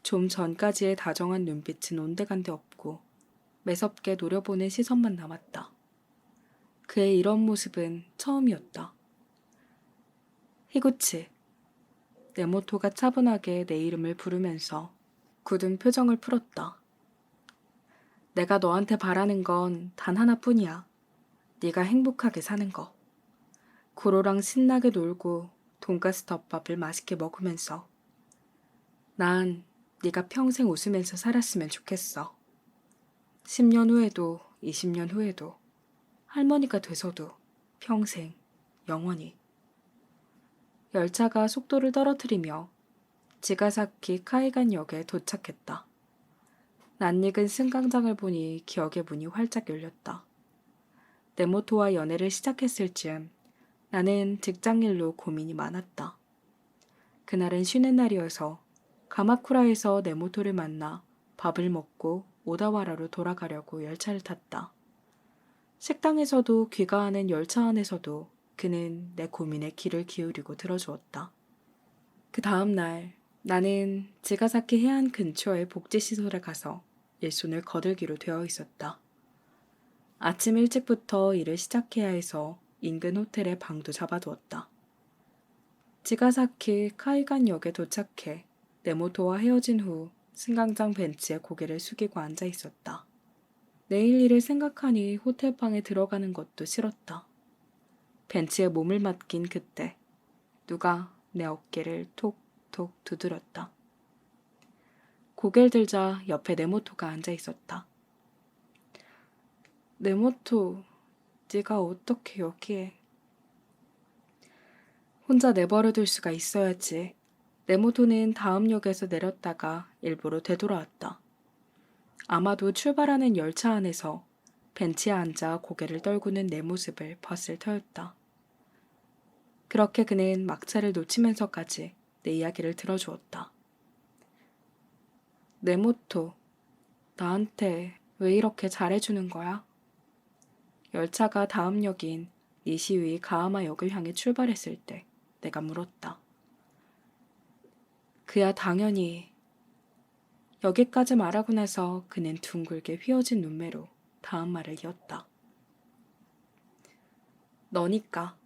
좀 전까지의 다정한 눈빛은 온데간데 없고 매섭게 노려보는 시선만 남았다. 그의 이런 모습은 처음이었다. 히구치. 네모토가 차분하게 내 이름을 부르면서 굳은 표정을 풀었다. 내가 너한테 바라는 건 단 하나뿐이야. 네가 행복하게 사는 거. 구로랑 신나게 놀고 돈가스 덮밥을 맛있게 먹으면서 난 네가 평생 웃으면서 살았으면 좋겠어. 10년 후에도 20년 후에도 할머니가 돼서도 평생 영원히. 열차가 속도를 떨어뜨리며 지가사키 카이간역에 도착했다. 낯익은 승강장을 보니 기억의 문이 활짝 열렸다. 네모토와 연애를 시작했을 즈음 나는 직장일로 고민이 많았다. 그날은 쉬는 날이어서 가마쿠라에서 네모토를 만나 밥을 먹고 오다와라로 돌아가려고 열차를 탔다. 식당에서도 귀가하는 열차 안에서도 그는 내 고민에 귀를 기울이고 들어주었다. 그 다음 날 나는 지가사키 해안 근처의 복지시설에 가서 일손을 거들기로 되어 있었다. 아침 일찍부터 일을 시작해야 해서 인근 호텔에 방도 잡아두었다. 지가사키 카이간역에 도착해 네모토와 헤어진 후 승강장 벤치에 고개를 숙이고 앉아 있었다. 내일 일을 생각하니 호텔방에 들어가는 것도 싫었다. 벤치에 몸을 맡긴 그때 누가 내 어깨를 톡톡 두드렸다. 고개를 들자 옆에 네모토가 앉아 있었다. 네모토, 네가 어떻게 여기에? 혼자 내버려둘 수가 있어야지. 네모토는 다음 역에서 내렸다가 일부러 되돌아왔다. 아마도 출발하는 열차 안에서 벤치에 앉아 고개를 떨구는 내 모습을 봤을 터였다. 그렇게 그는 막차를 놓치면서까지 내 이야기를 들어주었다. 네모토, 나한테 왜 이렇게 잘해주는 거야? 열차가 다음 역인 니시우이 가하마역을 향해 출발했을 때 내가 물었다. 그야 당연히. 여기까지 말하고 나서 그는 둥글게 휘어진 눈매로 다음 말을 이었다. 너니까.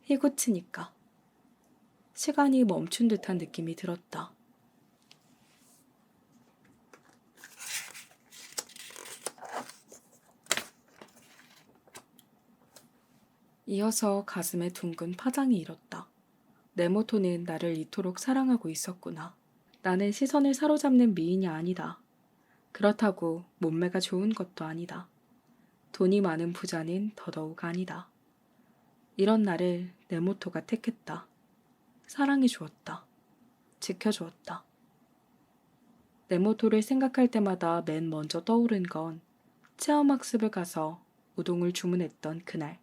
히구치니까. 시간이 멈춘 듯한 느낌이 들었다. 이어서 가슴에 둥근 파장이 일었다. 네모토는 나를 이토록 사랑하고 있었구나. 나는 시선을 사로잡는 미인이 아니다. 그렇다고 몸매가 좋은 것도 아니다. 돈이 많은 부자는 더더욱 아니다. 이런 나를 네모토가 택했다. 사랑해 주었다. 지켜주었다. 네모토를 생각할 때마다 맨 먼저 떠오른 건 체험학습을 가서 우동을 주문했던 그날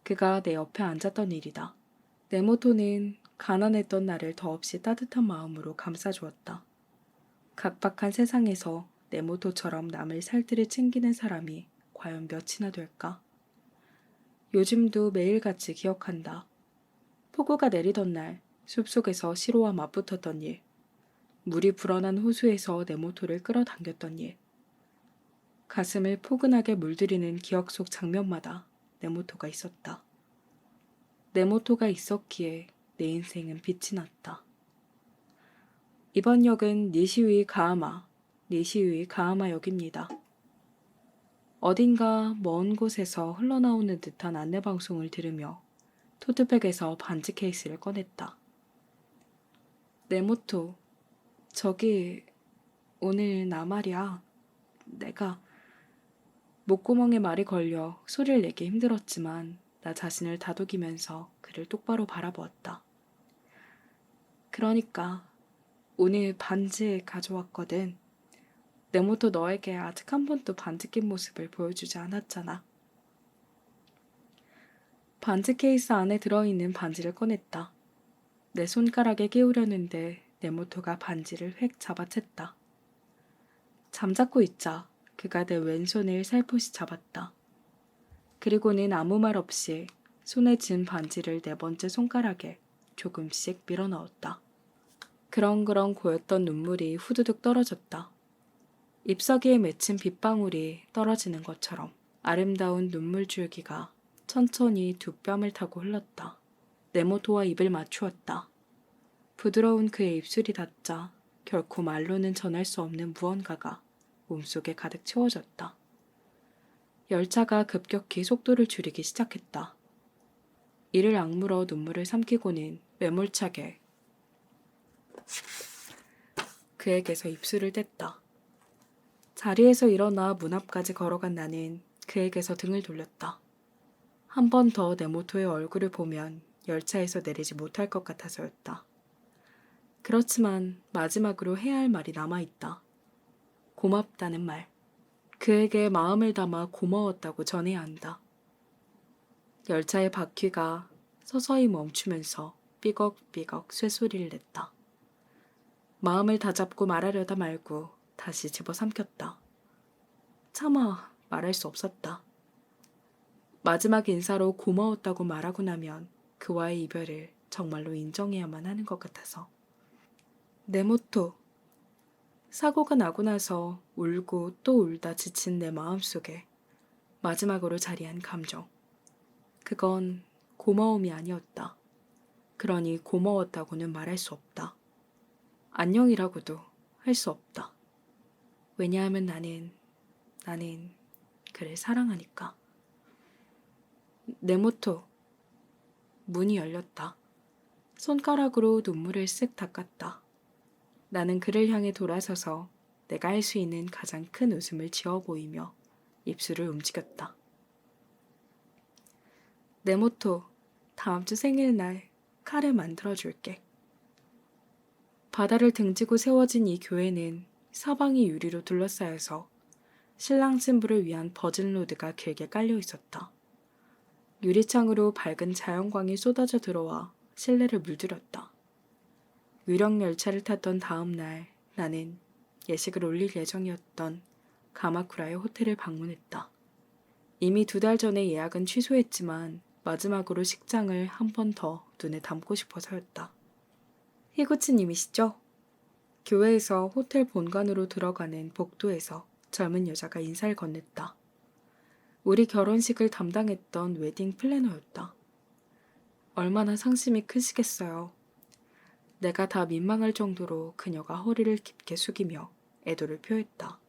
그가 내 옆에 앉았던 일이다. 네모토는 가난했던 나를 더없이 따뜻한 마음으로 감싸주었다. 각박한 세상에서 네모토처럼 남을 살뜰히 챙기는 사람이 과연 몇이나 될까? 요즘도 매일같이 기억한다. 폭우가 내리던 날 숲속에서 시로와 맞붙었던 일, 물이 불어난 호수에서 네모토를 끌어당겼던 일, 가슴을 포근하게 물들이는 기억 속 장면마다 네모토가 있었다. 네모토가 있었기에 내 인생은 빛이 났다. 이번 역은 니시우이 가하마역입니다. 어딘가 먼 곳에서 흘러나오는 듯한 안내방송을 들으며 토트백에서 반지 케이스를 꺼냈다. 네모토, 저기 오늘 나 말이야. 내가 목구멍에 말이 걸려 소리를 내기 힘들었지만 나 자신을 다독이면서 그를 똑바로 바라보았다. 그러니까 오늘 반지 가져왔거든. 네모토 너에게 아직 한 번도 반지 낀 모습을 보여주지 않았잖아. 반지 케이스 안에 들어있는 반지를 꺼냈다. 내 손가락에 끼우려는데 네모토가 반지를 획 잡아챘다. 잠자코 있자 그가 내 왼손을 살포시 잡았다. 그리고는 아무 말 없이 손에 쥔 반지를 네 번째 손가락에 조금씩 밀어넣었다. 그렁그렁 고였던 눈물이 후두둑 떨어졌다. 잎사귀에 맺힌 빗방울이 떨어지는 것처럼 아름다운 눈물 줄기가 천천히 두 뺨을 타고 흘렀다. 네모토와 입을 맞추었다. 부드러운 그의 입술이 닿자 결코 말로는 전할 수 없는 무언가가 몸속에 가득 채워졌다. 열차가 급격히 속도를 줄이기 시작했다. 이를 악물어 눈물을 삼키고는 매몰차게 그에게서 입술을 뗐다. 자리에서 일어나 문 앞까지 걸어간 나는 그에게서 등을 돌렸다. 한 번 더 네모토의 얼굴을 보면 열차에서 내리지 못할 것 같아서였다. 그렇지만 마지막으로 해야 할 말이 남아있다. 고맙다는 말. 그에게 마음을 담아 고마웠다고 전해야 한다. 열차의 바퀴가 서서히 멈추면서 삐걱삐걱 쇠소리를 냈다. 마음을 다잡고 말하려다 말고 다시 집어삼켰다. 차마 말할 수 없었다. 마지막 인사로 고마웠다고 말하고 나면 그와의 이별을 정말로 인정해야만 하는 것 같아서. 내 모토. 사고가 나고 나서 울고 또 울다 지친 내 마음속에 마지막으로 자리한 감정. 그건 고마움이 아니었다. 그러니 고마웠다고는 말할 수 없다. 안녕이라고도 할 수 없다. 왜냐하면 나는 그를 사랑하니까. 내 모토. 문이 열렸다. 손가락으로 눈물을 쓱 닦았다. 나는 그를 향해 돌아서서 내가 할 수 있는 가장 큰 웃음을 지어 보이며 입술을 움직였다. 내 모토, 다음 주 생일날 카레 만들어줄게. 바다를 등지고 세워진 이 교회는 사방이 유리로 둘러싸여서 신랑 신부를 위한 버진로드가 길게 깔려 있었다. 유리창으로 밝은 자연광이 쏟아져 들어와 실내를 물들였다. 유령 열차를 탔던 다음 날 나는 예식을 올릴 예정이었던 가마쿠라의 호텔을 방문했다. 이미 2달 전에 예약은 취소했지만 마지막으로 식장을 한 번 더 눈에 담고 싶어서였다. 히구치님이시죠? 교회에서 호텔 본관으로 들어가는 복도에서 젊은 여자가 인사를 건넸다. 우리 결혼식을 담당했던 웨딩 플래너였다. 얼마나 상심이 크시겠어요. 내가 다 민망할 정도로 그녀가 허리를 깊게 숙이며 애도를 표했다.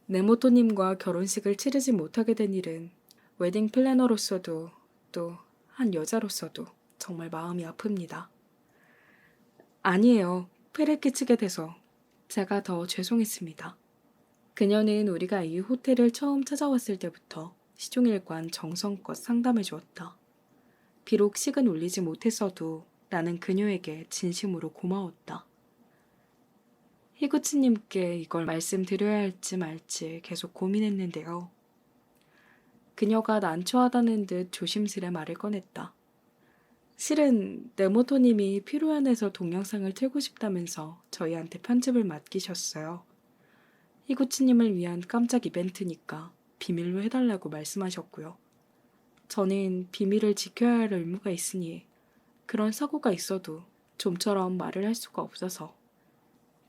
네모토님과 결혼식을 치르지 못하게 된 일은 웨딩 플래너로서도 또 한 여자로서도 정말 마음이 아픕니다. 아니에요. 폐를 끼치게 돼서 제가 더 죄송했습니다. 그녀는 우리가 이 호텔을 처음 찾아왔을 때부터 시종일관 정성껏 상담해 주었다. 비록 식은 올리지 못했어도 나는 그녀에게 진심으로 고마웠다. 히구치님께 이걸 말씀드려야 할지 말지 계속 고민했는데요. 그녀가 난처하다는 듯 조심스레 말을 꺼냈다. 실은 네모토님이 피로연에서 동영상을 틀고 싶다면서 저희한테 편집을 맡기셨어요. 히구치님을 위한 깜짝 이벤트니까 비밀로 해달라고 말씀하셨고요. 저는 비밀을 지켜야 할 의무가 있으니 그런 사고가 있어도 좀처럼 말을 할 수가 없어서.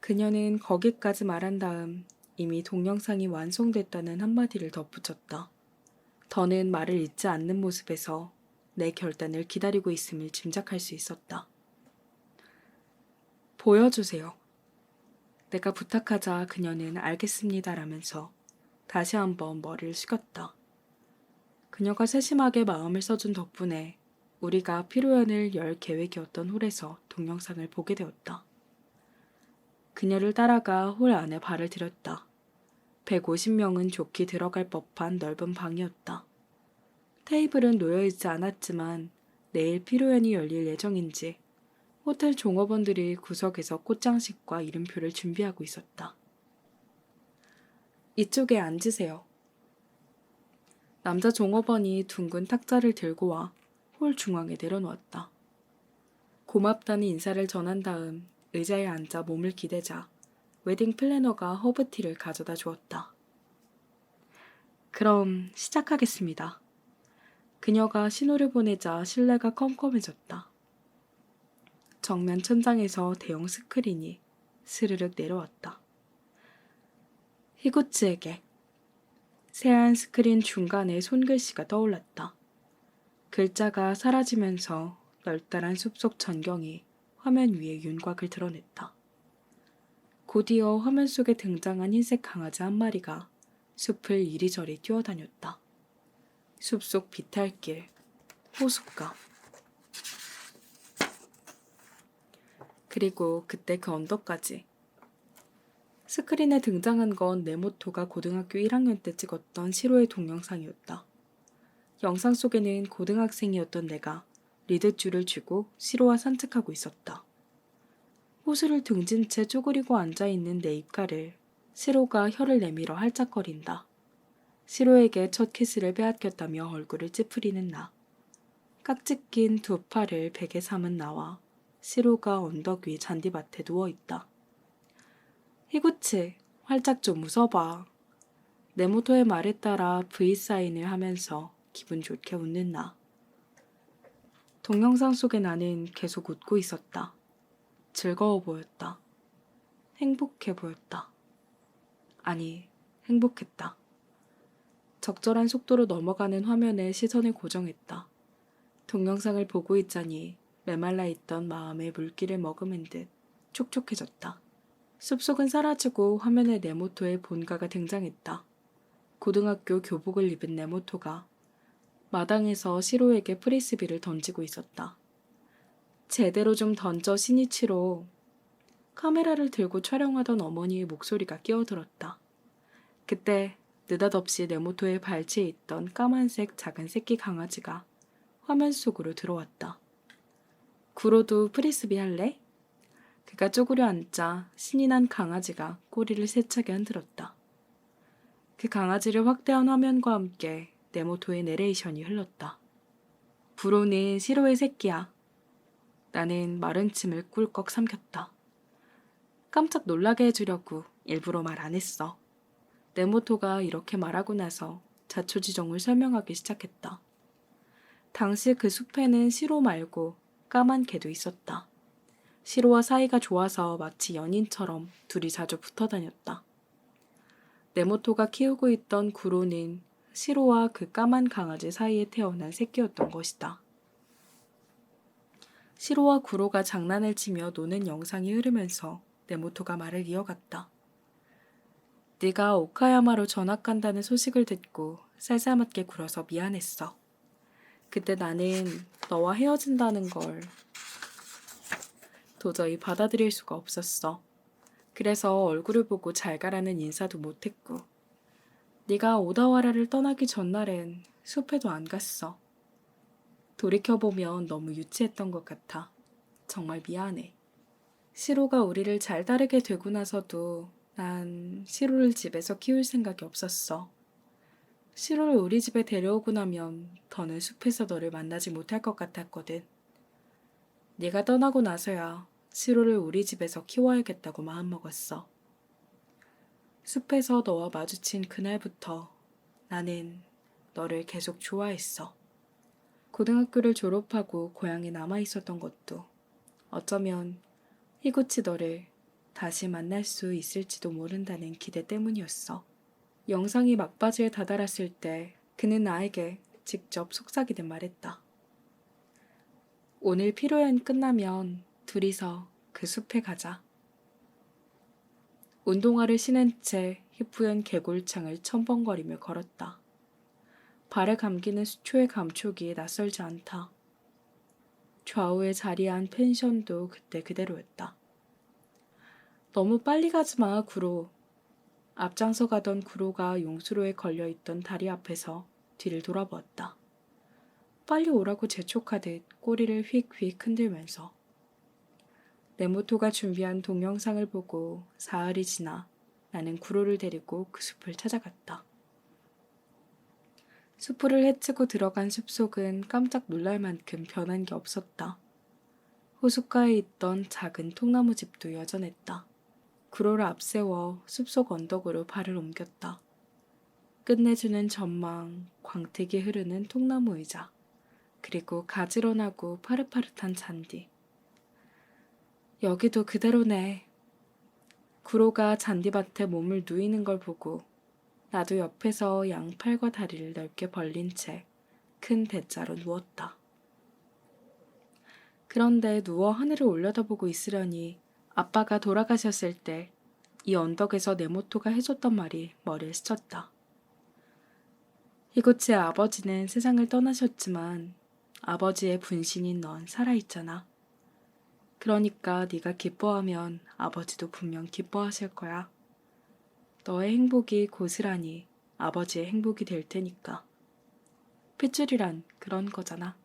그녀는 거기까지 말한 다음 이미 동영상이 완성됐다는 한마디를 덧붙였다. 더는 말을 잇지 않는 모습에서 내 결단을 기다리고 있음을 짐작할 수 있었다. 보여주세요. 내가 부탁하자 그녀는 알겠습니다라면서 다시 한번 머리를 숙였다. 그녀가 세심하게 마음을 써준 덕분에 우리가 피로연을 열 계획이었던 홀에서 동영상을 보게 되었다. 그녀를 따라가 홀 안에 발을 들였다. 150명은 좋게 들어갈 법한 넓은 방이었다. 테이블은 놓여있지 않았지만 내일 피로연이 열릴 예정인지 호텔 종업원들이 구석에서 꽃장식과 이름표를 준비하고 있었다. 이쪽에 앉으세요. 남자 종업원이 둥근 탁자를 들고 와 홀 중앙에 내려놓았다. 고맙다는 인사를 전한 다음 의자에 앉아 몸을 기대자 웨딩 플래너가 허브티를 가져다 주었다. 그럼 시작하겠습니다. 그녀가 신호를 보내자 실내가 컴컴해졌다. 정면 천장에서 대형 스크린이 스르륵 내려왔다. 히구치에게 새하얀 스크린 중간에 손글씨가 떠올랐다. 글자가 사라지면서 널따란 숲속 전경이 화면 위에 윤곽을 드러냈다. 곧이어 화면 속에 등장한 흰색 강아지 한 마리가 숲을 이리저리 뛰어다녔다. 숲속 비탈길, 호숫가. 그리고 그때 그 언덕까지. 스크린에 등장한 건 네모토가 고등학교 1학년 때 찍었던 시로의 동영상이었다. 영상 속에는 고등학생이었던 내가 리드줄을 쥐고 시로와 산책하고 있었다. 호수를 등진 채 쪼그리고 앉아있는 내 입가를 시로가 혀를 내밀어 할짝거린다. 시로에게 첫 키스를 빼앗겼다며 얼굴을 찌푸리는 나. 깍지 낀 두 팔을 베개 삼은 나와 시로가 언덕 위 잔디밭에 누워있다. 히구치, 활짝 좀 웃어봐. 네모토의 말에 따라 V 사인을 하면서 기분 좋게 웃는 나. 동영상 속의 나는 계속 웃고 있었다. 즐거워 보였다. 행복해 보였다. 아니, 행복했다. 적절한 속도로 넘어가는 화면에 시선을 고정했다. 동영상을 보고 있자니 메말라 있던 마음의 물기를 머금은 듯 촉촉해졌다. 숲속은 사라지고 화면에 네모토의 본가가 등장했다. 고등학교 교복을 입은 네모토가 마당에서 시로에게 프리스비를 던지고 있었다. 제대로 좀 던져 시니치로. 카메라를 들고 촬영하던 어머니의 목소리가 끼어들었다. 그때 느닷없이 네모토의 발치에 있던 까만색 작은 새끼 강아지가 화면 속으로 들어왔다. 구로도 프리스비 할래? 그가 쪼그려 앉자 신이 난 강아지가 꼬리를 세차게 흔들었다. 그 강아지를 확대한 화면과 함께 네모토의 내레이션이 흘렀다. 구로는 시로의 새끼야. 나는 마른 침을 꿀꺽 삼켰다. 깜짝 놀라게 해주려고 일부러 말 안 했어. 네모토가 이렇게 말하고 나서 자초지종을 설명하기 시작했다. 당시 그 숲에는 시로 말고 까만 개도 있었다. 시로와 사이가 좋아서 마치 연인처럼 둘이 자주 붙어 다녔다. 네모토가 키우고 있던 구로는 시로와 그 까만 강아지 사이에 태어난 새끼였던 것이다. 시로와 구로가 장난을 치며 노는 영상이 흐르면서 네모토가 말을 이어갔다. 네가 오카야마로 전학 간다는 소식을 듣고 쌀쌀맞게 굴어서 미안했어. 그때 나는 너와 헤어진다는 걸 도저히 받아들일 수가 없었어. 그래서 얼굴을 보고 잘 가라는 인사도 못했고 네가 오다와라를 떠나기 전날엔 숲에도 안 갔어. 돌이켜보면 너무 유치했던 것 같아. 정말 미안해. 시로가 우리를 잘 따르게 되고 나서도 난 시로를 집에서 키울 생각이 없었어. 시로를 우리 집에 데려오고 나면 더는 숲에서 너를 만나지 못할 것 같았거든. 네가 떠나고 나서야 시로를 우리 집에서 키워야겠다고 마음먹었어. 숲에서 너와 마주친 그날부터 나는 너를 계속 좋아했어. 고등학교를 졸업하고 고향에 남아있었던 것도 어쩌면 히구치 너를 다시 만날 수 있을지도 모른다는 기대 때문이었어. 영상이 막바지에 다다랐을 때 그는 나에게 직접 속삭이듯 말했다. 오늘 피로연 끝나면 둘이서 그 숲에 가자. 운동화를 신은 채 희뿌연 개골창을 첨벙거리며 걸었다. 발에 감기는 수초의 감촉이 낯설지 않다. 좌우에 자리한 펜션도 그때 그대로였다. 너무 빨리 가지 마, 구로. 앞장서 가던 구로가 용수로에 걸려있던 다리 앞에서 뒤를 돌아보았다. 빨리 오라고 재촉하듯 꼬리를 휙휙 흔들면서. 네모토가 준비한 동영상을 보고 사흘이 지나 나는 구로를 데리고 그 숲을 찾아갔다. 숲을 헤치고 들어간 숲속은 깜짝 놀랄 만큼 변한 게 없었다. 호숫가에 있던 작은 통나무 집도 여전했다. 구로를 앞세워 숲속 언덕으로 발을 옮겼다. 끝내주는 전망, 광택이 흐르는 통나무 의자, 그리고 가지런하고 파릇파릇한 잔디. 여기도 그대로네. 구로가 잔디밭에 몸을 누이는 걸 보고 나도 옆에서 양팔과 다리를 넓게 벌린 채 큰 대자로 누웠다. 그런데 누워 하늘을 올려다보고 있으려니 아빠가 돌아가셨을 때 이 언덕에서 네모토가 해줬던 말이 머리를 스쳤다. 히구치의 아버지는 세상을 떠나셨지만 아버지의 분신인 넌 살아있잖아. 그러니까 네가 기뻐하면 아버지도 분명 기뻐하실 거야. 너의 행복이 고스란히 아버지의 행복이 될 테니까. 핏줄이란 그런 거잖아.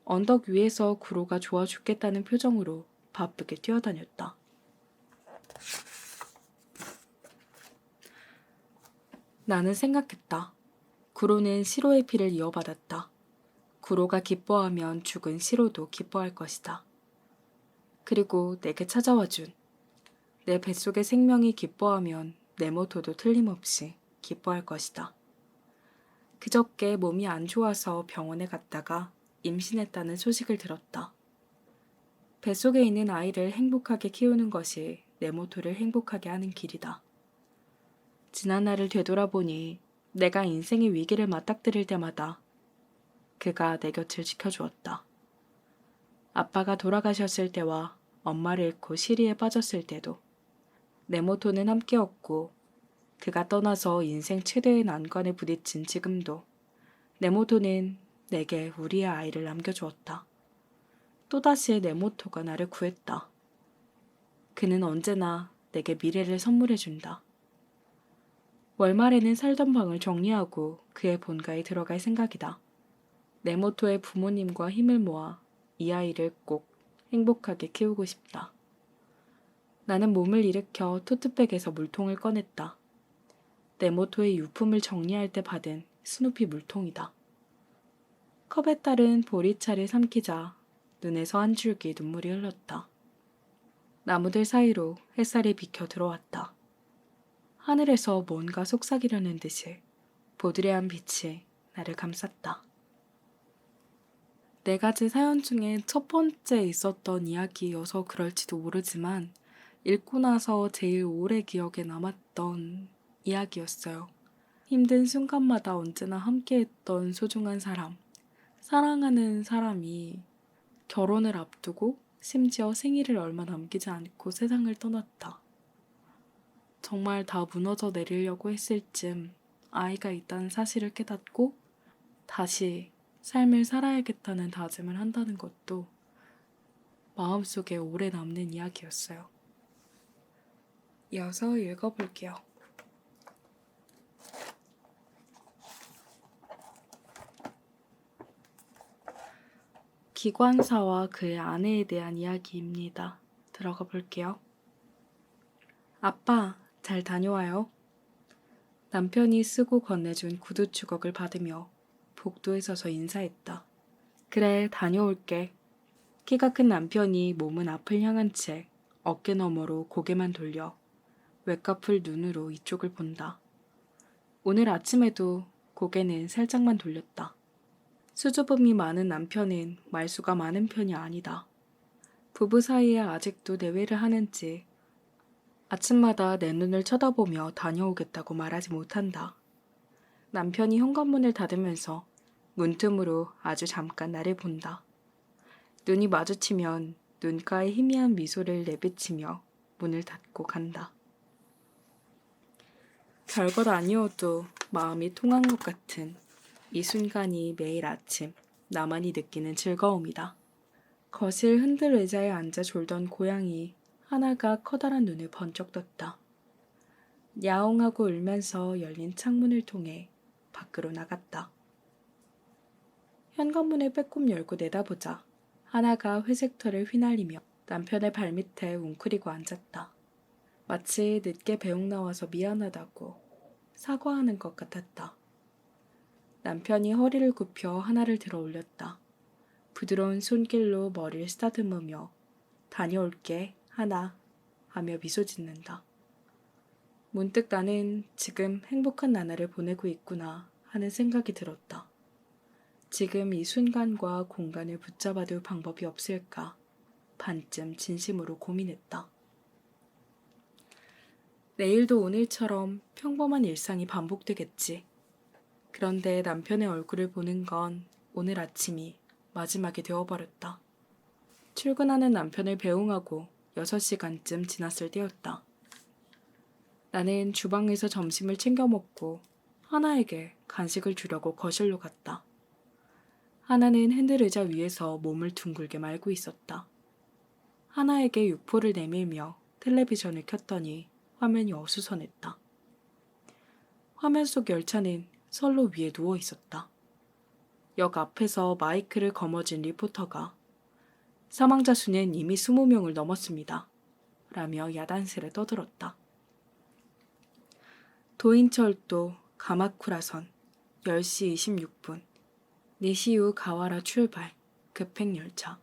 언덕 위에서 구로가 좋아 죽겠다는 표정으로 바쁘게 뛰어다녔다. 나는 생각했다. 구로는 시로의 피를 이어받았다. 구로가 기뻐하면 죽은 시로도 기뻐할 것이다. 그리고 내게 찾아와준 내 뱃속의 생명이 기뻐하면 네모토도 틀림없이 기뻐할 것이다. 그저께 몸이 안 좋아서 병원에 갔다가 임신했다는 소식을 들었다. 뱃속에 있는 아이를 행복하게 키우는 것이 네모토를 행복하게 하는 길이다. 지난 날을 되돌아보니 내가 인생의 위기를 맞닥뜨릴 때마다 그가 내 곁을 지켜주었다. 아빠가 돌아가셨을 때와 엄마를 잃고 시리에 빠졌을 때도 네모토는 함께였고 그가 떠나서 인생 최대의 난관에 부딪힌 지금도 네모토는 내게 우리의 아이를 남겨주었다. 또다시 네모토가 나를 구했다. 그는 언제나 내게 미래를 선물해준다. 월말에는 살던 방을 정리하고 그의 본가에 들어갈 생각이다. 네모토의 부모님과 힘을 모아 이 아이를 꼭 행복하게 키우고 싶다. 나는 몸을 일으켜 토트백에서 물통을 꺼냈다. 네모토의 유품을 정리할 때 받은 스누피 물통이다. 컵에 따른 보리차를 삼키자 눈에서 한 줄기 눈물이 흘렀다. 나무들 사이로 햇살이 비켜 들어왔다. 하늘에서 뭔가 속삭이려는 듯이 보드레한 빛이 나를 감쌌다. 네 가지 사연 중에 첫 번째 있었던 이야기여서 그럴지도 모르지만 읽고 나서 제일 오래 기억에 남았던 이야기였어요. 힘든 순간마다 언제나 함께했던 소중한 사람, 사랑하는 사람이 결혼을 앞두고 심지어 생일을 얼마 남기지 않고 세상을 떠났다. 정말 다 무너져 내리려고 했을 즈음 아이가 있다는 사실을 깨닫고 다시 삶을 살아야겠다는 다짐을 한다는 것도 마음속에 오래 남는 이야기였어요. 이어서 읽어볼게요. 기관사와 그의 아내에 대한 이야기입니다. 들어가 볼게요. 아빠, 잘 다녀와요. 남편이 쓰고 건네준 구두 주걱을 받으며 복도에 서서 인사했다. 그래, 다녀올게. 키가 큰 남편이 몸은 앞을 향한 채 어깨 너머로 고개만 돌려 외꺼풀 눈으로 이쪽을 본다. 오늘 아침에도 고개는 살짝만 돌렸다. 수줍음이 많은 남편은 말수가 많은 편이 아니다. 부부 사이에 아직도 내외를 하는지 아침마다 내 눈을 쳐다보며 다녀오겠다고 말하지 못한다. 남편이 현관문을 닫으면서 문틈으로 아주 잠깐 나를 본다. 눈이 마주치면 눈가에 희미한 미소를 내비치며 문을 닫고 간다. 별것 아니어도 마음이 통한 것 같은 이 순간이 매일 아침 나만이 느끼는 즐거움이다. 거실 흔들 의자에 앉아 졸던 고양이 하나가 커다란 눈을 번쩍 떴다. 야옹하고 울면서 열린 창문을 통해 밖으로 나갔다. 현관문을 빼꼼 열고 내다보자 하나가 회색 털을 휘날리며 남편의 발밑에 웅크리고 앉았다. 마치 늦게 배웅 나와서 미안하다고 사과하는 것 같았다. 남편이 허리를 굽혀 하나를 들어 올렸다. 부드러운 손길로 머리를 쓰다듬으며 다녀올게 하나 하며 미소 짓는다. 문득 나는 지금 행복한 나날을 보내고 있구나 하는 생각이 들었다. 지금 이 순간과 공간을 붙잡아둘 방법이 없을까 반쯤 진심으로 고민했다. 내일도 오늘처럼 평범한 일상이 반복되겠지. 그런데 남편의 얼굴을 보는 건 오늘 아침이 마지막이 되어버렸다. 출근하는 남편을 배웅하고 6시간쯤 지났을 때였다. 나는 주방에서 점심을 챙겨 먹고 하나에게 간식을 주려고 거실로 갔다. 하나는 핸들의자 위에서 몸을 둥글게 말고 있었다. 하나에게 육포를 내밀며 텔레비전을 켰더니 화면이 어수선했다. 화면 속 열차는 선로 위에 누워 있었다. 역 앞에서 마이크를 거머쥔 리포터가 사망자 수는 이미 20명을 넘었습니다. 라며 야단스레 떠들었다. 도인철도 가마쿠라선 10시 26분 니시유 가와라 출발 급행열차.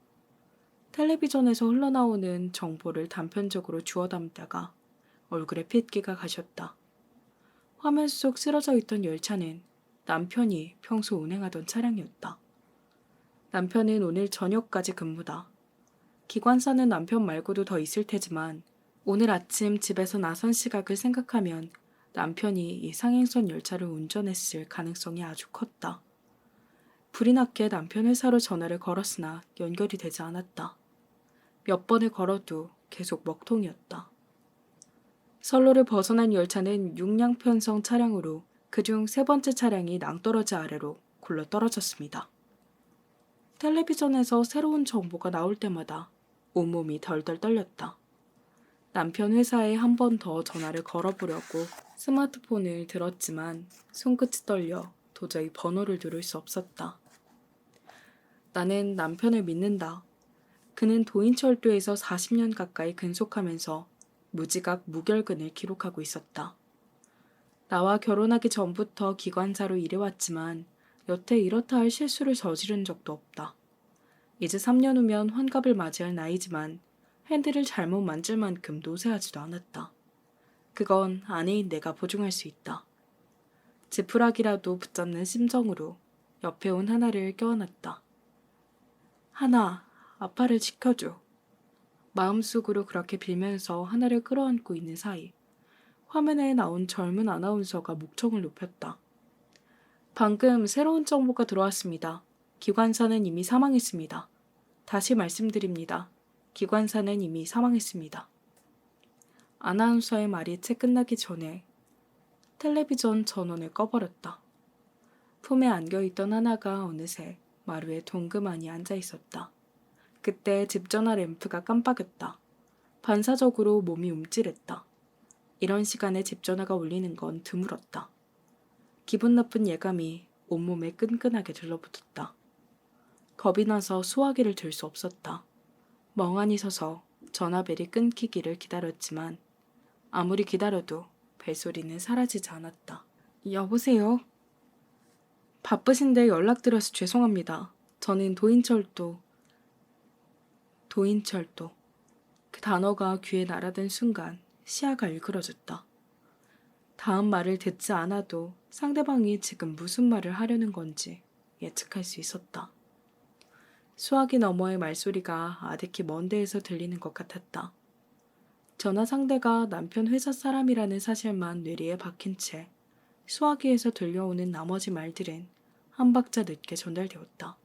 텔레비전에서 흘러나오는 정보를 단편적으로 주워 담다가 얼굴에 핏기가 가셨다. 화면 속 쓰러져 있던 열차는 남편이 평소 운행하던 차량이었다. 남편은 오늘 저녁까지 근무다. 기관사는 남편 말고도 더 있을 테지만 오늘 아침 집에서 나선 시각을 생각하면 남편이 이 상행선 열차를 운전했을 가능성이 아주 컸다. 불이 났기에 남편 회사로 전화를 걸었으나 연결이 되지 않았다. 몇 번을 걸어도 계속 먹통이었다. 선로를 벗어난 열차는 6량편성 차량으로 그중 세 번째 차량이 낭떠러지 아래로 굴러 떨어졌습니다. 텔레비전에서 새로운 정보가 나올 때마다 온몸이 덜덜 떨렸다. 남편 회사에 한 번 더 전화를 걸어보려고 스마트폰을 들었지만 손끝이 떨려 도저히 번호를 누를 수 없었다. 나는 남편을 믿는다. 그는 도인철도에서 40년 가까이 근속하면서 무지각 무결근을 기록하고 있었다. 나와 결혼하기 전부터 기관사로 일해왔지만 여태 이렇다 할 실수를 저지른 적도 없다. 이제 3년 후면 환갑을 맞이할 나이지만 핸들을 잘못 만질 만큼 노쇠하지도 않았다. 그건 아내인 내가 보증할 수 있다. 지푸라기라도 붙잡는 심정으로 옆에 온 하나를 껴안았다. 하나, 아빠를 지켜줘. 마음속으로 그렇게 빌면서 하나를 끌어안고 있는 사이 화면에 나온 젊은 아나운서가 목청을 높였다. 방금 새로운 정보가 들어왔습니다. 기관사는 이미 사망했습니다. 다시 말씀드립니다. 기관사는 이미 사망했습니다. 아나운서의 말이 채 끝나기 전에 텔레비전 전원을 꺼버렸다. 품에 안겨있던 하나가 어느새 마루에 동그만히 앉아있었다. 그때 집전화 램프가 깜빡였다. 반사적으로 몸이 움찔했다. 이런 시간에 집전화가 울리는 건 드물었다. 기분 나쁜 예감이 온몸에 끈끈하게 들러붙었다. 겁이 나서 수화기를 들 수 없었다. 멍하니 서서 전화벨이 끊기기를 기다렸지만 아무리 기다려도 벨소리는 사라지지 않았다. 여보세요? 바쁘신데 연락드려서 죄송합니다. 저는 도인철도. 그 단어가 귀에 날아든 순간 시야가 일그러졌다. 다음 말을 듣지 않아도 상대방이 지금 무슨 말을 하려는 건지 예측할 수 있었다. 수화기 너머의 말소리가 아득히 먼 데에서 들리는 것 같았다. 전화 상대가 남편 회사 사람이라는 사실만 뇌리에 박힌 채 수화기에서 들려오는 나머지 말들은 한 박자 늦게 전달되었다.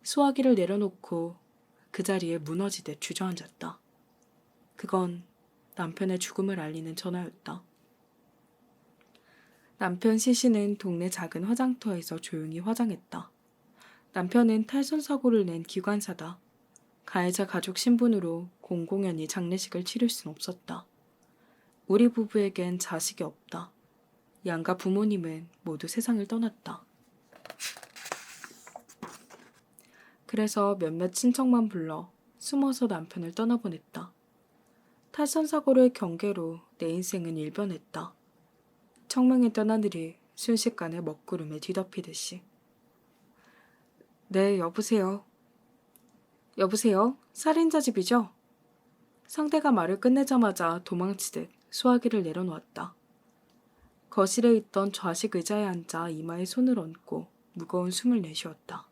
수화기를 내려놓고 그 자리에 무너지듯 주저앉았다. 그건 남편의 죽음을 알리는 전화였다. 남편 시신은 동네 작은 화장터에서 조용히 화장했다. 남편은 탈선사고를 낸 기관사다. 가해자 가족 신분으로 공공연히 장례식을 치를 순 없었다. 우리 부부에겐 자식이 없다. 양가 부모님은 모두 세상을 떠났다. 그래서 몇몇 친척만 불러 숨어서 남편을 떠나보냈다. 탈선사고를 경계로 내 인생은 일변했다. 청명했던 하늘이 순식간에 먹구름에 뒤덮이듯이. 네, 여보세요. 여보세요? 살인자 집이죠? 상대가 말을 끝내자마자 도망치듯 수화기를 내려놓았다. 거실에 있던 좌식 의자에 앉아 이마에 손을 얹고 무거운 숨을 내쉬었다.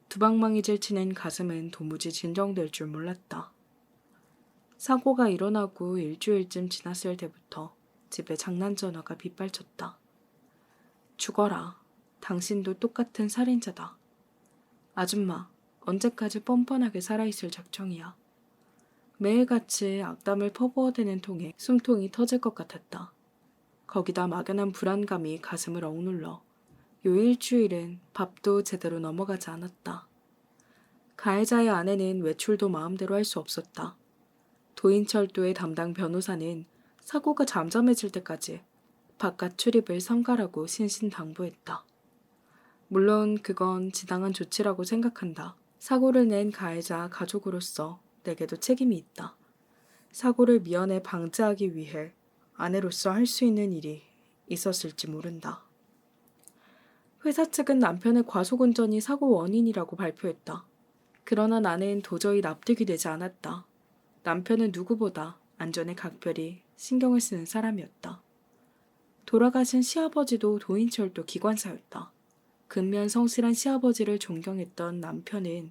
두방망이 질치는 가슴은 도무지 진정될 줄 몰랐다. 사고가 일어나고 일주일쯤 지났을 때부터 집에 장난 전화가 빗발쳤다. 죽어라. 당신도 똑같은 살인자다. 아줌마, 언제까지 뻔뻔하게 살아있을 작정이야. 매일같이 악담을 퍼부어대는 통에 숨통이 터질 것 같았다. 거기다 막연한 불안감이 가슴을 억눌러 요 일주일은 밥도 제대로 넘어가지 않았다. 가해자의 아내는 외출도 마음대로 할 수 없었다. 도인철도의 담당 변호사는 사고가 잠잠해질 때까지 바깥 출입을 삼가라고 신신당부했다. 물론 그건 지당한 조치라고 생각한다. 사고를 낸 가해자 가족으로서 내게도 책임이 있다. 사고를 미연에 방지하기 위해 아내로서 할 수 있는 일이 있었을지 모른다. 회사 측은 남편의 과속운전이 사고 원인이라고 발표했다. 그러나 나는 도저히 납득이 되지 않았다. 남편은 누구보다 안전에 각별히 신경을 쓰는 사람이었다. 돌아가신 시아버지도 도인철도 기관사였다. 근면 성실한 시아버지를 존경했던 남편은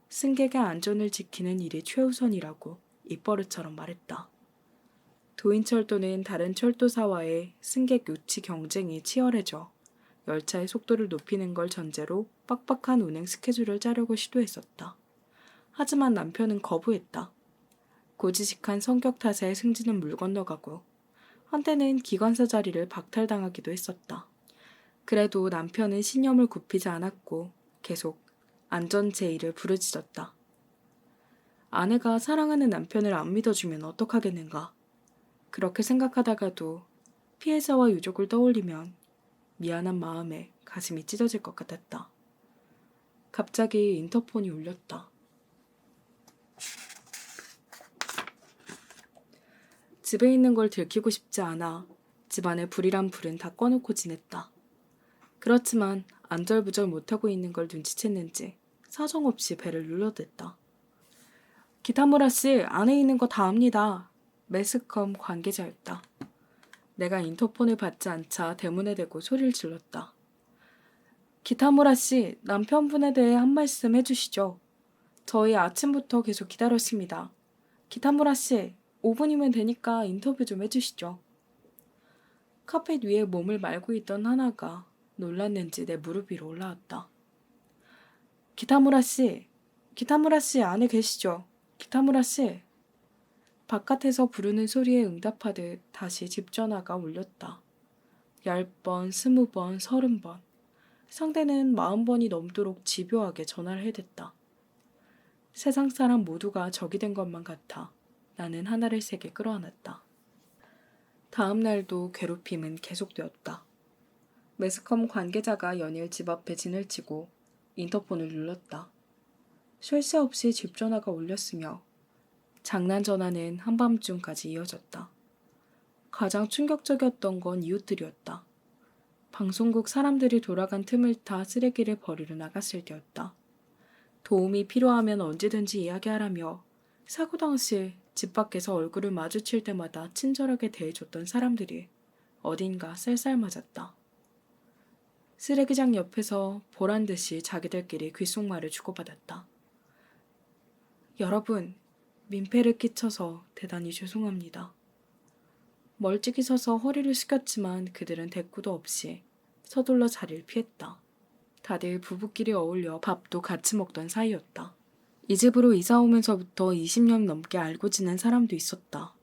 승객의 안전을 지키는 일이 최우선이라고 입버릇처럼 말했다. 도인철도는 다른 철도사와의 승객 유치 경쟁이 치열해져 열차의 속도를 높이는 걸 전제로 빡빡한 운행 스케줄을 짜려고 시도했었다. 하지만 남편은 거부했다. 고지식한 성격 탓에 승진은 물 건너가고 한때는 기관사 자리를 박탈당하기도 했었다. 그래도 남편은 신념을 굽히지 않았고 계속 안전 제의를 부르짖었다. 아내가 사랑하는 남편을 안 믿어주면 어떡하겠는가. 그렇게 생각하다가도 피해자와 유족을 떠올리면 미안한 마음에 가슴이 찢어질 것 같았다. 갑자기 인터폰이 울렸다. 집에 있는 걸 들키고 싶지 않아 집안의 불이란 불은 다 꺼놓고 지냈다. 그렇지만 안절부절 못하고 있는 걸 눈치챘는지 사정없이 배를 눌러댔다. 기타무라 씨, 안에 있는 거 다 압니다. 매스컴 관계자였다. 내가 인터폰을 받지 않자 대문에 대고 소리를 질렀다. 기타무라 씨, 남편분에 대해 한 말씀 해주시죠. 저희 아침부터 계속 기다렸습니다. 기타무라 씨, 5분이면 되니까 인터뷰 좀 해주시죠. 카펫 위에 몸을 말고 있던 하나가 놀랐는지 내 무릎 위로 올라왔다. 기타무라 씨 안에 계시죠? 기타무라 씨. 바깥에서 부르는 소리에 응답하듯 다시 집 전화가 울렸다. 10번, 20번, 30번. 상대는 40번이 넘도록 집요하게 전화를 해댔다. 세상 사람 모두가 적이 된 것만 같아 나는 하나를 세게 끌어안았다. 다음 날도 괴롭힘은 계속되었다. 매스컴 관계자가 연일 집 앞에 진을 치고 인터폰을 눌렀다. 쉴 새 없이 집 전화가 울렸으며 장난 전화는 한밤중까지 이어졌다. 가장 충격적이었던 건 이웃들이었다. 방송국 사람들이 돌아간 틈을 타 쓰레기를 버리러 나갔을 때였다. 도움이 필요하면 언제든지 이야기하라며 사고 당시 집 밖에서 얼굴을 마주칠 때마다 친절하게 대해줬던 사람들이 어딘가 쌀쌀맞았다. 쓰레기장 옆에서 보란듯이 자기들끼리 귓속말을 주고받았다. 여러분, 민폐를 끼쳐서 대단히 죄송합니다. 멀찍이 서서 허리를 숙였지만 그들은 대꾸도 없이 서둘러 자리를 피했다. 다들 부부끼리 어울려 밥도 같이 먹던 사이였다. 이 집으로 이사 오면서부터 20년 넘게 알고 지낸 사람도 있었다.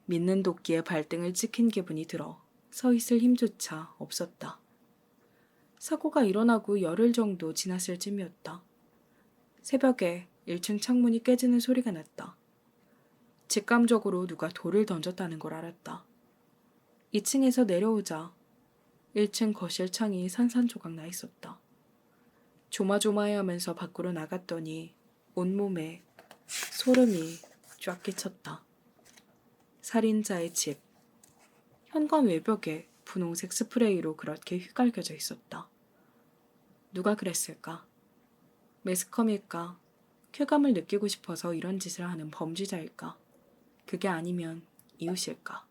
믿는 도끼에 발등을 찍힌 기분이 들어 서 있을 힘조차 없었다. 사고가 일어나고 열흘 정도 지났을 쯤이었다. 새벽에 1층 창문이 깨지는 소리가 났다. 직감적으로 누가 돌을 던졌다는 걸 알았다. 2층에서 내려오자 1층 거실 창이 산산조각 나 있었다. 조마조마해하면서 밖으로 나갔더니 온몸에 소름이 쫙 끼쳤다. 살인자의 집. 현관 외벽에 분홍색 스프레이로 그렇게 휘갈겨져 있었다. 누가 그랬을까? 매스컴일까? 쾌감을 느끼고 싶어서 이런 짓을 하는 범죄자일까? 그게 아니면 이웃일까?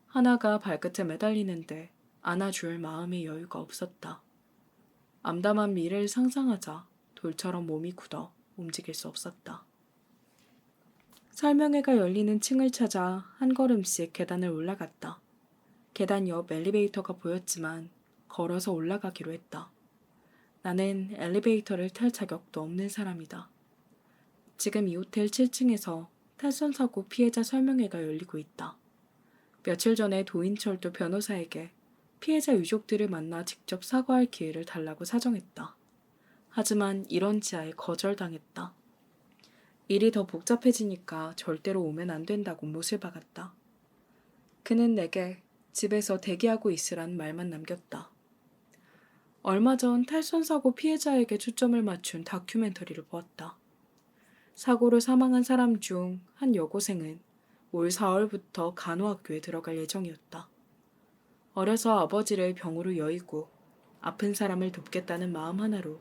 하나가 발끝에 매달리는데 안아줄 마음의 여유가 없었다. 암담한 미래를 상상하자 돌처럼 몸이 굳어 움직일 수 없었다. 설명회가 열리는 층을 찾아 한 걸음씩 계단을 올라갔다. 계단 옆 엘리베이터가 보였지만 걸어서 올라가기로 했다. 나는 엘리베이터를 탈 자격도 없는 사람이다. 지금 이 호텔 7층에서 탈선사고 피해자 설명회가 열리고 있다. 며칠 전에 도인철도 변호사에게 피해자 유족들을 만나 직접 사과할 기회를 달라고 사정했다. 하지만 이런 지하에 거절당했다. 일이 더 복잡해지니까 절대로 오면 안 된다고 못을 박았다. 그는 내게 집에서 대기하고 있으란 말만 남겼다. 얼마 전 탈선사고 피해자에게 초점을 맞춘 다큐멘터리를 보았다. 사고로 사망한 사람 중 한 여고생은 올 4월부터 간호학교에 들어갈 예정이었다. 어려서 아버지를 병으로 여의고 아픈 사람을 돕겠다는 마음 하나로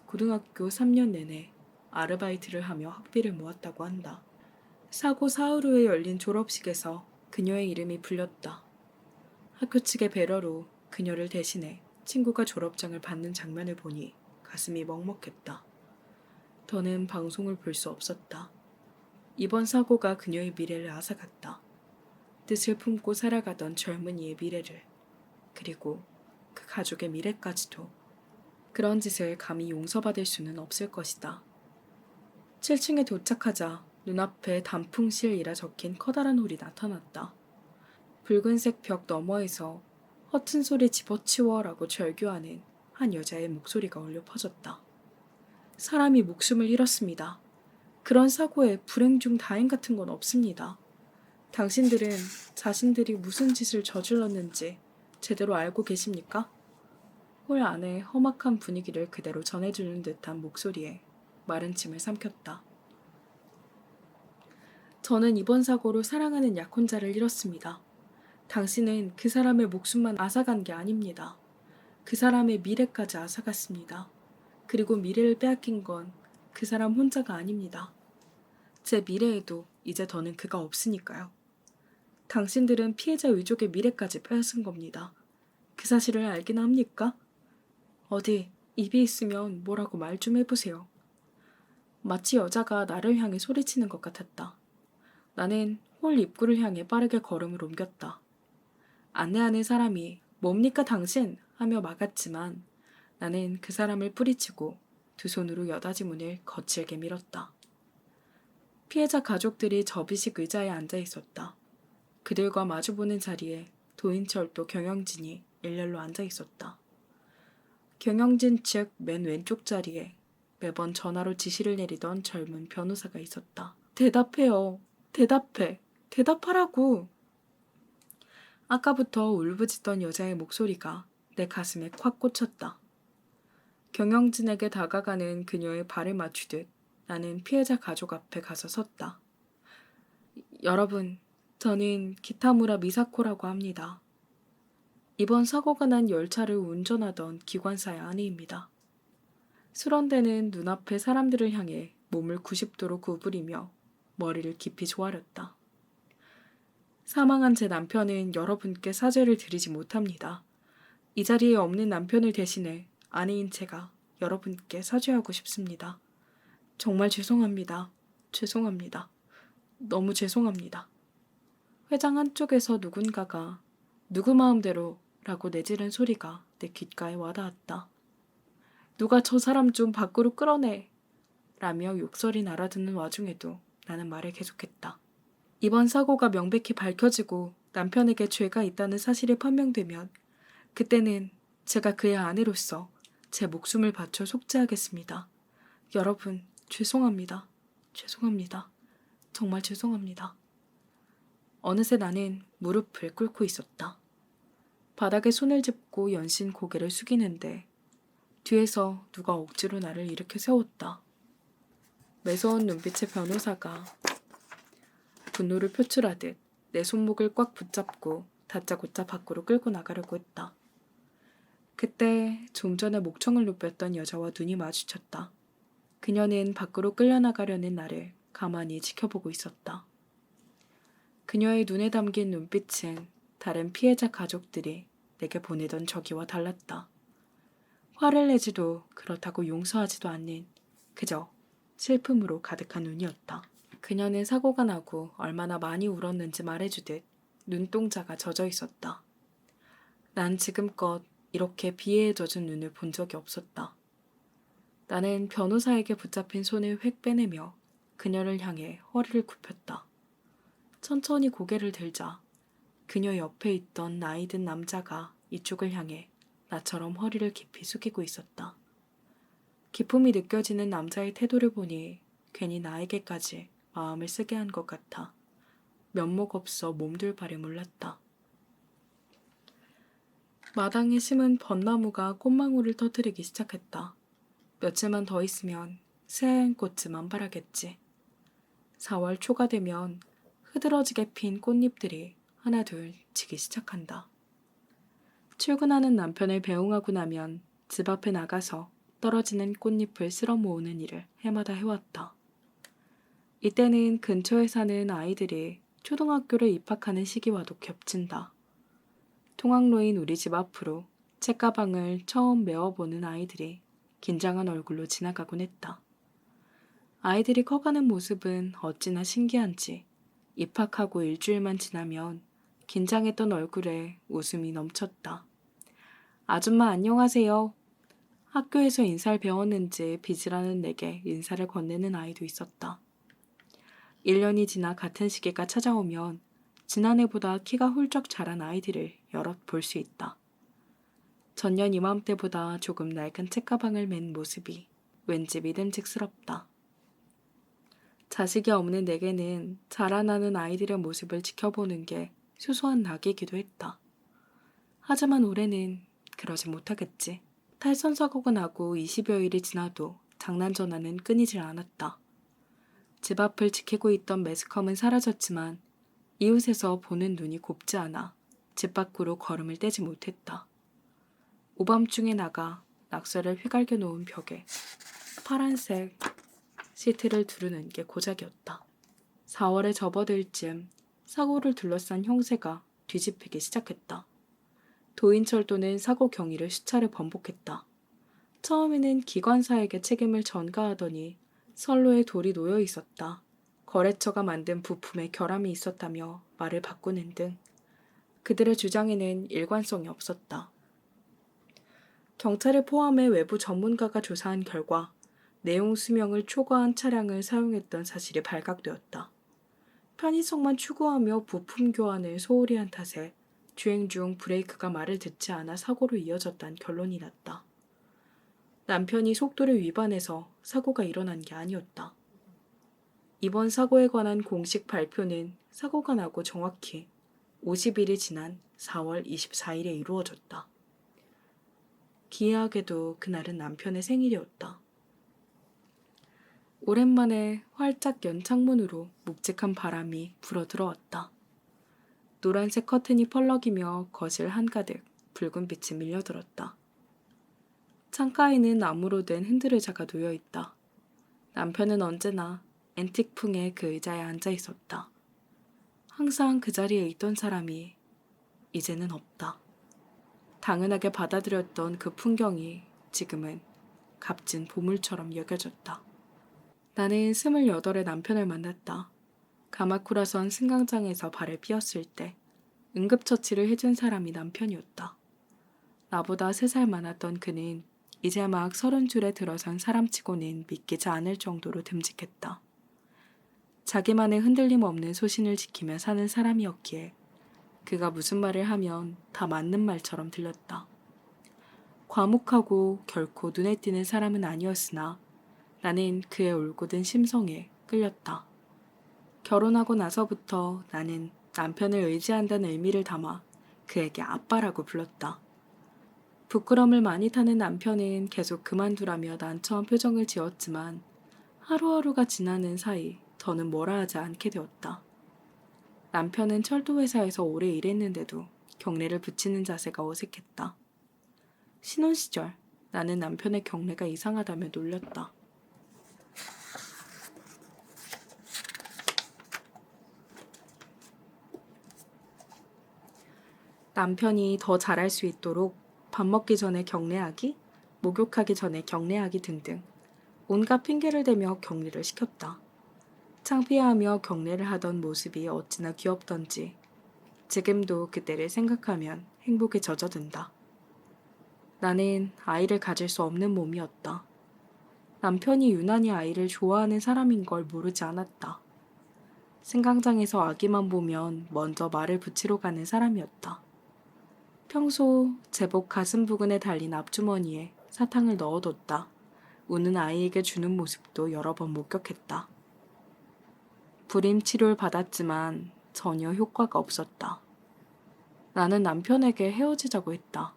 고등학교 3년 내내 아르바이트를 하며 학비를 모았다고 한다. 사고 사흘 후에 열린 졸업식에서 그녀의 이름이 불렸다. 학교 측의 배려로 그녀를 대신해 친구가 졸업장을 받는 장면을 보니 가슴이 먹먹했다. 더는 방송을 볼 수 없었다. 이번 사고가 그녀의 미래를 앗아갔다. 뜻을 품고 살아가던 젊은이의 미래를, 그리고 그 가족의 미래까지도. 그런 짓을 감히 용서받을 수는 없을 것이다. 7층에 도착하자 눈앞에 단풍실이라 적힌 커다란 홀이 나타났다. 붉은색 벽 너머에서 허튼 소리 집어치워라고 절규하는 한 여자의 목소리가 울려 퍼졌다. 사람이 목숨을 잃었습니다. 그런 사고에 불행 중 다행 같은 건 없습니다. 당신들은 자신들이 무슨 짓을 저질렀는지 제대로 알고 계십니까? 홀 안에 험악한 분위기를 그대로 전해주는 듯한 목소리에 마른 침을 삼켰다. 저는 이번 사고로 사랑하는 약혼자를 잃었습니다. 당신은 그 사람의 목숨만 앗아간 게 아닙니다. 그 사람의 미래까지 앗아갔습니다. 그리고 미래를 빼앗긴 건 그 사람 혼자가 아닙니다. 제 미래에도 이제 더는 그가 없으니까요. 당신들은 피해자 유족의 미래까지 빼앗은 겁니다. 그 사실을 알긴 합니까? 어디 입이 있으면 뭐라고 말 좀 해보세요. 마치 여자가 나를 향해 소리치는 것 같았다. 나는 홀 입구를 향해 빠르게 걸음을 옮겼다. 안내하는 사람이 뭡니까 당신? 하며 막았지만 나는 그 사람을 뿌리치고 두 손으로 여닫이 문을 거칠게 밀었다. 피해자 가족들이 접이식 의자에 앉아 있었다. 그들과 마주보는 자리에 도인철도 경영진이 일렬로 앉아 있었다. 경영진 측 맨 왼쪽 자리에 매번 전화로 지시를 내리던 젊은 변호사가 있었다. 대답해요. 대답해. 대답하라고. 아까부터 울부짖던 여자의 목소리가 내 가슴에 콱 꽂혔다. 경영진에게 다가가는 그녀의 발을 맞추듯 나는 피해자 가족 앞에 가서 섰다. 여러분, 저는 기타무라 미사코라고 합니다. 이번 사고가 난 열차를 운전하던 기관사의 아내입니다. 수런대는 눈앞에 사람들을 향해 몸을 90도로 구부리며 머리를 깊이 조아렸다. 사망한 제 남편은 여러분께 사죄를 드리지 못합니다. 이 자리에 없는 남편을 대신해 아내인 제가 여러분께 사죄하고 싶습니다. 정말 죄송합니다. 죄송합니다. 너무 죄송합니다. 회장 한쪽에서 누군가가 누구 마음대로 라고 내지른 소리가 내 귓가에 와닿았다. 누가 저 사람 좀 밖으로 끌어내 라며 욕설이 날아드는 와중에도 나는 말을 계속했다. 이번 사고가 명백히 밝혀지고 남편에게 죄가 있다는 사실이 판명되면 그때는 제가 그의 아내로서 제 목숨을 바쳐 속죄하겠습니다. 여러분, 죄송합니다. 죄송합니다. 정말 죄송합니다. 어느새 나는 무릎을 꿇고 있었다. 바닥에 손을 짚고 연신 고개를 숙이는데 뒤에서 누가 억지로 나를 일으켜 세웠다. 매서운 눈빛의 변호사가 분노를 표출하듯 내 손목을 꽉 붙잡고 다짜고짜 밖으로 끌고 나가려고 했다. 그때 좀 전에 목청을 높였던 여자와 눈이 마주쳤다. 그녀는 밖으로 끌려나가려는 나를 가만히 지켜보고 있었다. 그녀의 눈에 담긴 눈빛은 다른 피해자 가족들이 내게 보내던 저기와 달랐다. 화를 내지도 그렇다고 용서하지도 않는 그저 슬픔으로 가득한 눈이었다. 그녀는 사고가 나고 얼마나 많이 울었는지 말해주듯 눈동자가 젖어 있었다. 난 지금껏 이렇게 비애에 젖은 눈을 본 적이 없었다. 나는 변호사에게 붙잡힌 손을 획 빼내며 그녀를 향해 허리를 굽혔다. 천천히 고개를 들자 그녀 옆에 있던 나이 든 남자가 이쪽을 향해 나처럼 허리를 깊이 숙이고 있었다. 기품이 느껴지는 남자의 태도를 보니 괜히 나에게까지 마음을 쓰게 한 것 같아 면목 없어 몸둘 바를 몰랐다. 마당에 심은 벚나무가 꽃망울을 터뜨리기 시작했다. 며칠만 더 있으면 새하얀 꽃이 만발하겠지. 4월 초가 되면 흐드러지게 핀 꽃잎들이 하나둘 지기 시작한다. 출근하는 남편을 배웅하고 나면 집 앞에 나가서 떨어지는 꽃잎을 쓸어 모으는 일을 해마다 해왔다. 이때는 근처에 사는 아이들이 초등학교를 입학하는 시기와도 겹친다. 통학로인 우리 집 앞으로 책가방을 처음 메어보는 아이들이 긴장한 얼굴로 지나가곤 했다. 아이들이 커가는 모습은 어찌나 신기한지 입학하고 일주일만 지나면 긴장했던 얼굴에 웃음이 넘쳤다. 아줌마 안녕하세요. 학교에서 인사를 배웠는지 빚이라는 내게 인사를 건네는 아이도 있었다. 1년이 지나 같은 시기가 찾아오면 지난해보다 키가 훌쩍 자란 아이들을 여럿 볼 수 있다. 전년 이맘때보다 조금 낡은 책가방을 맨 모습이 왠지 믿음직스럽다. 자식이 없는 내게는 자라나는 아이들의 모습을 지켜보는 게 소소한 낙이기도 했다. 하지만 올해는 그러지 못하겠지. 탈선 사고가 나고 20여일이 지나도 장난 전화는 끊이질 않았다. 집 앞을 지키고 있던 매스컴은 사라졌지만 이웃에서 보는 눈이 곱지 않아 집 밖으로 걸음을 떼지 못했다. 오밤중에 나가 낙서를 휘갈겨 놓은 벽에 파란색 시트를 두르는 게 고작이었다. 4월에 접어들 즈음 사고를 둘러싼 형세가 뒤집히기 시작했다. 도인철도는 사고 경위를 수차례 번복했다. 처음에는 기관사에게 책임을 전가하더니 선로에 돌이 놓여 있었다. 거래처가 만든 부품에 결함이 있었다며 말을 바꾸는 등 그들의 주장에는 일관성이 없었다. 경찰을 포함해 외부 전문가가 조사한 결과 내용 수명을 초과한 차량을 사용했던 사실이 발각되었다. 편의성만 추구하며 부품 교환을 소홀히 한 탓에 주행 중 브레이크가 말을 듣지 않아 사고로 이어졌다는 결론이 났다. 남편이 속도를 위반해서 사고가 일어난 게 아니었다. 이번 사고에 관한 공식 발표는 사고가 나고 정확히 50일이 지난 4월 24일에 이루어졌다. 기이하게도 그날은 남편의 생일이었다. 오랜만에 활짝 연 창문으로 묵직한 바람이 불어들어왔다. 노란색 커튼이 펄럭이며 거실 한가득 붉은 빛이 밀려들었다. 창가에는 나무로 된 흔들의자가 놓여있다. 남편은 언제나 앤틱풍의 그 의자에 앉아 있었다. 항상 그 자리에 있던 사람이 이제는 없다. 당연하게 받아들였던 그 풍경이 지금은 값진 보물처럼 여겨졌다. 나는 28에 남편을 만났다. 가마쿠라선 승강장에서 발을 삐었을 때 응급처치를 해준 사람이 남편이었다. 나보다 3살 많았던 그는 이제 막 30줄에 들어선 사람치고는 믿기지 않을 정도로 듬직했다. 자기만의 흔들림 없는 소신을 지키며 사는 사람이었기에 그가 무슨 말을 하면 다 맞는 말처럼 들렸다. 과묵하고 결코 눈에 띄는 사람은 아니었으나 나는 그의 올곧은 심성에 끌렸다. 결혼하고 나서부터 나는 남편을 의지한다는 의미를 담아 그에게 아빠라고 불렀다. 부끄럼을 많이 타는 남편은 계속 그만두라며 난처한 표정을 지었지만 하루하루가 지나는 사이 더는 뭐라 하지 않게 되었다. 남편은 철도회사에서 오래 일했는데도 경례를 붙이는 자세가 어색했다. 신혼 시절 나는 남편의 경례가 이상하다며 놀렸다. 남편이 더 잘할 수 있도록 밥 먹기 전에 경례하기, 목욕하기 전에 경례하기 등등 온갖 핑계를 대며 격리를 시켰다. 창피해하며 경례를 하던 모습이 어찌나 귀엽던지 지금도 그때를 생각하면 행복에 젖어든다. 나는 아이를 가질 수 없는 몸이었다. 남편이 유난히 아이를 좋아하는 사람인 걸 모르지 않았다. 승강장에서 아기만 보면 먼저 말을 붙이러 가는 사람이었다. 평소 제복 가슴 부근에 달린 앞주머니에 사탕을 넣어뒀다. 우는 아이에게 주는 모습도 여러 번 목격했다. 불임 치료를 받았지만 전혀 효과가 없었다. 나는 남편에게 헤어지자고 했다.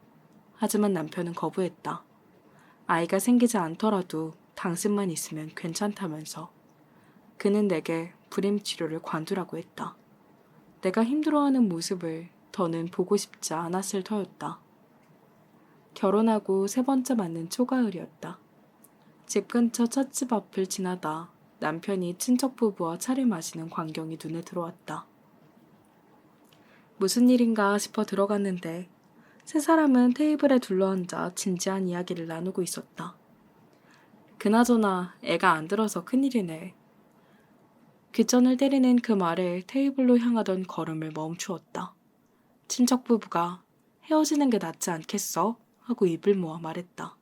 하지만 남편은 거부했다. 아이가 생기지 않더라도 당신만 있으면 괜찮다면서. 그는 내게 불임 치료를 관두라고 했다. 내가 힘들어하는 모습을 더는 보고 싶지 않았을 터였다. 결혼하고 세 번째 맞는 초가을이었다. 집 근처 찻집 앞을 지나다 남편이 친척 부부와 차를 마시는 광경이 눈에 들어왔다. 무슨 일인가 싶어 들어갔는데 세 사람은 테이블에 둘러앉아 진지한 이야기를 나누고 있었다. 그나저나 애가 안 들어서 큰일이네. 귓전을 때리는 그 말에 테이블로 향하던 걸음을 멈추었다. 친척 부부가 헤어지는 게 낫지 않겠어? 하고 입을 모아 말했다.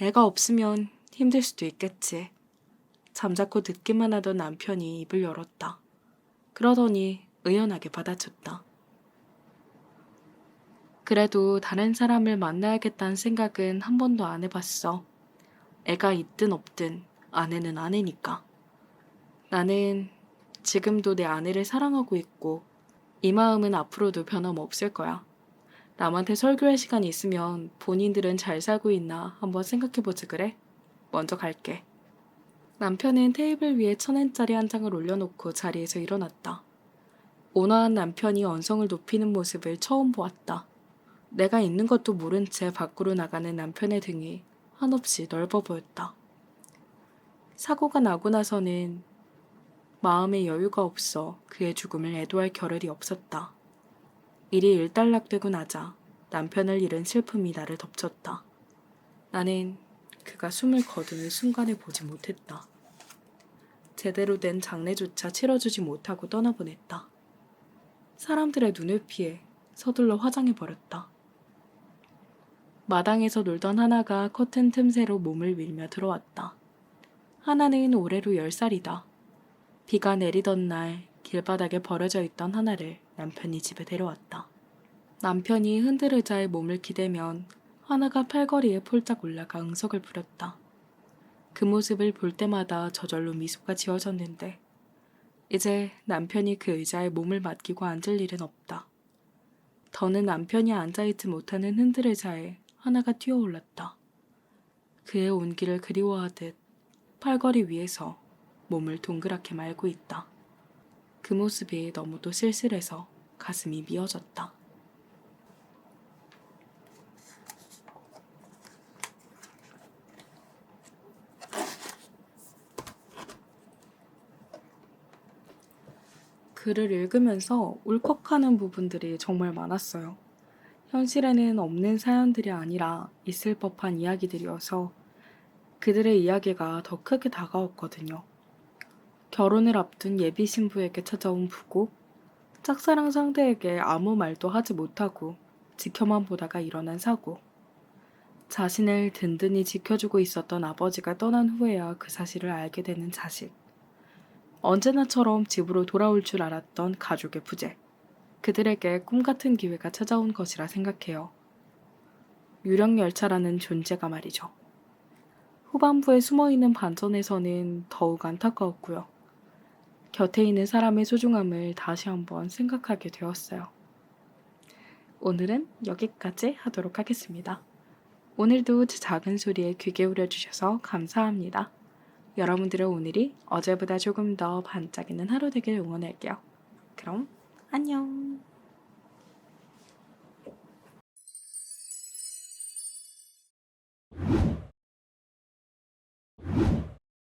애가 없으면 힘들 수도 있겠지. 잠자코 듣기만 하던 남편이 입을 열었다. 그러더니 의연하게 받아쳤다. 그래도 다른 사람을 만나야겠다는 생각은 한 번도 안 해봤어. 애가 있든 없든 아내는 아내니까. 나는 지금도 내 아내를 사랑하고 있고 이 마음은 앞으로도 변함없을 거야. 남한테 설교할 시간이 있으면 본인들은 잘 살고 있나 한번 생각해보지 그래? 먼저 갈게. 남편은 테이블 위에 1,000엔짜리 한 장을 올려놓고 자리에서 일어났다. 온화한 남편이 언성을 높이는 모습을 처음 보았다. 내가 있는 것도 모른 채 밖으로 나가는 남편의 등이 한없이 넓어 보였다. 사고가 나고 나서는 마음에 여유가 없어 그의 죽음을 애도할 겨를이 없었다. 일이 일단락되고 나자 남편을 잃은 슬픔이 나를 덮쳤다. 나는 그가 숨을 거두는 순간을 보지 못했다. 제대로 된 장례조차 치러주지 못하고 떠나보냈다. 사람들의 눈을 피해 서둘러 화장해버렸다. 마당에서 놀던 하나가 커튼 틈새로 몸을 밀며 들어왔다. 하나는 올해로 10살이다. 비가 내리던 날 길바닥에 버려져 있던 하나를 남편이 집에 데려왔다. 남편이 흔들 의자에 몸을 기대면 하나가 팔걸이에 폴짝 올라가 응석을 부렸다. 그 모습을 볼 때마다 저절로 미소가 지어졌는데 이제 남편이 그 의자에 몸을 맡기고 앉을 일은 없다. 더는 남편이 앉아있지 못하는 흔들 의자에 하나가 뛰어올랐다. 그의 온기를 그리워하듯 팔걸이 위에서 몸을 동그랗게 말고 있다. 그 모습이 너무도 쓸쓸해서 가슴이 미어졌다. 글을 읽으면서 울컥하는 부분들이 정말 많았어요. 현실에는 없는 사연들이 아니라 있을 법한 이야기들이어서 그들의 이야기가 더 크게 다가왔거든요. 결혼을 앞둔 예비 신부에게 찾아온 부고, 짝사랑 상대에게 아무 말도 하지 못하고 지켜만 보다가 일어난 사고, 자신을 든든히 지켜주고 있었던 아버지가 떠난 후에야 그 사실을 알게 되는 자식, 언제나처럼 집으로 돌아올 줄 알았던 가족의 부재, 그들에게 꿈같은 기회가 찾아온 것이라 생각해요. 유령열차라는 존재가 말이죠. 후반부에 숨어있는 반전에서는 더욱 안타까웠고요. 곁에 있는 사람의 소중함을 다시 한번 생각하게 되었어요. 오늘은 여기까지 하도록 하겠습니다. 오늘도 제 작은 소리에 귀 기울여 주셔서 감사합니다. 여러분들의 오늘이 어제보다 조금 더 반짝이는 하루 되길 응원할게요. 그럼 안녕.